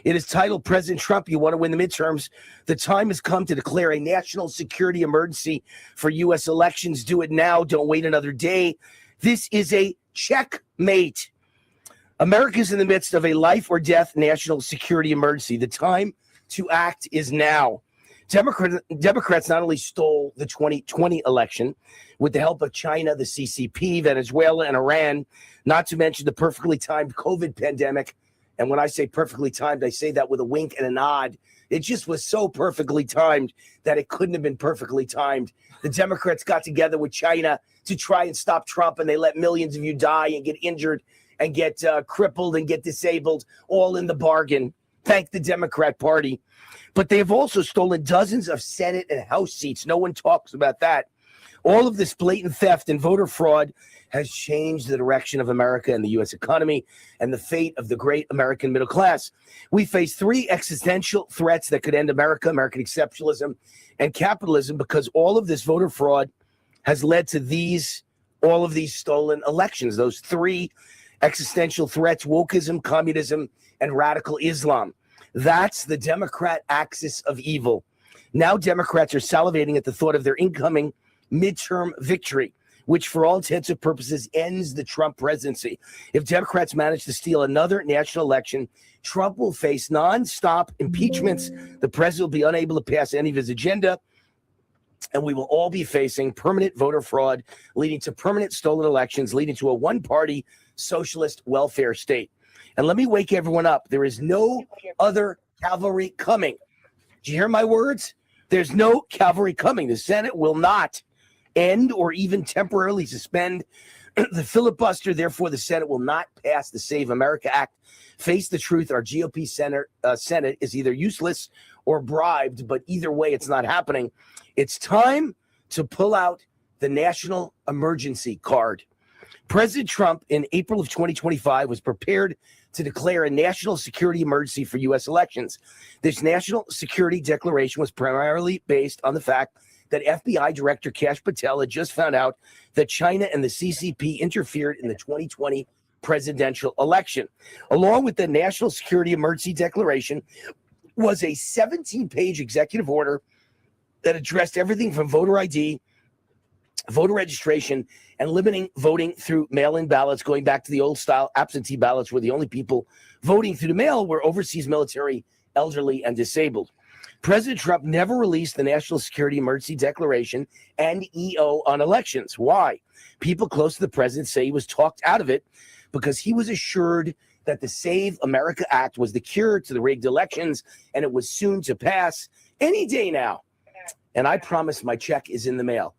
It is titled, President Trump, you want to win the midterms. The time has come to declare a national security emergency for U.S. elections. Do it now. Don't wait another day. This is a checkmate. America is in the midst of a life or death national security emergency. The time to act is now. Democrats not only stole the 2020 election with the help of China, the CCP, Venezuela, and Iran, not to mention the perfectly timed COVID pandemic. And when I say perfectly timed, I say that with a wink and a nod. It just was so perfectly timed that it couldn't have been perfectly timed. The Democrats got together with China to try and stop Trump, and they let millions of you die and get injured and get crippled and get disabled, all in the bargain. Thank the Democrat Party. But they have also stolen dozens of Senate and House seats. No one talks about that. All of this blatant theft and voter fraud has changed the direction of America and the U.S. economy and the fate of the great American middle class. We face three existential threats that could end America, American exceptionalism, and capitalism, because all of this voter fraud has led to all of these stolen elections. Those three existential threats: wokeism, communism, and radical Islam. That's the Democrat axis of evil. Now Democrats are salivating at the thought of their incoming midterm victory, which for all intents and purposes ends the Trump presidency. If Democrats manage to steal another national election, Trump will face nonstop impeachments. The president will be unable to pass any of his agenda, and we will all be facing permanent voter fraud, leading to permanent stolen elections, leading to a one-party socialist welfare state. And let me wake everyone up. There is no other cavalry coming. Did you hear my words? There's no cavalry coming. The Senate will not end or even temporarily suspend the filibuster. Therefore, the Senate will not pass the Save America Act. Face the truth. Our GOP Senate is either useless or bribed, but either way, it's not happening. It's time to pull out the national emergency card. President Trump in April of 2025 was prepared to declare a national security emergency for U.S. elections. This national security declaration was primarily based on the fact that FBI Director Kash Patel had just found out that China and the CCP interfered in the 2020 presidential election. Along with the National Security Emergency Declaration was a 17-page executive order that addressed everything from voter ID, voter registration, and limiting voting through mail-in ballots, going back to the old style absentee ballots where the only people voting through the mail were overseas military, elderly, and disabled. President Trump never released the National Security Emergency Declaration and EO on elections. Why? People close to the president say he was talked out of it because he was assured that the Save America Act was the cure to the rigged elections, and it was soon to pass any day now. And I promise my check is in the mail.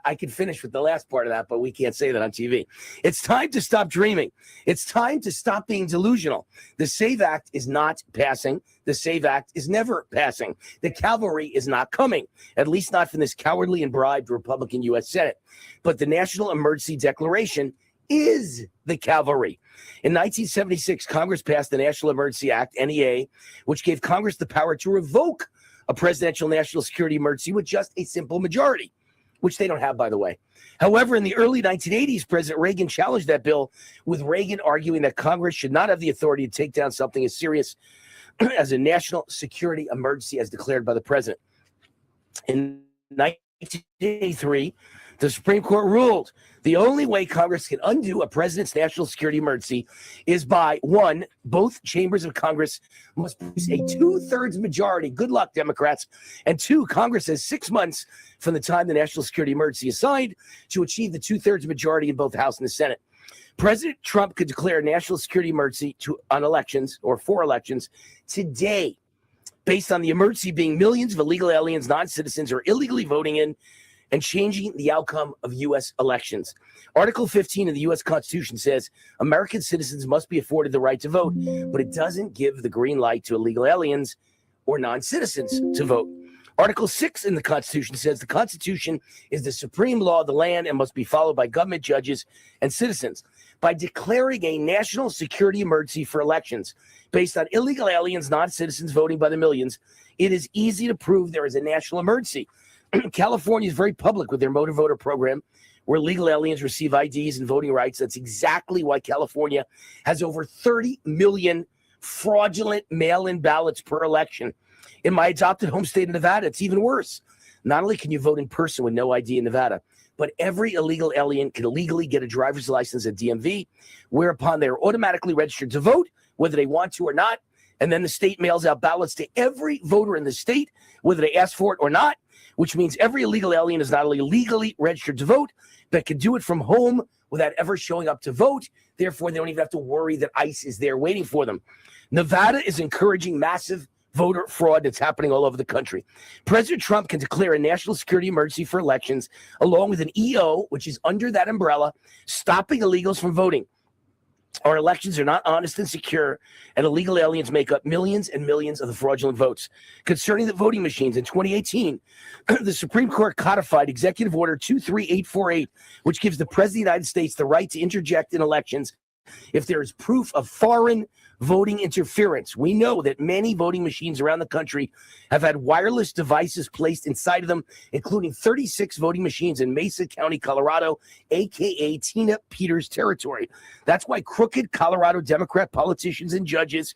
I can finish with the last part of that, but we can't say that on TV. It's time to stop dreaming. It's time to stop being delusional. The SAVE Act is not passing. The SAVE Act is never passing. The cavalry is not coming, at least not from this cowardly and bribed Republican U.S. Senate. But the National Emergency Declaration is the cavalry. In 1976, Congress passed the National Emergency Act, NEA, which gave Congress the power to revoke a presidential national security emergency with just a simple majority, which they don't have, by the way. However, in the early 1980s, President Reagan challenged that bill, with Reagan arguing that Congress should not have the authority to take down something as serious as a national security emergency as declared by the president. In 1983, the Supreme Court ruled the only way Congress can undo a president's national security emergency is by, one, both chambers of Congress must produce a 2/3 majority. Good luck, Democrats. And two, Congress has 6 months from the time the national security emergency is signed to achieve the 2/3 majority in both the House and the Senate. President Trump could declare a national security emergency on elections or for elections today, based on the emergency being millions of illegal aliens, non-citizens, or illegally voting in and changing the outcome of U.S. elections. Article 15 of the U.S. Constitution says American citizens must be afforded the right to vote, but it doesn't give the green light to illegal aliens or non-citizens to vote. Article 6 in the Constitution says the Constitution is the supreme law of the land and must be followed by government, judges, and citizens. By declaring a national security emergency for elections based on illegal aliens, non-citizens voting by the millions, it is easy to prove there is a national emergency. California is very public with their motor voter program, where legal aliens receive IDs and voting rights. That's exactly why California has over 30 million fraudulent mail-in ballots per election. In my adopted home state of Nevada, it's even worse. Not only can you vote in person with no ID in Nevada, but every illegal alien can illegally get a driver's license at DMV, whereupon they're automatically registered to vote, whether they want to or not. And then the state mails out ballots to every voter in the state, whether they ask for it or not, which means every illegal alien is not only legally registered to vote, but can do it from home without ever showing up to vote. Therefore, they don't even have to worry that ICE is there waiting for them. Nevada is encouraging massive voter fraud that's happening all over the country. President Trump can declare a national security emergency for elections, along with an EO, which is under that umbrella, stopping illegals from voting. Our elections are not honest and secure, and illegal aliens make up millions and millions of the fraudulent votes. Concerning the voting machines, in 2018, the Supreme Court codified Executive Order 23848, which gives the President of the United States the right to interject in elections if there is proof of foreign voting interference. We know that many voting machines around the country have had wireless devices placed inside of them, including 36 voting machines in Mesa County, Colorado, aka Tina Peters territory. That's why crooked Colorado Democrat politicians and judges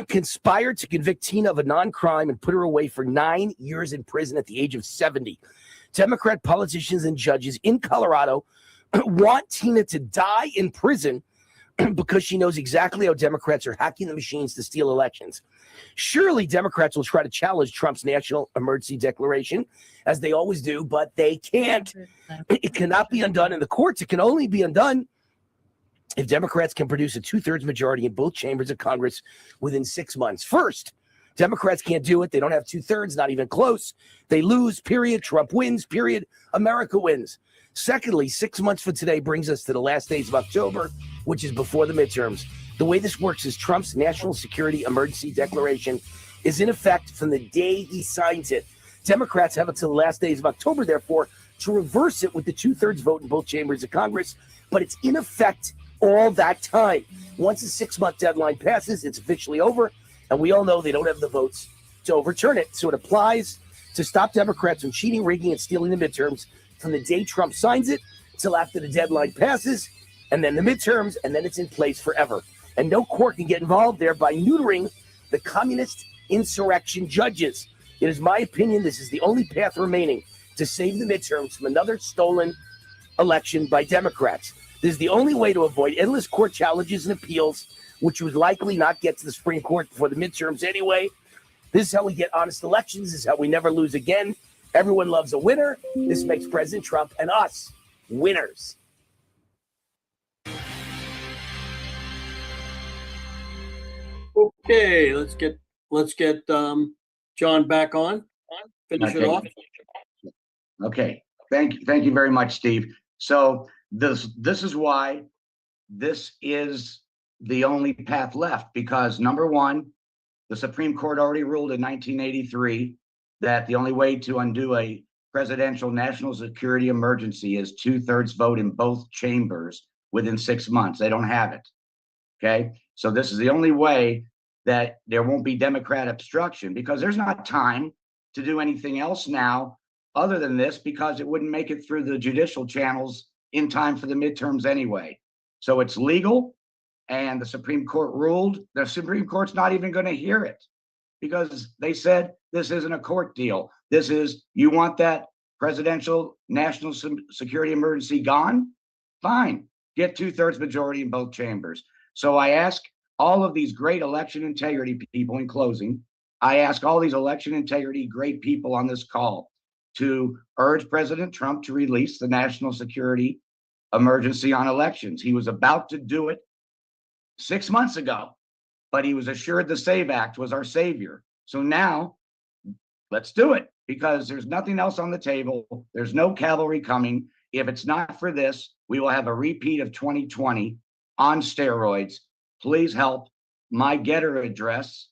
conspired to convict Tina of a non-crime and put her away for 9 years in prison at the age of 70. Democrat politicians and judges in Colorado want Tina to die in prison because she knows exactly how Democrats are hacking the machines to steal elections. Surely Democrats will try to challenge Trump's national emergency declaration, as they always do, but they can't. It cannot be undone in the courts. It can only be undone if Democrats can produce a 2/3 majority in both chambers of Congress within 6 months. First, Democrats can't do it. They don't have 2/3, not even close. They lose, period. Trump wins, period. America wins. Secondly, 6 months from today brings us to the last days of October, which is before the midterms. The way this works is Trump's national security emergency declaration is in effect from the day he signs it. Democrats have until the last days of October, therefore, to reverse it with the 2/3 vote in both chambers of Congress, but it's in effect all that time. Once the 6-month deadline passes, it's officially over, and we all know they don't have the votes to overturn it. So it applies to stop Democrats from cheating, rigging, and stealing the midterms from the day Trump signs it till after the deadline passes, and then the midterms, and then it's in place forever. And no court can get involved there by neutering the communist insurrection judges. It is my opinion this is the only path remaining to save the midterms from another stolen election by Democrats. This is the only way to avoid endless court challenges and appeals, which would likely not get to the Supreme Court before the midterms anyway. This is how we get honest elections. This is how we never lose again. Everyone loves a winner. This makes President Trump and us winners. Okay, let's get John back on. Finish it off. Okay. Thank you very much, Steve. So this is why this is the only path left, because number one, the Supreme Court already ruled in 1983 that the only way to undo a presidential national security emergency is 2/3 vote in both chambers within 6 months. They don't have it. Okay. So this is the only way that there won't be Democrat obstruction, because there's not time to do anything else now other than this, because it wouldn't make it through the judicial channels in time for the midterms anyway. So it's legal, and the Supreme Court ruled. The Supreme Court's not even going to hear it, because they said this isn't a court deal. This is, you want that presidential national security emergency gone? Fine, get 2/3 majority in both chambers. So I ask all of these great election integrity people, in closing, I ask all these election integrity great people on this call to urge President Trump to release the national security emergency on elections. He was about to do it 6 months ago, but he was assured the SAVE Act was our savior. So now let's do it, because there's nothing else on the table. There's no cavalry coming. If it's not for this, we will have a repeat of 2020 on steroids. Please help. My Getter address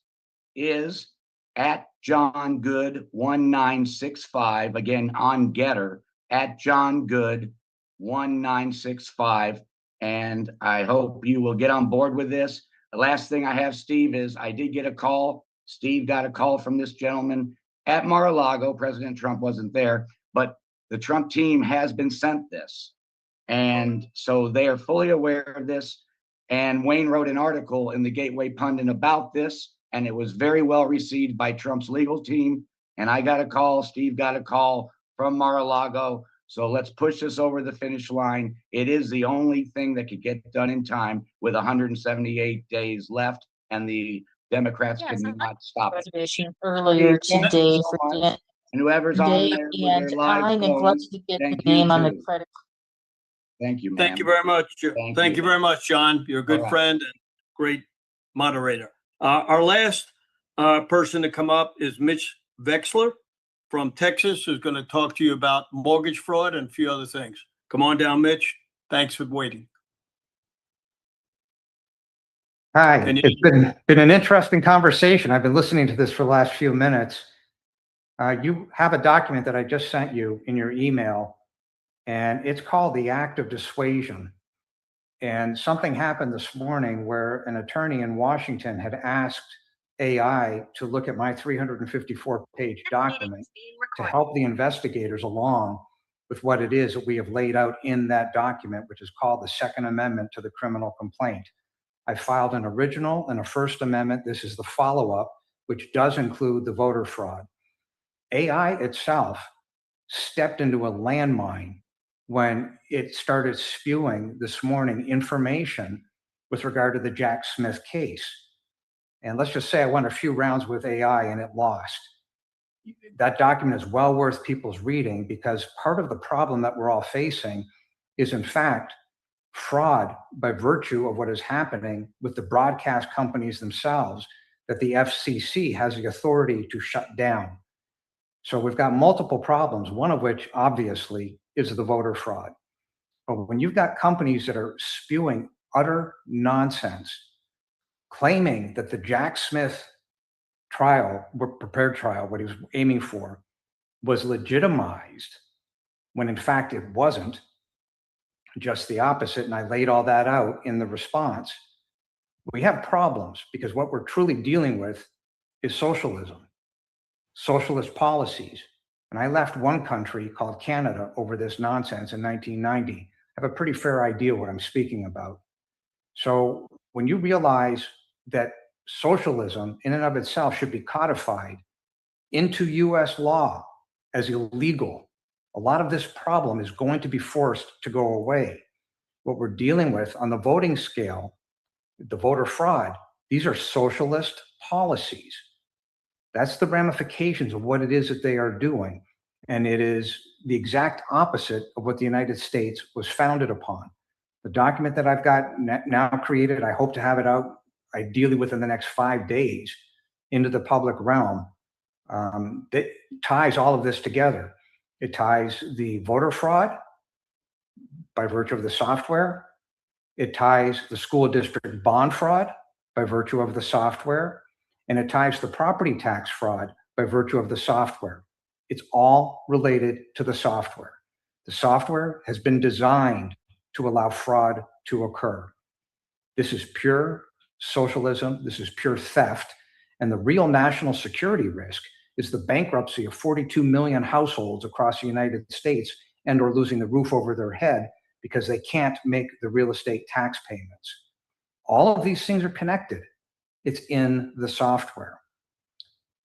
is at John Good 1965. Again, on Getter at John Good 1965. And I hope you will get on board with this. The last thing I have, Steve, is I did get a call. Steve got a call from this gentleman at Mar-a-Lago. President Trump wasn't there, but the Trump team has been sent this. And so they are fully aware of this. And Wayne wrote an article in the Gateway Pundit about this, and it was very well received by Trump's legal team. And I got a call, Steve got a call from Mar-a-Lago. So let's push this over the finish line. It is the only thing that could get done in time with 178 days left, and the Democrats cannot stop it. Earlier today So much. And whoever's on there with their and live I phones, neglected to get the thank you name on the too. credit. Thank you, ma'am. Thank you very much. Thank you very much, John. You're a good All right. friend and great moderator. Our last person to come up is Mitch Vexler from Texas, who's going to talk to you about mortgage fraud and a few other things. Come on down, Mitch. Thanks for waiting. Hi, it's been an interesting conversation. I've been listening to this for the last few minutes. You have a document that I just sent you in your email, and it's called the Act of Dissuasion. And something happened this morning where an attorney in Washington had asked AI to look at my 354-page document to help the investigators along with what it is that we have laid out in that document, which is called the Second Amendment to the criminal complaint. I filed an original and a First Amendment. This is the follow-up, which does include the voter fraud. AI itself stepped into a landmine when it started spewing this morning information with regard to the Jack Smith case. And let's just say I went a few rounds with AI and it lost. That document is well worth people's reading, because part of the problem that we're all facing is, in fact, fraud by virtue of what is happening with the broadcast companies themselves that the FCC has the authority to shut down. So we've got multiple problems, one of which obviously is the voter fraud. But when you've got companies that are spewing utter nonsense, claiming that the Jack Smith trial, prepared trial, what he was aiming for, was legitimized, when in fact it wasn't, just the opposite, and I laid all that out in the response, we have problems, because what we're truly dealing with is socialism, socialist policies, And I left one country called Canada over this nonsense in 1990. I have a pretty fair idea what I'm speaking about. So when you realize that socialism in and of itself should be codified into US law as illegal, a lot of this problem is going to be forced to go away. What we're dealing with on the voting scale, the voter fraud, these are socialist policies. That's the ramifications of what it is that they are doing. And it is the exact opposite of what the United States was founded upon. The document that I've got now created, I hope to have it out ideally within the next 5 days into the public realm, that ties all of this together. It ties the voter fraud by virtue of the software. It ties the school district bond fraud by virtue of the software. And it ties the property tax fraud by virtue of the software. It's all related to the software. The software has been designed to allow fraud to occur. This is pure socialism. This is pure theft. And the real national security risk is the bankruptcy of 42 million households across the United States and or losing the roof over their head because they can't make the real estate tax payments. All of these things are connected. It's in the software.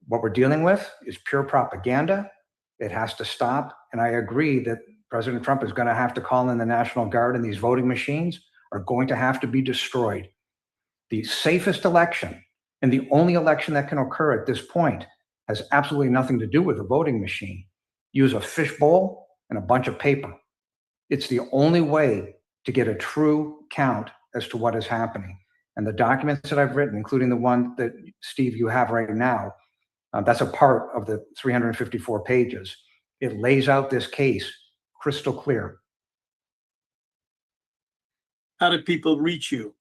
What we're dealing with is pure propaganda. It has to stop. And I agree that President Trump is going to have to call in the National Guard, and these voting machines are going to have to be destroyed. The safest election and the only election that can occur at this point has absolutely nothing to do with a voting machine. Use a fishbowl and a bunch of paper. It's the only way to get a true count as to what is happening. And the documents that I've written, including the one that, Steve, you have right now, that's a part of the 354 pages. It lays out this case crystal clear. How do people reach you?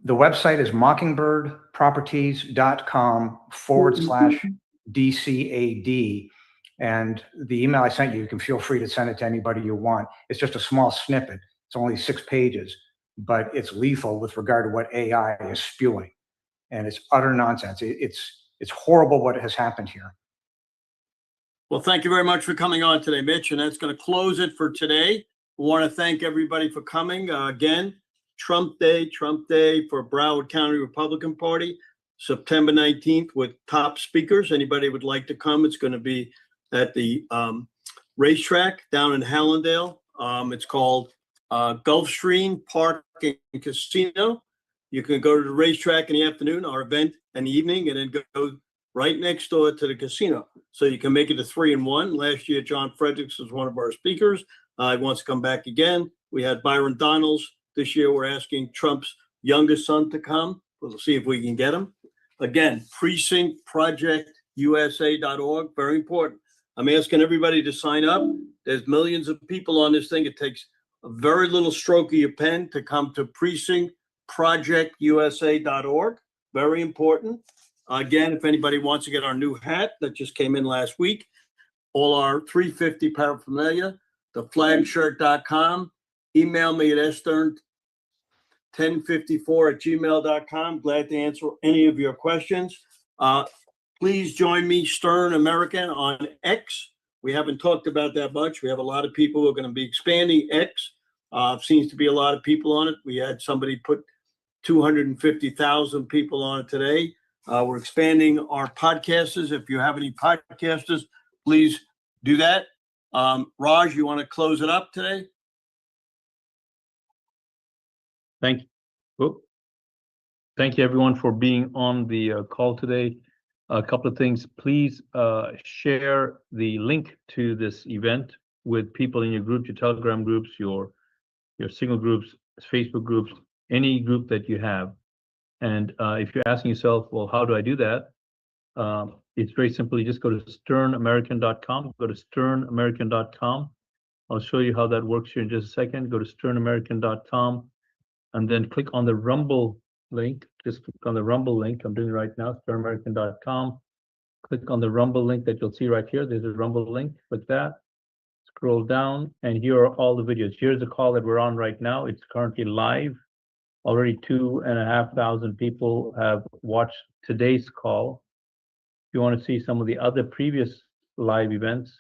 The website is mockingbirdproperties.com/DCAD. And the email I sent you can feel free to send it to anybody you want. It's just a small snippet. It's only 6 pages, but it's lethal with regard to what AI is spewing. And it's utter nonsense. It's horrible what has happened here. Well, thank you very much for coming on today, Mitch. And that's going to close it for today. We want to thank everybody for coming. Again, Trump Day for Broward County Republican Party, September 19th with top speakers. Anybody would like to come, it's going to be at the racetrack down in Hallandale. It's called Gulfstream Park and Casino. You can go to the racetrack in the afternoon, our event in the evening, and then go right next door to the casino. So you can make it a 3-in-1. Last year, John Fredericks was one of our speakers. He wants to come back again. We had Byron Donalds. This year, we're asking Trump's youngest son to come. We'll see if we can get him. Again, precinctprojectusa.org, very important. I'm asking everybody to sign up. There's millions of people on this thing. It takes a very little stroke of your pen to come to precinctprojectusa.org. Very important. Again, if anybody wants to get our new hat that just came in last week, all our 350 paraphernalia, theflagshirt.com. Email me at stern1054@gmail.com. Glad to answer any of your questions. Please join me, Stern American, on X. We haven't talked about that much. We have a lot of people who are going to be expanding X. Seems to be a lot of people on it. We had somebody put 250,000 people on it today. We're expanding our podcasters. If you have any podcasters, please do that. Raj, you want to close it up today? Thank you. Thank you, everyone, for being on the call today. A couple of things. Please share the link to this event with people in your group, your Telegram groups, your Signal groups, Facebook groups, any group that you have. And if you're asking yourself, well, how do I do that? It's very simple. You just go to sternamerican.com. Go to sternamerican.com. I'll show you how that works here in just a second. Go to sternamerican.com. And then click on the Rumble link. Just click on the Rumble link. I'm doing it right now, sternamerican.com. Click on the Rumble link that you'll see right here. There's a Rumble link. Click that. Scroll down, and here are all the videos. Here's the call that we're on right now. It's currently live. Already 2,500 people have watched today's call. If you want to see some of the other previous live events.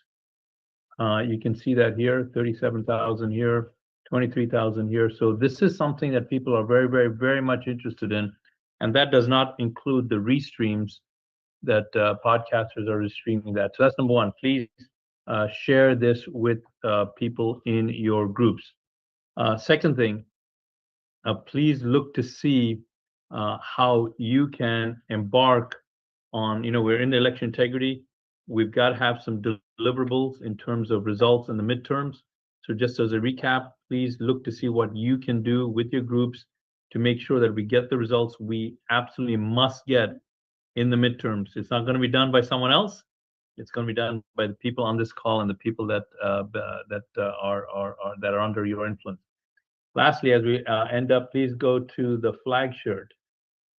You can see that here, 37,000 here, 23,000 here. So this is something that people are very, very, very much interested in. And that does not include the restreams that podcasters are restreaming that. So that's number one. Please share this with people in your groups. Second thing, please look to see how you can embark on, we're in the election integrity. We've got to have some deliverables in terms of results in the midterms. So just as a recap, please look to see what you can do with your groups to make sure that we get the results we absolutely must get in the midterms. It's not going to be done by someone else. It's going to be done by the people on this call and the people that are under your influence. Lastly, as we end up, please go to the flag shirt,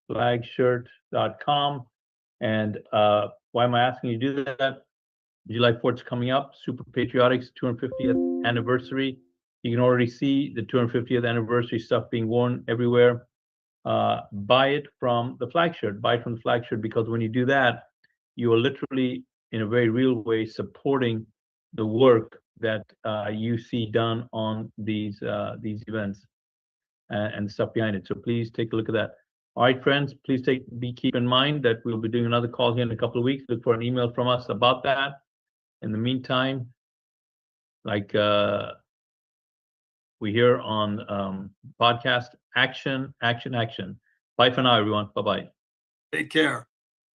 flagshirt.com. And why am I asking you to do that? July 4th is coming up, Super Patriotics 250th anniversary. You can already see the 250th anniversary stuff being worn everywhere. Buy it from the flag shirt. Buy it from the flag shirt, because when you do that, you are literally, in a very real way, supporting the work that you see done on these events and stuff behind it. So please take a look at that. All right, friends, please keep in mind that we'll be doing another call here in a couple of weeks. Look for an email from us about that. In the meantime, like we hear on podcast, action, action, action. Bye for now, everyone. Bye-bye. Take care.